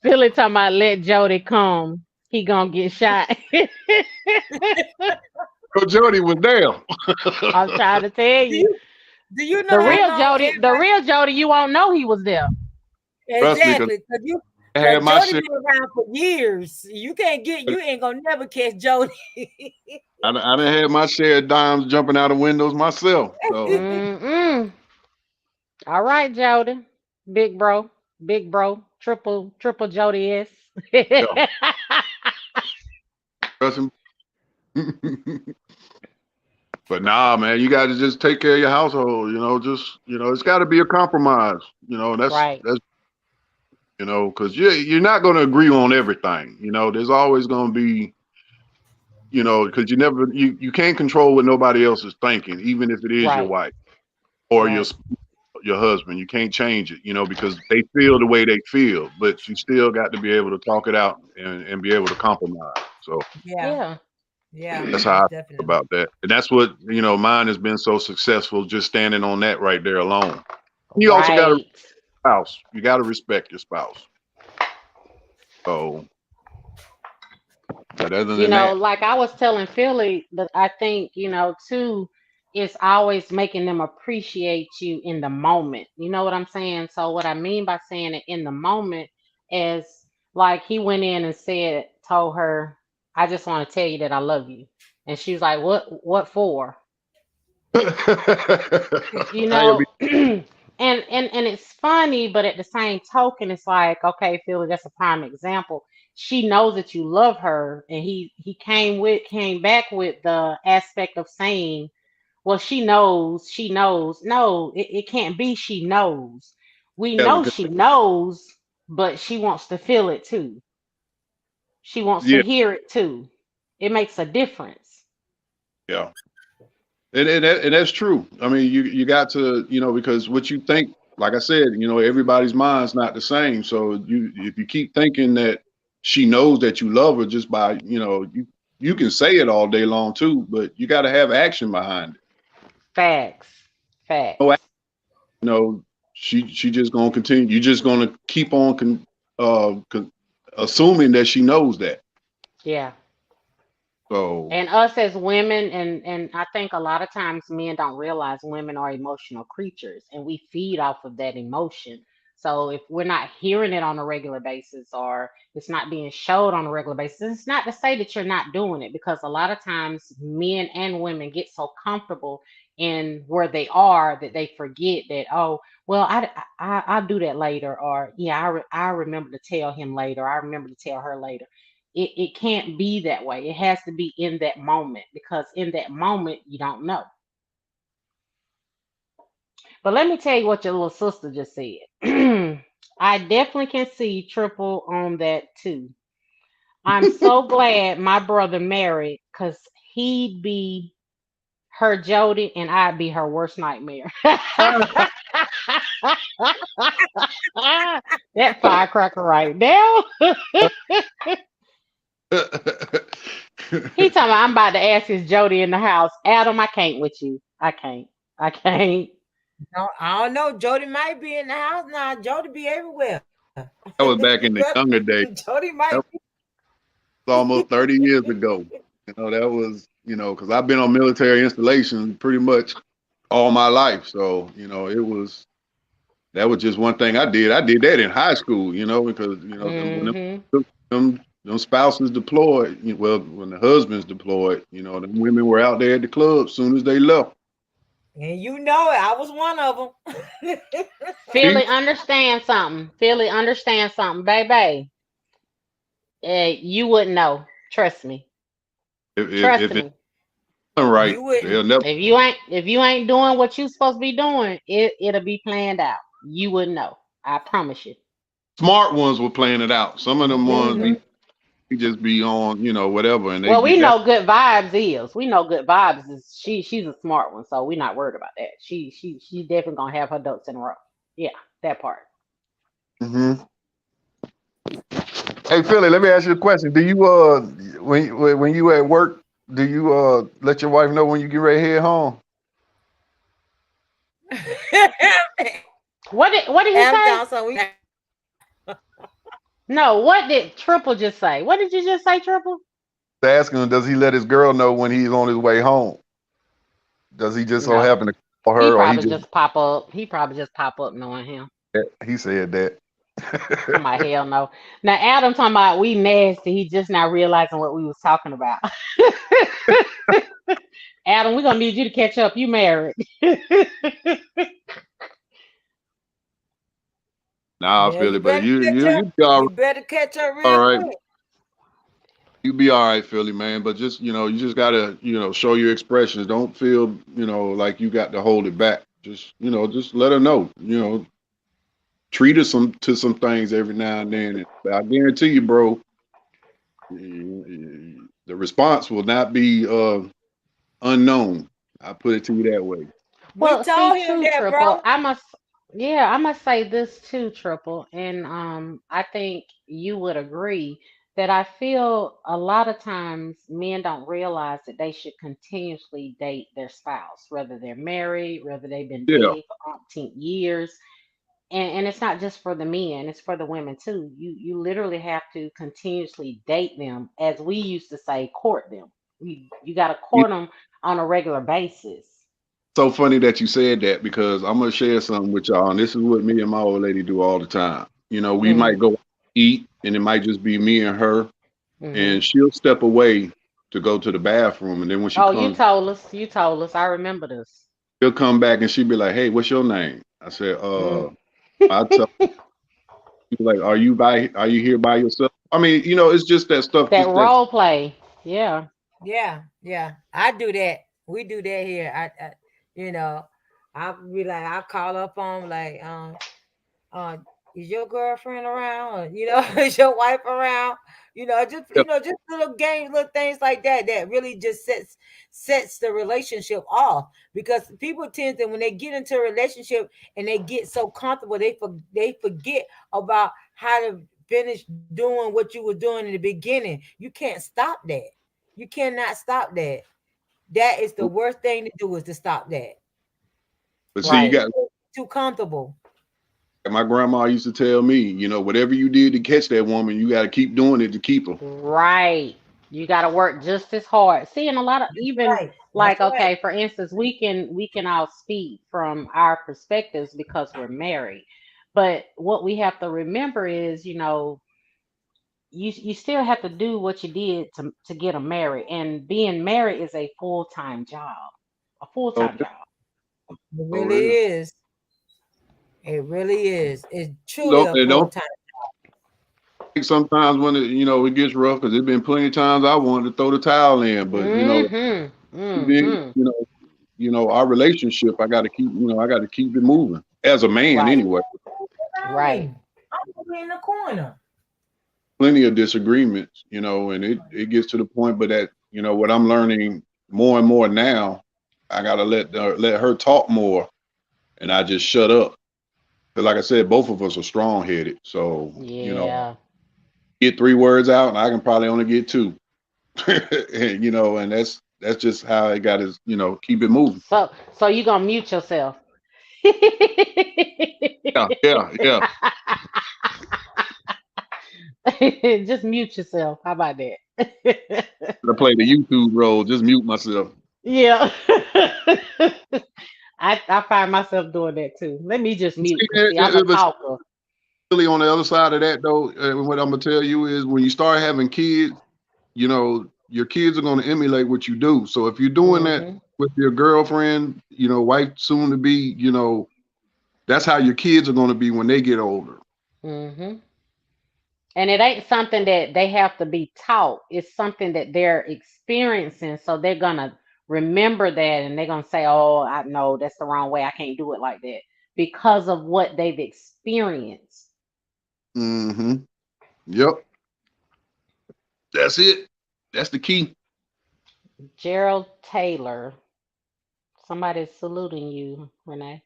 Philly talking about let Jody come. He gonna get shot. So Jody was there. I'm trying to tell do you. you do you know The how real long Jody, the everybody real Jody, you won't know he was there. Trust me, because exactly? I Cause had my Jody share. been around for years. You ain't gonna never catch Jody. I done had my share of dimes jumping out of windows myself. So Mm-mm. All right, Jody. Big bro. Big bro. Triple Jody S. yeah, trust him. But nah, man, you got to just take care of your household. Just it's got to be a compromise. Right. That's because you're not going to agree on everything. There's always going to be because you can't control what nobody else is thinking, even if it is your Right. wife or Right. your husband. You can't change it, because they feel the way they feel. But you still got to be able to talk it out and be able to compromise. So Yeah, Yeah. yeah, that's how I most feel definitely. about that. And that's what, mine has been so successful just standing on that right there alone. You also got to Right. spouse. You got to respect your spouse. So, but other than that, Like I was telling Philly, but I think, too, it's always making them appreciate you in the moment. You know what I'm saying? So what I mean by saying it in the moment is like he went in and told her, I just want to tell you that I love you. And she was like, what for? You I know, and it's funny, but at the same token, it's like, okay, Philly, that's a prime example. She knows that you love her, and he came back with the aspect of saying, well, she knows. No, it can't be she knows. We yeah, know because she knows, but she wants to feel it too. She wants to yeah, hear it too. It makes a difference. yeah. And that's true. I mean, you got to, because what you think, like I said, everybody's mind's not the same. So if you keep thinking that she knows that you love her just by, you can say it all day long too, but you got to have action behind it. Facts. No, Facts. she just gonna continue. You're just gonna keep on assuming that she knows that. Yeah. So And us as women, and I think a lot of times men don't realize women are emotional creatures, and we feed off of that emotion. So if we're not hearing it on a regular basis or it's not being showed on a regular basis, it's not to say that you're not doing it, because a lot of times men and women get so comfortable in where they are that they forget that, oh, well, I'll do that later, or yeah, I remember to tell him later, I remember to tell her later. It can't be that way. It has to be in that moment, because in that moment you don't know. But let me tell you what your little sister just said. I definitely can see Triple on that too. I'm so glad my brother married, because he'd be her Jody and I'd be her worst nightmare. That firecracker right now. He talking about I'm about to ask his Jody in the house. Adam, I can't with you. I can't. I can't. No, I don't know. Jody might be in the house now. Jody be everywhere. That was You back in better, the younger days. Jody might That was almost 30 years ago. That was, because I've been on military installations pretty much all my life. So, that was just one thing I did. I did that in high school, because, when Hmm. them spouses deployed, well, when the husbands deployed, the women were out there at the club as soon as they left. and you know it. I was one of them. See, Philly, understand something. Philly, understand something, baby. You wouldn't know. Trust me. Trust if it's me. done right, You they'll wouldn't. never. If you ain't doing what you supposed to be doing, it'll be planned out. You wouldn't know. I promise you. Smart ones were playing it out. Some of You them ones wouldn't. Hmm. be just be on, whatever, and they Well, we get that. know good vibes is. We know good vibes is. She's a smart one, so we're not worried about that. She definitely gonna have her ducks in a row. Yeah, that part. Hmm. Hey Philly, let me ask you a question. Do you when you at work, do you let your wife know when you get ready to head home? What did he Adam say? Johnson, we No, what did Triple just say? What did you just say, Triple? Asking him, does he let his girl know when he's on his way home? Does he just so No. happen to call He her, or he probably just just pop up. He probably just pop up knowing him. he said that? Talking about hell no. Now Adam talking about we nasty. He just now realizing what we was talking about. Adam, we're gonna need you to catch up. You married. Nah, yeah, Philly, you but better you catch you up. you be You better catch up all real right. quick. You be all right, Philly, man. But just you just gotta show your expressions. Don't feel like you got to hold it back. Just let her know. Treat her some things every now and then. And I guarantee you, bro, the response will not be unknown. I put it to you that way. We Well, see, told him too, that, Triple. bro. I must say this too, Triple, and I think you would agree that I feel a lot of times men don't realize that they should continuously date their spouse, whether they're married, whether they've been Yeah. dating for umpteen years, and it's not just for the men; it's for the women too. You literally have to continuously date them, as we used to say, court them. You got to court them on a regular basis. So funny that you said that because I'm gonna share something with y'all, and this is what me and my old lady do all the time. We Hmm. might go eat, and it might just be me and her, Hmm. and she'll step away to go to the bathroom, and then when she Oh, you comes, told us. You told us. I remember this. she'll come back and she'll be like, "Hey, what's your name?" I said, Mm. I tell you like, Are you here by yourself? I mean, it's just that stuff. That Just that. role play. Yeah. Yeah, yeah. I do that. We do that here. You know, I'll be like, I'll call up on like, uh, is your girlfriend around? Or, is your wife around? Just little games, little things like that that really just sets the relationship off. Because people tend to, when they get into a relationship and they get so comfortable, they forget about how to finish doing what you were doing in the beginning. You can't stop that. You cannot stop that. That is the worst thing to do, is to stop that. But see, you Right. got Too comfortable. my grandma used to tell me, whatever you did to catch that woman, you got to keep doing it to keep her. Right. You got to work just as hard. See, and a lot of even Right. That's like, right. okay, for instance, we can all speak from our perspectives because we're married. But what we have to remember is, you still have to do what you did to get them married, and being married is a full-time job, a So, full-time job. It so really it is. is. It really is. It's truly Don't, a and full don't time. think sometimes when it gets rough, because there's been plenty of times I wanted to throw the towel in, but Mhm. then Mhm. our relationship, I got to keep it moving as a man Right. anyway. Right. I'm gonna be in the corner. Plenty of disagreements, and it gets to the point, but that what I'm learning more and more now, I got to let her talk more, and I just shut up. 'Cause like I said, both of us are strong headed, so Yeah. get 3 words out, and I can probably only get two. And that's just how I got to keep it moving. So you gonna mute yourself. Yeah, yeah, yeah. Just mute yourself. How about that? I play the YouTube role, just mute myself. Yeah. I find myself doing that too. Let me just mute See, because see, I'm a but talker. really on the other side of that though, what I'm gonna tell you is when you start having kids, your kids are gonna emulate what you do. So if you're doing that Hmm. with your girlfriend, wife soon to be, that's how your kids are gonna be when they get older. Hmm. And it ain't something that they have to be taught. It's something that they're experiencing. So they're gonna remember that and they're gonna say, "Oh, I know that's the wrong way. I can't do it like that," because of what they've experienced. Mm-hmm. Yep. That's it. That's the key. Gerald Taylor, somebody's saluting you, Renee.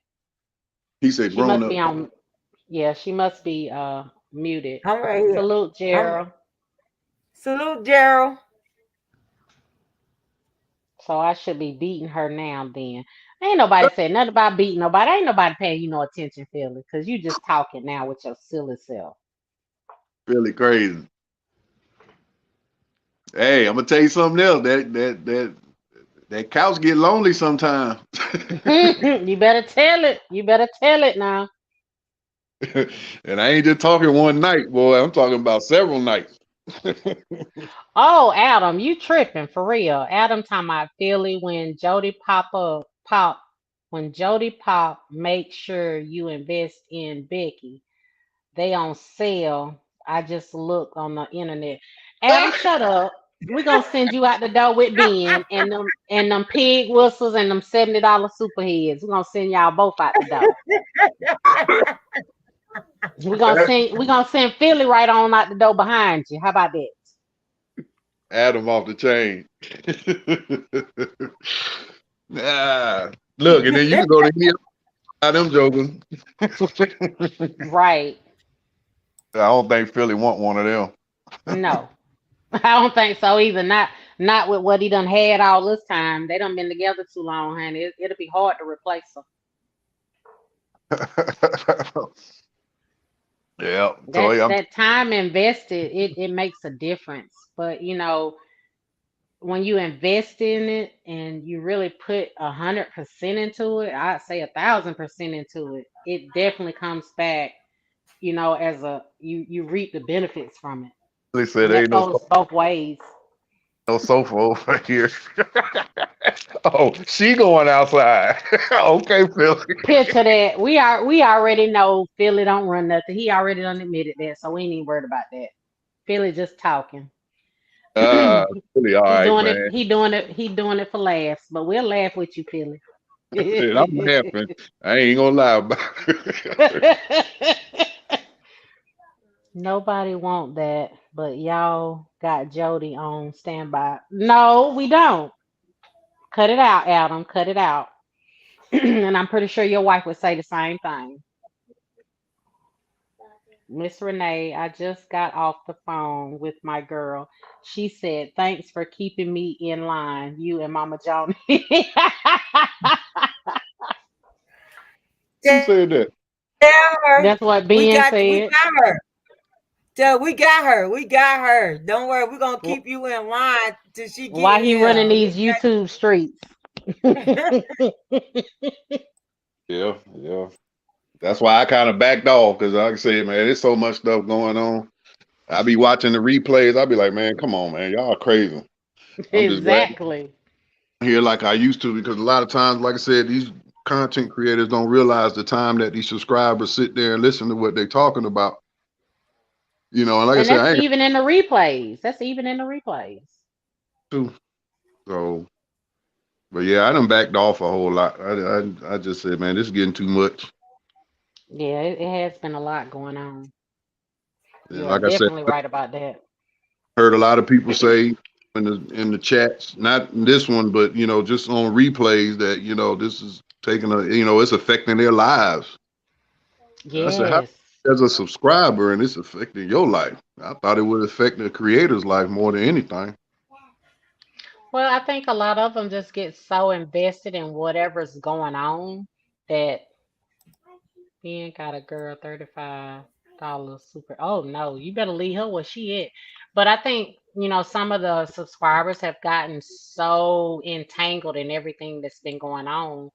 He said, She grown must up. be on. Yeah, she must be muted. I'm right here. Salute, I'm Gerald. salute Gerald. So I should be beating her now. Then ain't nobody said nothing about beating nobody. Ain't nobody paying you no attention, Philly, because you just talking now with your silly self. Really crazy. Hey, I'm gonna tell you something else. That couch get lonely sometimes. You better tell it. You better tell it now. And I ain't just talking one night, boy. I'm talking about several nights. Oh, Adam, you tripping for real? Adam talking about Philly when Jody pop. Make sure you invest in Becky. They on sale. I just looked on the internet. Adam, shut up. We gonna send you out the door with Ben and them pig whistles and them $70 superheads. We gonna send y'all both out the door. We gonna send Philly right on out the door behind you. How about that? Adam off the chain. Look, and then you can go to any of them jokers. Right. I don't think Philly want one of them. No. I don't think so either. Not with what he done had all this time. They done been together too long, honey. It'll be hard to replace them. Yeah. So That yeah, that time invested, it makes a difference. But when you invest in it and you really put 100% into it, I'd say 1,000% into it, it definitely comes back, as you reap the benefits from it. they said And there that ain't no goes both ways. no sofa over here. Oh, she going outside. Okay, Philly. Picture that. We already know Philly don't run nothing. He already done admitted that, so we ain't even worried about that. Philly just talking. Uh, Philly, all He right, doing it. man. He doing it. He doing it for laughs. But we'll laugh with you, Philly. Shit, I'm laughing. I ain't gonna lie about it. Nobody want that, but y'all got Jody on standby. No, we don't. Cut it out, Adam. Cut it out. And I'm pretty sure your wife would say the same thing. Miss Renee, I just got off the phone with my girl. She said, "Thanks for keeping me in line, you and Mama Johnny." Who said that? Tell her That's what we Ben we said. got her. Tell we got her. We got her. Don't worry. We're gonna Wh- keep you in line till she get Why he running here. these YouTube streets? Yeah, yeah. That's why I kind of backed off because, like I said, man, there's so much stuff going on. I be watching the replays. I be like, man, come on, man, y'all crazy. I'm just glad Exactly. here like I used to because a lot of times, like I said, these content creators don't realize the time that these subscribers sit there and listen to what they're talking about. And like I And said, that's I ain't even in the replays. That's even in the replays. got to. So, but yeah, I done backed off a whole lot. I just said, man, this is getting too much. Yeah, it has been a lot going on. And You are like I said, definitely right about that. heard a lot of people say in the chats, not in this one, but just on replays that this is taking it's affecting their lives. And I said, how Yes. as a subscriber and it's affecting your life? I thought it would affect the creator's life more than anything. Well, I think a lot of them just get so invested in whatever's going on that Ben got a girl $35 super. Oh no, you better leave her where she at. But I think, some of the subscribers have gotten so entangled in everything that's been going on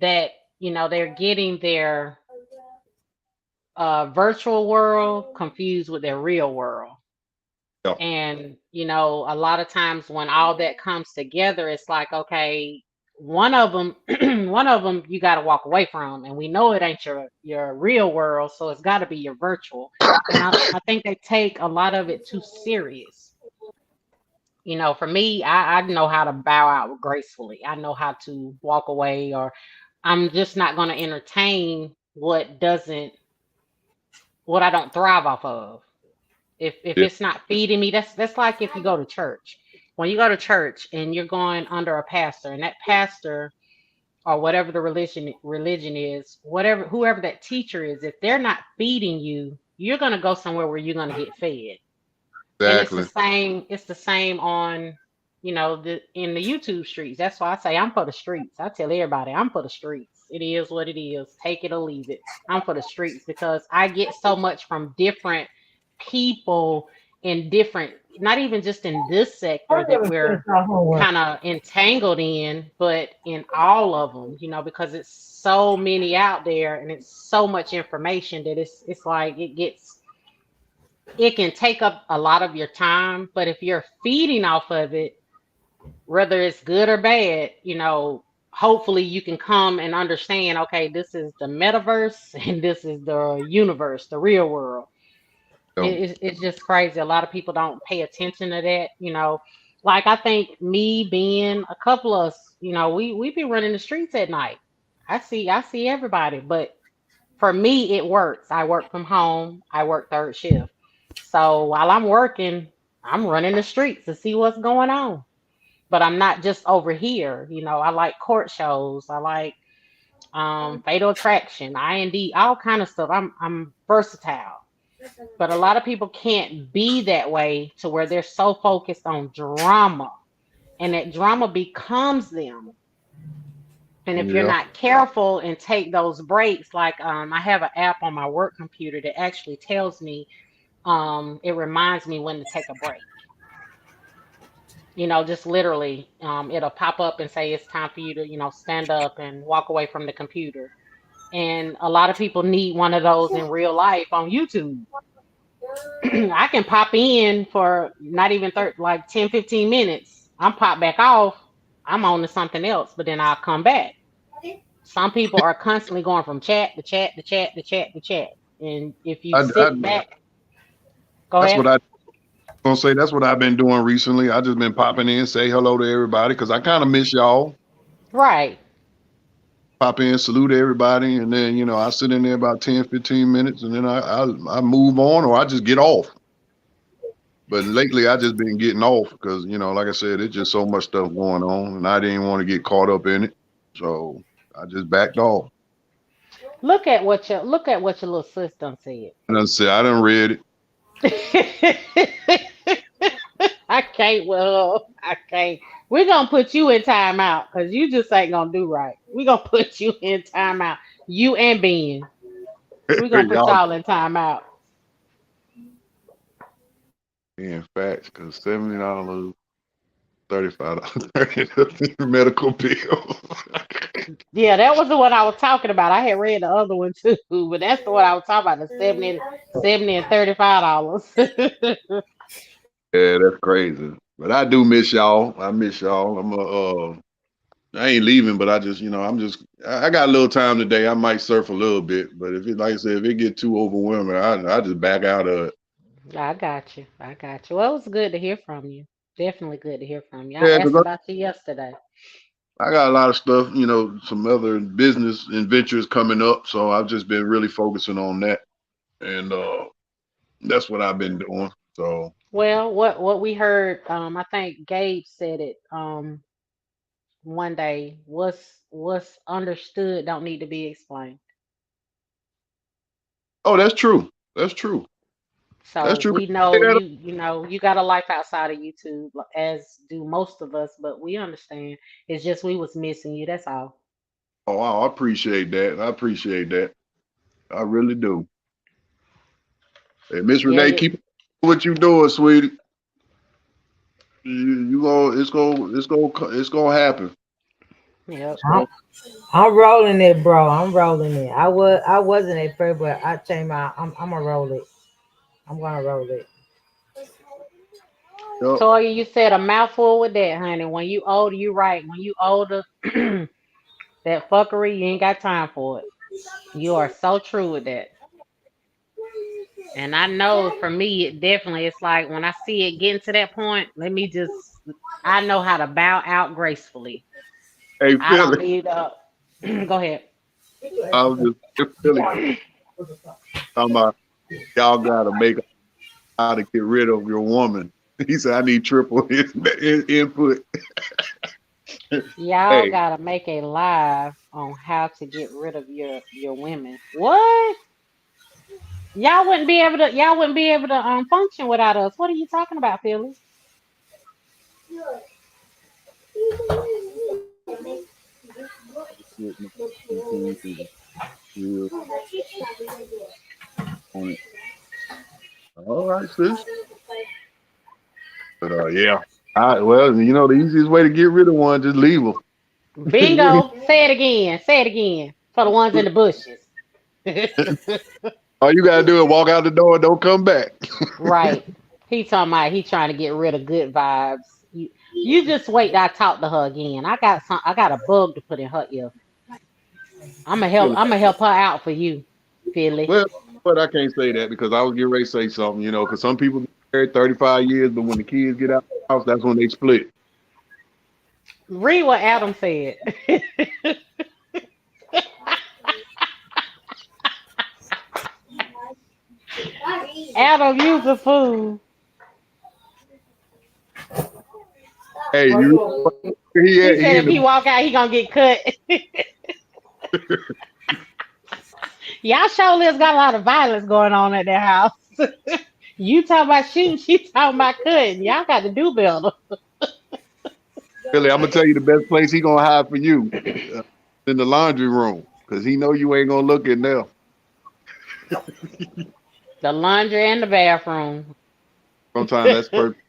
that, they're getting their virtual world confused with their real world. Yeah, And, a lot of times when all that comes together, it's like, okay, one of them, one of them you got to walk away from. And we know it ain't your real world, so it's got to be your virtual. And I think they take a lot of it too serious. For me, I know how to bow out gracefully. I know how to walk away, or I'm just not going to entertain what I don't thrive off of. If yeah, it's not feeding me, that's like if you go to church. When you go to church and you're going under a pastor, and that pastor or whatever the religion is, whatever whoever that teacher is, if they're not feeding you, you're gonna go somewhere where you're gonna get fed. And it's the exactly. same, it's the same on, in the YouTube streets. That's why I say I'm for the streets. I tell everybody I'm for the streets. It is what it is. Take it or leave it. I'm for the streets because I get so much from different people in different, not even just in this sector I that never finished we're our homework. kind of entangled in, but in all of them, because it's so many out there and it's so much information that it's like it can take up a lot of your time, but if you're feeding off of it, whether it's good or bad, hopefully you can come and understand, okay, this is the metaverse and this is the universe, the real world. So, It's just crazy. A lot of people don't pay attention to that. Like I think me being a couple of us, we be running the streets at night. I see everybody, but for me, it works. I work from home. I work third shift. So while I'm working, I'm running the streets to see what's going on. But I'm not just over here. I like court shows. I like Fatal Attraction, IND, all kind of stuff. I'm versatile. But a lot of people can't be that way to where they're so focused on drama, and that drama becomes them. And if you're yeah, not careful and take those breaks, like I have an app on my work computer that actually tells me, it reminds me when to take a break. Just literally, it'll pop up and say it's time for you to, stand up and walk away from the computer. And a lot of people need one of those in real life on YouTube. I can pop in for not even like 10, 15 minutes. I'm pop back off. I'm on to something else, but then I'll come back. Some people are constantly going from chat to chat to chat to chat to chat. And if you I sit back, go that's ahead. what I gonna say. That's what I've been doing recently. I just been popping in, say hello to everybody because I kind of miss y'all. Right. Pop in, salute everybody, and then I sit in there about 10, 15 minutes, and then I move on or I just get off. But lately, I just been getting off because like I said, it's just so much stuff going on, and I didn't want to get caught up in it, so I just backed off. Look at what your little system said. I done read it. I can't. Well, I can't. We're gonna put you in timeout because you just ain't gonna do right. We're gonna put you in timeout. You and Ben. We're gonna put Y'all y'all in timeout. being facts because $70. $35 medical bill. Yeah, that was the one I was talking about. I had read the other one too, but that's the one I was talking about, the 70 and $35. Yeah, that's crazy. But I do miss y'all. I miss y'all. I ain't leaving, but I just, I got a little time today. I might surf a little bit, but if it, like I said, if it get too overwhelming, I just back out of it. I got you. I got you. Well, it was good to hear from you. Definitely good to hear from you. I Yeah, asked because about you yesterday. I got a lot of stuff, some other business and ventures coming up. So I've just been really focusing on that. And that's what I've been doing. So, Well, what we heard, I think Gabe said it one day. What's understood don't need to be explained. oh, that's true. That's true. That's So true. we Say know that. you got a life outside of YouTube, as do most of us, but we understand. It's just we was missing you. That's all. Oh, wow, I appreciate that. I appreciate that. I really do. Hey, Miss Yeah, Renee, you. keep what you doing, sweetie. You go. It's gonna happen. Yep. I'm, I'm rolling it, bro. I'm rolling it. I wasn't at first, but I changed my. I'm gonna roll it. I'm gonna roll it. Yep. Toya, you said a mouthful with that, honey. When you older, you right. When you older, that fuckery, you ain't got time for it. You are so true with that. And I know for me, it definitely, it's like when I see it getting to that point, I know how to bow out gracefully. Hey, I don't Philly. need go ahead. I was just Philly talking about y'all gotta make how to get rid of your woman. He said I need triple his input. Y'all Hey, gotta make a live on how to get rid of your women. What? Y'all wouldn't be able to function without us. What are you talking about, Philly? all right, sis. But yeah. Well, the easiest way to get rid of one, just leave them. Bingo. Say it again. Say it again. For the ones in the bushes. All you gotta do is walk out the door and don't come back. Right. He talking about he trying to get rid of good vibes. You just wait till I talk to her again. I got a bug to put in her ear. Philly. I'm gonna help her out for you, Philly. Well, but I can't say that because I was getting ready to say something, because some people get married 35 years, but when the kids get out of the house, that's when they split. Read what Adam said. Adam, you's a fool. Hey, you he He at? said He in if he the walk out, he gonna get cut. Y'all sure has got a lot of violence going on at their house. You talking about shooting, she talking about cutting. Y'all got to do better. Philly. I'm gonna tell you the best place he gonna hide for you, uh, in the laundry room, because he know you ain't gonna look in there. The laundry and the bathroom. Sometimes that's perfect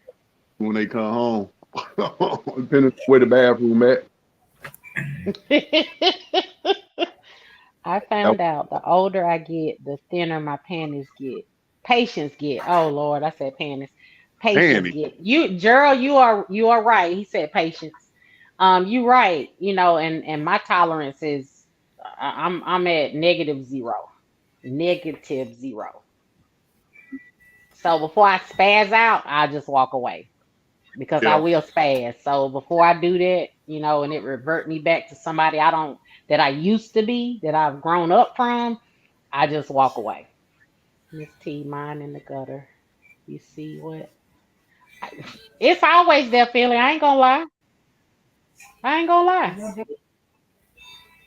when they come home, depending on where the bathroom at. I That found out the older I get, the thinner my panties get. Patience get. Oh Lord, I said panties. Patience handy. get. Gerald, you are right. He said patience. You right. And my tolerance is I'm at negative zero. Negative zero. So before I spaz out, I just walk away because I Yeah, will spaz. So before I do that, and it revert me back to somebody that I used to be, that I've grown up from, I just walk away. Miss T, mine in the gutter. You see what? I, it's always there, feeling. I ain't gonna lie. I ain't gonna lie.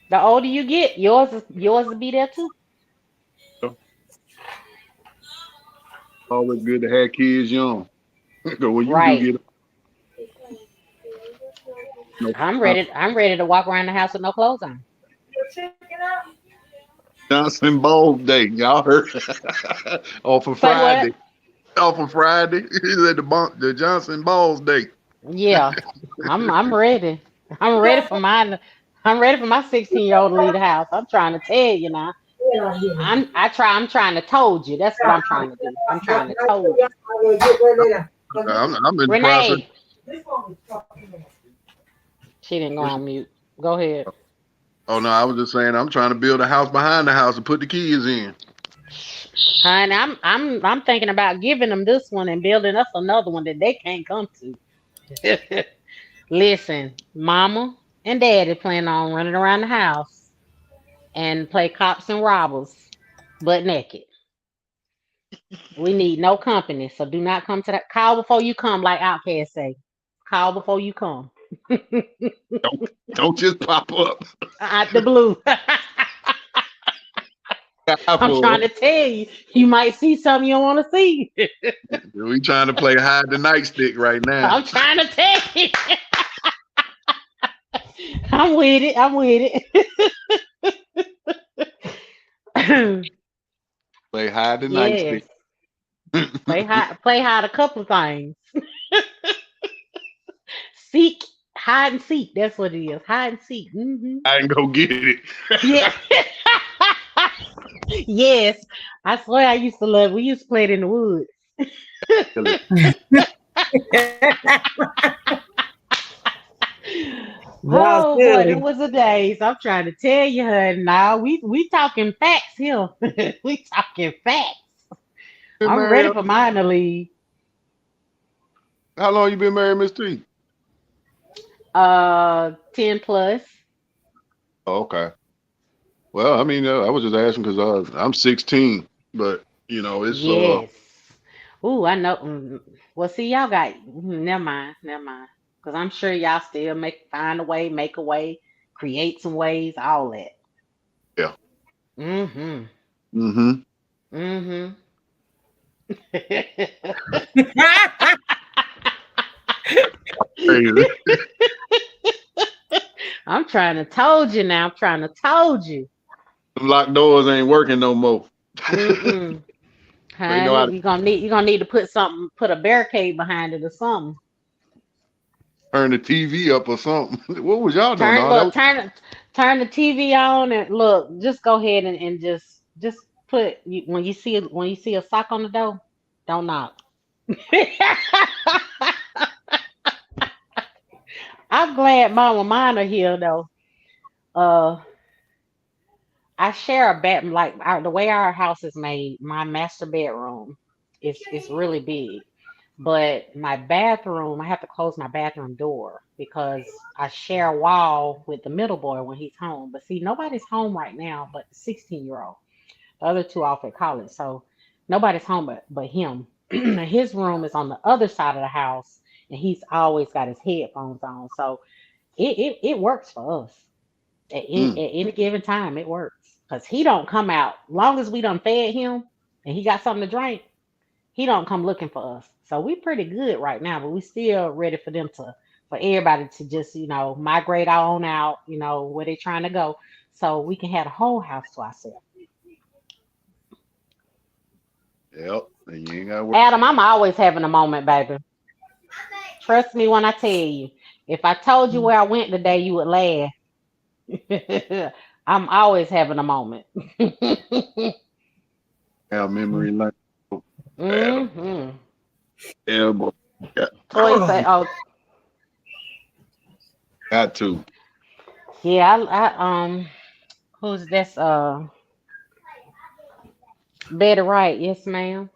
The older you get, yours will be there too. so always good to have kids young. 'Cause when you do Right. get, you I'm know, ready. I'm ready to walk around the house with no clothes on. Johnson Balls Day, y'all heard? Off of Say what? Friday. Off of Friday. He said the Johnson Balls Day. Yeah, I'm ready. I'm ready for mine. I'm ready for my 16-year-old to leave the house. I'm trying to tell you now. I'm trying to told you. That's what I'm trying to do. I'm trying to told you. I'm in the process. Renee, she didn't go on mute. Go ahead. Oh no, I was just saying I'm trying to build a house behind the house and put the kids in. Honey, I'm thinking about giving them this one and building us another one that they can't come to. Listen, mama and daddy plan on running around the house and play cops and robbers, butt naked. We need no company, so do not come to that. Call before you come, like Outcast say. Call before you come. Don't don't just pop up. Out the blue. I'm trying For to tell you, you might see something you don't want to see. we trying to play hide the nightstick right now. I'm trying to tell you. I'm with it. I'm with it. Play hide the Yes. nightstick. Play hide a couple of things. Seek, hide and seek. That's what it is. Hide and seek. I can go get it. Yeah. Yes. I swear I used to love. We used to play it in the woods. Wow, Oh boy, them silly. was the days. I'm trying to tell you, honey. Now we talking facts here. We talking facts. Been I'm ready married. for mine to leave. How long you been married, Miss T? 10 plus. Oh, okay. Well, I mean, I was just asking because I'm 16, but it's Yes. Ooh, I know. Well, see, y'all got. Never mind. Never mind. Cause I'm sure y'all still find a way, make a way, create some ways, all that. yeah. Mm-hmm. Mm-hmm. Mm-hmm. Crazy. I'm trying to told you now. I'm trying to told you. Them locked doors ain't working no more. Mm-mm. They know how Honey, to you're gonna need to put a barricade behind it or something. turn the TV up or something. What was y'all doing? Turn No, that look, was turn the TV on and look, just go ahead and just when you see a sock on the door, don't knock. I'm glad Mama mine are here though. Uh I share a bed like the way our house is made, my master bedroom is really big. But my bathroom, I have to close my bathroom door because I share a wall with the middle boy when he's home. But see, nobody's home right now but the 16-year-old. The other two off at college. So nobody's home but him. His room is on the other side of the house and he's always got his headphones on. So it works for us. mm, At any given time, it works. Because he don't come out. Long as we done fed him and he got something to drink, he don't come looking for us. So we pretty good right now, but we still ready for them to for everybody to just, migrate on out, where they trying to go. So we can have the whole house to ourselves. yep. And you ain't gotta work. Adam, I'm always having a moment, baby. Trust me when I tell you. If I told you where I went today, you would laugh. I'm always having a moment. Have memory like Adam. Hmm. Yeah, boy. Got, Toy say, "Oh, got to. yeah, who's this? Betty Wright, yes, ma'am.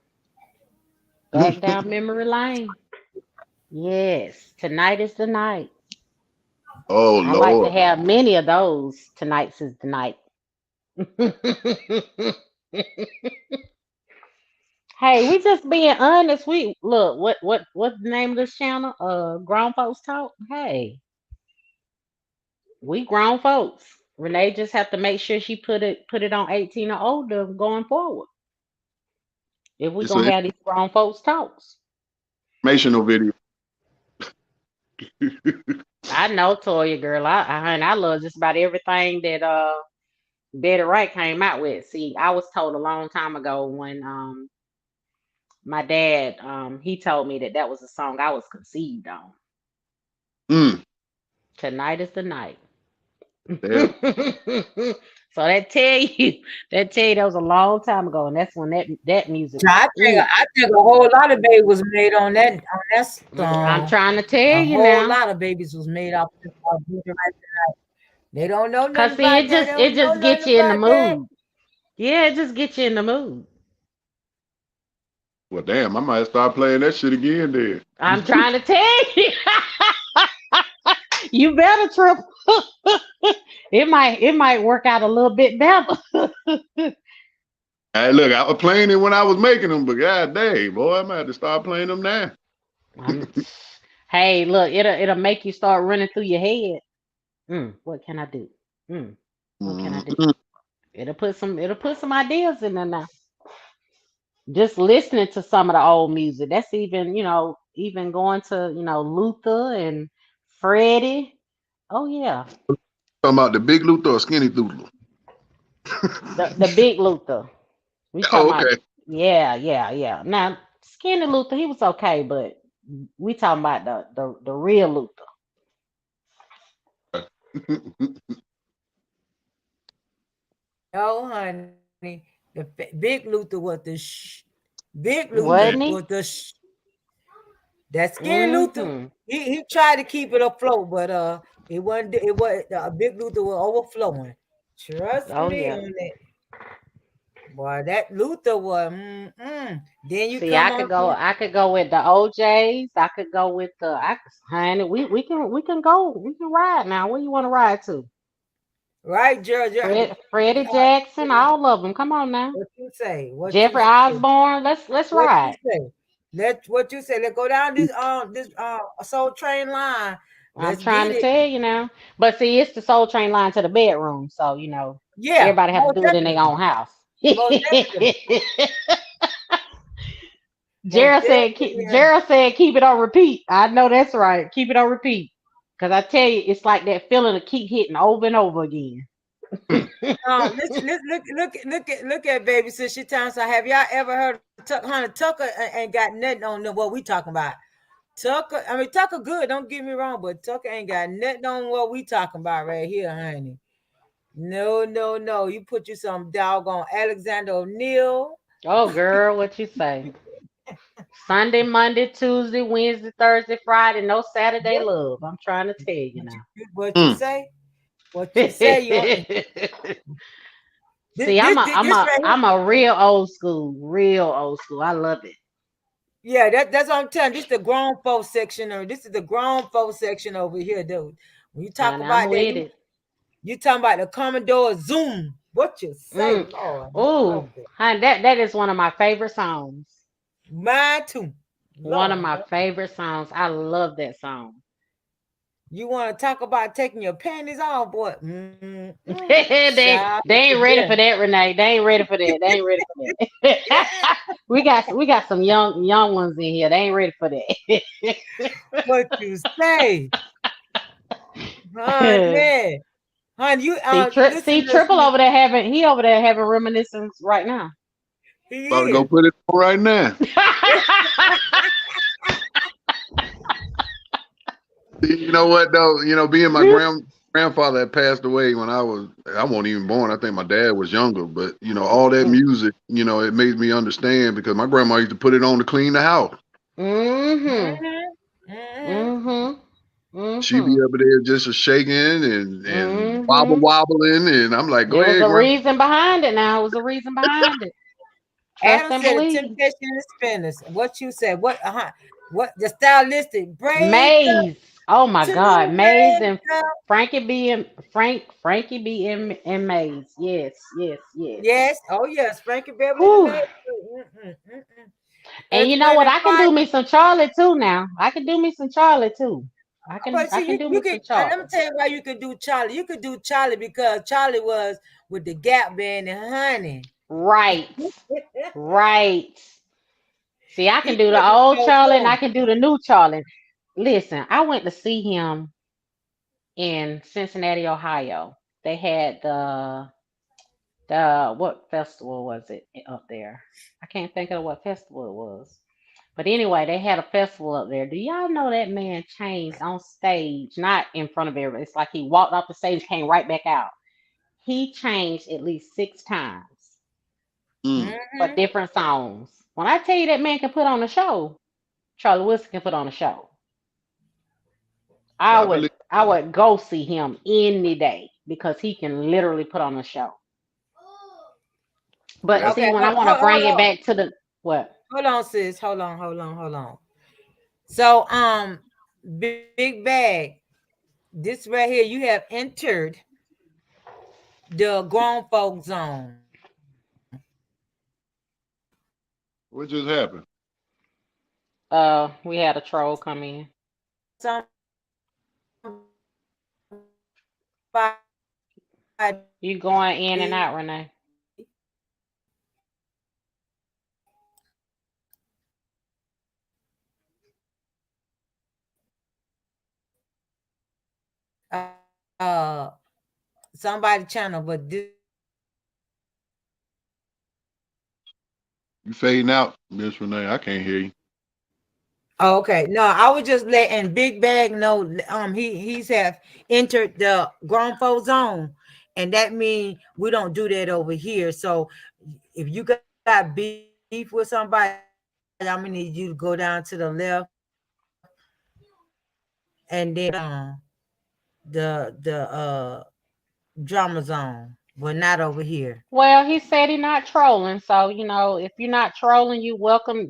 Back down memory lane. Yes, tonight is the night. Oh I like to Lord. have many of those. Tonight's is the night. Hey, we just being honest. We look what's the name of this channel? Grown folks talk. Hey, we grown folks. Renee just have to make sure she put it on 18 or older going forward. If we It's an gonna have these grown folks talks. informational video. I know Toya girl. I love just about everything that Betty Wright came out with. See, I was told a long time ago when my dad he told me that was a song I was conceived on. Mm, Tonight is the night. yeah. So that was a long time ago, and that's when that music. So Mm, I think a whole lot of babies was made on that song. I'm trying to A tell you whole now, lot of babies was made off this Vision Right. They don't know cause nothing see, about it that. just They it don't know just nothing gets you in the about that. mood. Yeah, it just gets you in the mood. Well, damn, I might start playing that shit again then. I'm trying to tell you, you better trip. It might work out a little bit better. Hey, look, I was playing it when I was making them, but god dang, boy, I might have to start playing them now. I'm, hey, look, it'll make you start running through your head. What can I do? Mm, what can I do? Mhm. It'll put some ideas in there now. Just listening to some of the old music. That's even going to Luther and Freddie. Oh yeah, Talking about the big Luther or skinny Luther? the big Luther. We talking Oh, about okay. yeah, yeah, yeah. Now Skinny Luther, he was okay, but we talking about the real Luther. No, honey. Big Luther was the Big Luther Yeah. was Wasn't the he? that skinny Luther. Mm-hmm. He tried to keep it afloat, but it was Big Luther was overflowing. Trust Oh me yeah. on that. Boy, that Luther was. Then you See, come on to I could go with the OJs. I could go with honey. We can ride now. Where you want to ride to? right, George. Freddie Jackson, all of them. Come on now. What you say? What you Jeffrey say? Osborne. Let's What you ride. say? Let what you say. Let's go down this Soul Train line. I'm Let's trying get to it. tell you now. But see, it's the Soul Train line to the bedroom, so Yeah, everybody have to most do it in their definitely. own house. Most definitely. Most definitely. Gerald said keep it on repeat. I know that's right. Keep it on repeat. Cause I tell you, it's like that feeling to keep hitting over and over again. Listen, look at baby sis. She telling us, have y'all ever heard of Tucker? Honey, Tucker ain't got nothing on what we talking about. Tucker, I mean Tucker good. Don't get me wrong, but Tucker ain't got nothing on what we talking about right here, honey. No, no, no. You put you some doggone Alexander O'Neal. Oh girl, what you say? Sunday, Monday, Tuesday, Wednesday, Thursday, Friday, no Saturday What, love. I'm trying to tell you what now. what you Mm. say? What you say? You See, this right here. I'm a real old school, real old school. I love it. Yeah, that's what I'm telling you. This is the grown folks section, or this is the grown folks section over here, dude. When you talk Honey, I'm about that, with it. you talking about the Commodore Zoom. What you say, Mm. Lord? Ooh, Love it. honey, that is one of my favorite songs. Mine too. One of Lord, my favorite songs. I love that song. you want to talk about taking your panties off, boy? they Shout they out to ain't ready for them. that, Renee. They ain't ready for that. They ain't ready for that. we got some young ones in here. They ain't ready for What you say, that. honey? Honey, you See listen, Triple listen. over there having reminiscence right now. He About to go is. put it on right now. You know what though? Being my grandfather had passed away when I wasn't even born. I think my dad was younger, but all that music, it made me understand because my grandma used to put it on to clean the house. Mm-hmm. Mhm. Mhm. Mm-hmm. She'd be Mm-hmm. up there just a shaking and wobble Mm-hmm. wobbling, and I'm like, go There was ahead, a grandma. reason behind it now. It was a reason behind it. Trust Adam and said the believe. temptation is spinners. What you said? What the stylistic break up Maze. Oh my to God. Maze wake and up? Frankie B and Maze. Yes, yes, yes. Yes. Oh yes. Frankie Beverly and the Whew. Maid. And Earth, you know Wind what? and I can Fire. do me some Charlie too now. I can do me some Charlie too. I can But I see, can do you me can. some Let me Charlie. tell you why you could do Charlie. You could do Charlie because Charlie was with the Gap Band and Honey. Right. Right. See, I can He do the put them old both Charlie and I on. can do the new Charlie. Listen, I went to see him in Cincinnati, Ohio. They had the what festival was it up there? I can't think of what festival it was. But anyway, they had a festival up there. Do y'all know that man changed on stage, not in front of everybody? It's like he walked off the stage, came right back out. He changed at least 6 times Mm. for Hmm. different songs. When I tell you that man can put on a show, Charlie Wilson can put on a show. I I would believe. I would go see him any day because he can literally put on a show. But That's see, Okay, when I hold, want to hold, bring hold it on. back to the what? Hold on, sis. Hold on. So, Big Bag, this right here, you have entered the grown folk zone. what just happened. We had a troll come in. You Somebody, going in and out, Renee? uh, somebody channel, but this You fading out, Miss Renee. I can't hear you. oh, okay. No, I was just letting Big Bag know. He's have entered the grown folk zone, and that means we don't do that over here. So, if you got beef with somebody, I'm gonna need you to go down to the left, and then the drama zone, but not over here. Well, he said he not trolling, so if you're not trolling, you welcome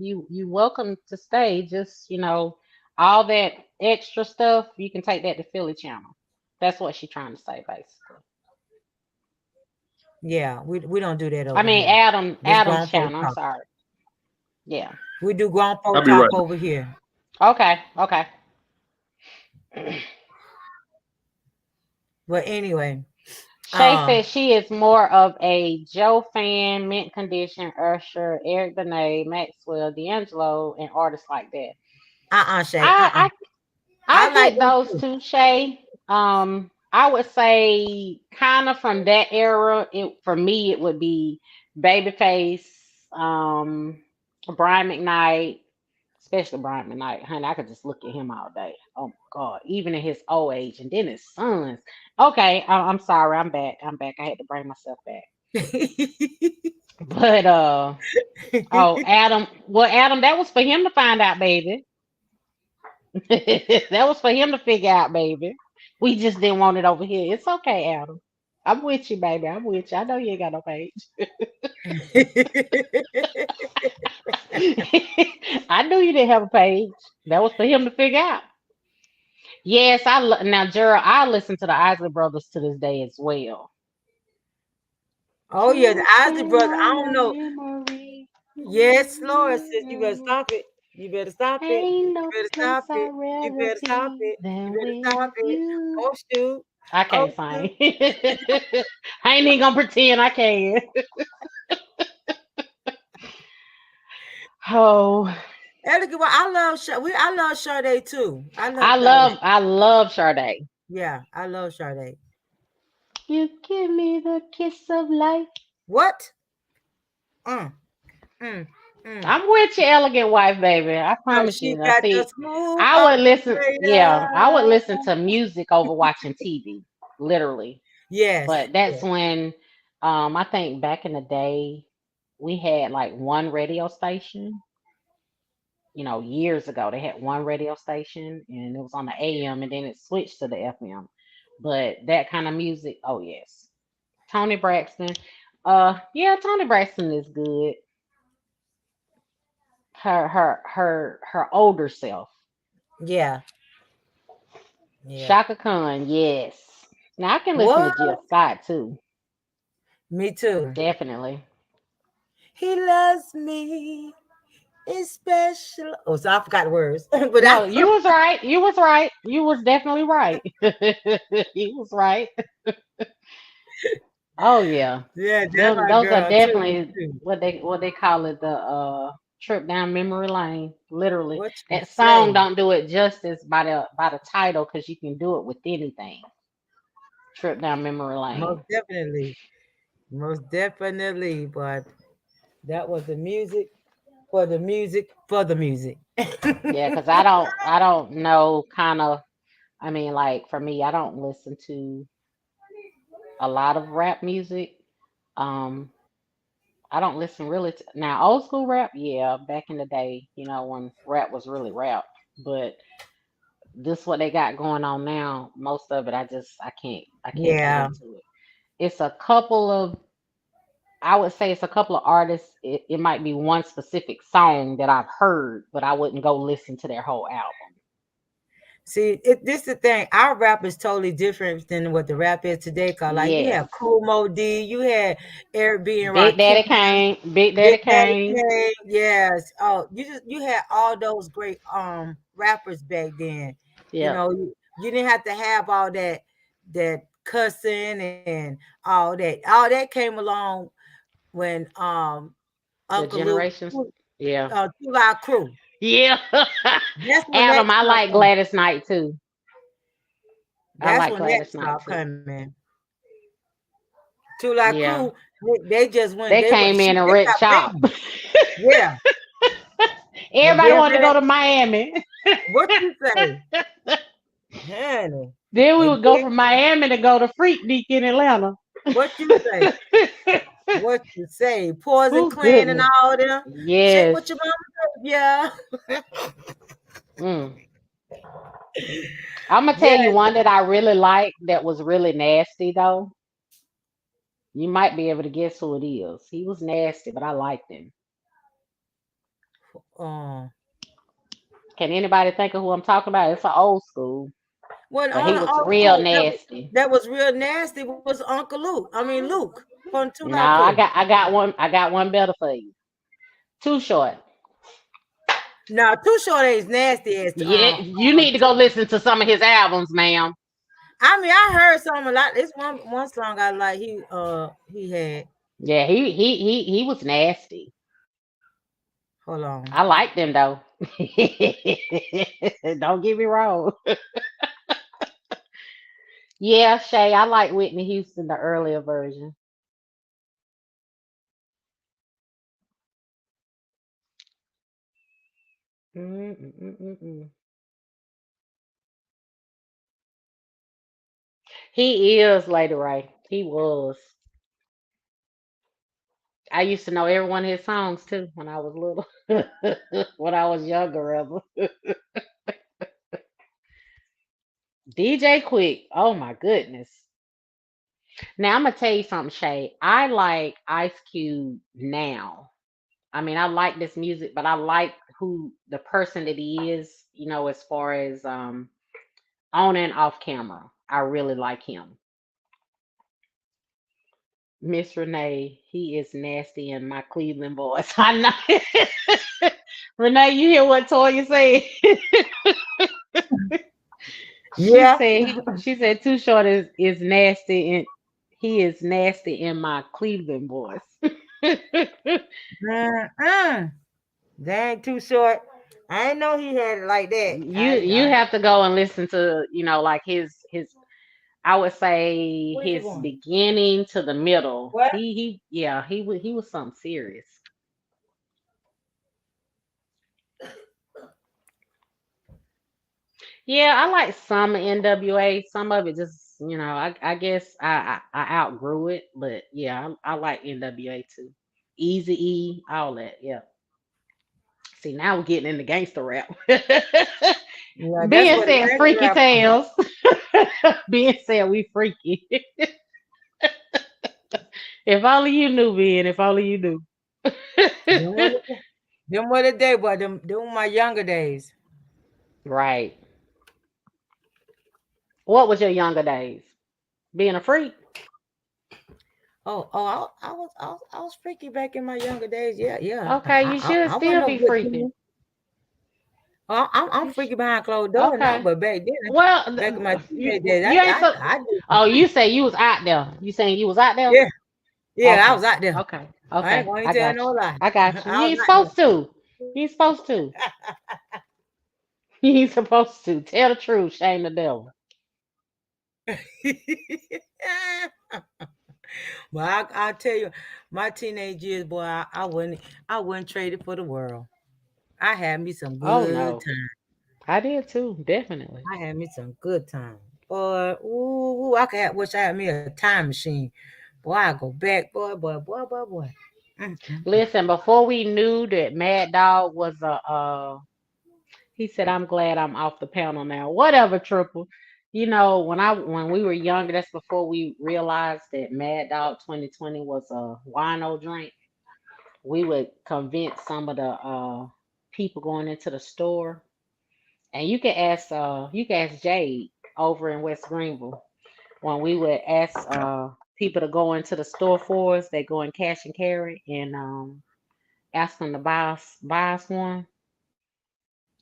to stay. Just all that extra stuff, you can take that to Philly Channel. That's what she's trying to say, basically. Yeah, we don't do that I over mean, here. This Adam's grown folk channel. I'm talk. sorry. Yeah. We do grown I'll folk be right talk over here. Okay. Okay. But anyway, Shay um, says she is more of a Joe fan, Mint Condition, Usher, Eric Benet, Maxwell, D'Angelo, and artists like that. Shay, I I I like get them those too. too, Shay. I would say kind of from that era. It for me, it would be Babyface, Brian McKnight, especially Brian McKnight. Honey, I could just look at him all day. Oh my God, even in his old age, and then his sons. Okay, I'm sorry, I'm back. I'm back. I had to bring myself back. But oh, Adam. Well, Adam, that was for him to find out, baby. That was for him to figure out, baby. We just didn't want it over here. It's okay, Adam. I'm with you, baby. I'm with you. I know you ain't got no page. I knew you didn't have a page. That was for him to figure out. Yes, now, Gerald. I listen to the Isley Brothers to this day as well. Oh yeah, the Just Ozzy in brother. my I don't know. memory. Yes, Lord, sis, you better stop it. You better stop it. Ain't You no better stop place I'd it. You rather better stop be it. You than better stop with it. you. Oh shoot. I Oh can't shoot. sing. I ain't even gonna pretend I can. Oh, Ellie, well, I love Sade too. I love I Sade. love I love Sade. Yeah, I love Sade. You give me the kiss of life. What? Mm, mm, mm. I'm with your elegant wife, baby. I Cause promise she you. Now, got the see, smooth I would listen. Yeah, I would operator. listen to music over watching TV, literally. Yes, But that's yes. when, I think back in the day, we had like one radio station. Years ago, they had one radio station, and it was on the AM, and then it switched to the FM. But that kind of music, oh yes, Tony Braxton. Yeah, Tony Braxton is good. Her older self. Yeah, yeah. Shaka Khan, yes. Now I can listen to What? Jill Scott too. Me too. Definitely. He loves me. It's special. Oh, so I forgot the words, but I No, you was right. You was right. You was definitely right. You was right. Oh yeah. yeah, that's Them my those are girl too. Me definitely too. what they call it, the trip down memory lane. Literally. What you That song say? don't do it justice by the title because you can do it with anything. Trip down memory Most lane. definitely, most definitely. But that was the music. for the music, for the music. Yeah, because I don't know kind of. I mean, like for me, I don't listen to a lot of rap music. Um, I don't listen really to now old school rap. Yeah, back in the day, when rap was really rap. But this what they got going on now. Most of it, I can't get Yeah. into it. It's a couple of I would say it's a couple of artists. It might be one specific song that I've heard, but I wouldn't go listen to their whole album. See, this the thing. Our rap is totally different than what the rap is today. Cause like you Yes, had Cool Mo D, you had Eric B and Big Rakim, Daddy Kane, Big Daddy Big Daddy Kane. Kane. Yes. Oh, you had all those great rappers back then. You Yep, know, you didn't have to have all that cussing and all that. All that came along when the Uncle Luke, generations. Yeah, 2 Live Crew. yeah. That's when that Adam, I started like coming. Gladys Knight too. I That's like when that Gladys Knight started too. coming. 2 Live Crew, Yeah, they just went. they They went. came Shoot, in and they got wrecked shop. famous. Yeah, and Everybody then wanted to man, go to Miami. what you say, honey? Then we And would go then from Miami to go to Freaknik in Atlanta. what you say? What you say? Poison Oh Clan and goodness. all them. Shake Yes. what your mama said. Yeah, Mm. I'm gonna tell you yes. one that I really like that was really nasty though. You might be able to guess who it is. He was nasty, but I liked him. Oh, Can anybody think of who I'm talking about? It's an old school, well, but on he the was old real school nasty. that was real nasty was Uncle Luke. I mean Luke from 2 Live No, Crew. I got one better for you. Too short. Now, Too Short ain't as nasty as Yeah, you need to go listen to some of his albums, ma'am. I mean, I heard some a lot. It's one song I like. He had. Yeah, he was nasty. Hold on. I liked him though. Don't get me wrong. Yeah, Shay, I like Whitney Houston, the earlier version. Mm-mm-mm-mm. He is Lady Ray. He was. I used to know every one of his songs too when I was little. When I was younger, rather. DJ Quick. Oh my goodness. Now I'm gonna tell you something, Shay. I like Ice Cube now. I mean, I like this music, but I like who the person that he is, as far as on and off camera. I really like him. Miss Renee, he is nasty in my Cleveland voice. I know. Renee, you hear what Toya said? she Yeah. said she said Too Short is nasty and he is nasty in my Cleveland voice. Mm-mm. They ain't Too Short. I ain't know he had it like that. You have to go and listen to, like his I would say Where you his going? beginning to the middle. What? He was something serious. Yeah, I like some NWA. Some of it just, I guess I outgrew it, but yeah, I like NWA too. Easy E, all that. Yeah. See, now we're getting into gangster rap. Yeah, that's Being what the said, gangster freaky rap. tales. Being said, we freaky. If only you knew, Ben. If only you knew. Them were the day, but them were my younger days. Right. What was your younger days? Being a freak? I was freaky back in my younger days. Yeah, yeah. Okay, you should I wasn't still no be good freaking. teen. I'm You sh- freaky behind closed doors now, okay. but back then, Well, back in my you, teenage days, you ain't so. I did. Oh, you say you was out there. You saying you was out there? Yeah, yeah, I Okay. was out there. Okay. I ain't Okay. going to I tell got no you. lie. I got you. You I was ain't out supposed to. You ain't supposed to. You ain't supposed to. Tell the truth. Shame the devil. there. Well, I tell you, my teenage years, boy, I wouldn't trade it for the world. I had me some Oh good no, time. I did too, definitely. I had me some good time. Boy, ooh, I could have, wish I had me a time machine. Boy, I go back, boy. Mm. Listen, before we knew that Mad Dog was a he said, "I'm glad I'm off the panel now." Whatever, Triple. You know, when we were younger, that's before we realized that Mad Dog 2020 was a wino drink. We would convince some of the people going into the store, and you can ask Jade over in West Greenville when we would ask people to go into the store for us. They go in cash and carry and ask them to buy us one.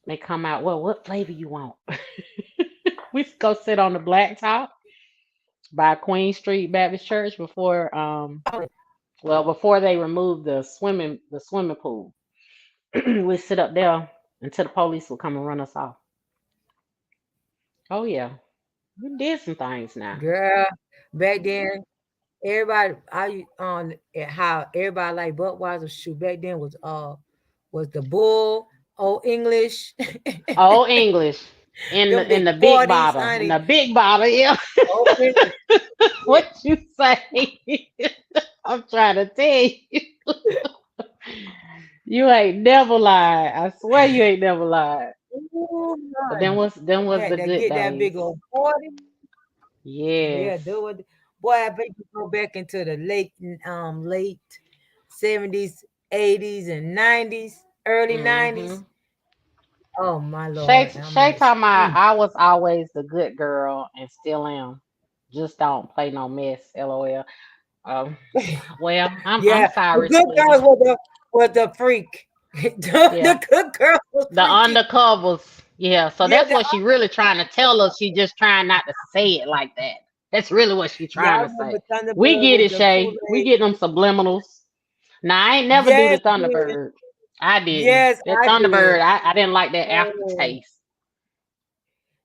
They come out, well, what flavor you want? We used to go sit on the blacktop by Queen Street Baptist Church before before they removed the swimming pool. We sit up there until the police would come and run us off. Oh yeah. We did some things now. Girl, back then, everybody, I on how everybody like Budweiser shoe back then was the Bull, Old English, Old English in them the big big 40s, bottle. In honey. the big bottle, yeah. Old English. What you say? I'm trying to tell you. You ain't never lied. I swear you ain't never lied. Ooh, But honey. them was Had the to good get that days. big old 40. Yeah, Yes. do it. Boy, I bet you go back into the late 70s, 80s, and 90s, early 90s. Mm-hmm. Oh my Shay Lord, how Shay much? talking about I was always the good girl and still am. Just don't play no mess. LOL. Um, well, I'm Yeah, the sorry, good sweetie. girls was the freak. the, Yeah. the good girl was The freaky. undercovers. Yeah. So Yeah, that's what she really trying to tell us. She just trying not to say it like that. That's really what she yeah, I trying to remember say. We Thunderbird get with it, the Kool Shay. We Aid. get them subliminals. Now I ain't never do Yes, the did. Thunderbird. I didn't. Yes, That I did. Thunderbird, I didn't like that Oh, aftertaste.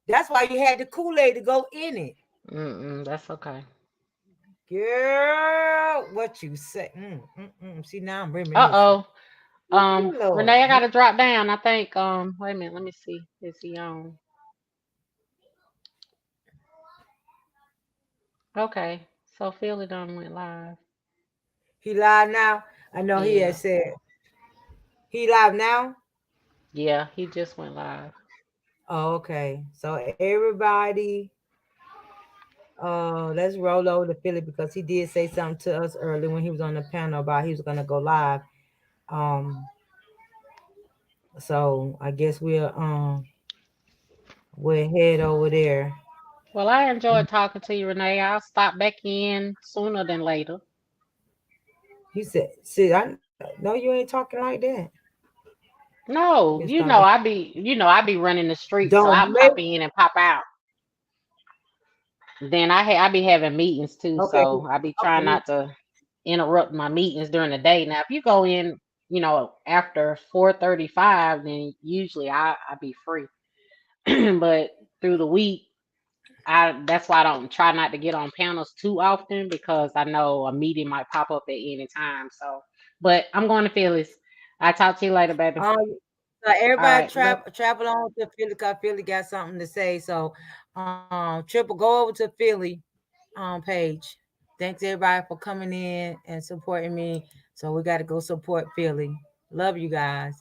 that's why you had the Kool Aid to go in it. Mm-mm, that's okay. Girl, what you say? See, now I'm Uh reminiscing. oh. Ooh, Lord. Renee, I gotta drop down. I think wait a minute, let me see. Is he on? Okay. So Philly done went live. He live now. I know he had Yeah. said he live now. Yeah, he just went live. Oh, okay. So everybody, let's roll over to Philly because he did say something to us early when he was on the panel about he was gonna go live. Um, so I guess we'll head over there. Well, I enjoyed talking to you, Renee. I'll stop back in sooner than later. He said, "See, I no, you ain't talking like that. You No, stop back. I be running the streets, so Don't I make pop in and pop out. Then I be having meetings too, okay, so I be trying okay. not to interrupt my meetings during the day. Now, if you go in, after 4:35, then usually I be free. But through the week, I that's why I don't try not to get on panels too often because I know a meeting might pop up at any time. So, but I'm going to Phillies. I talk to you later, baby. Um, so All everybody right, love. travel on to Philly because Philly got something to say. So, Triple, go over to Philly page. Thanks everybody for coming in and supporting me. So we got to go support Philly. Love you guys.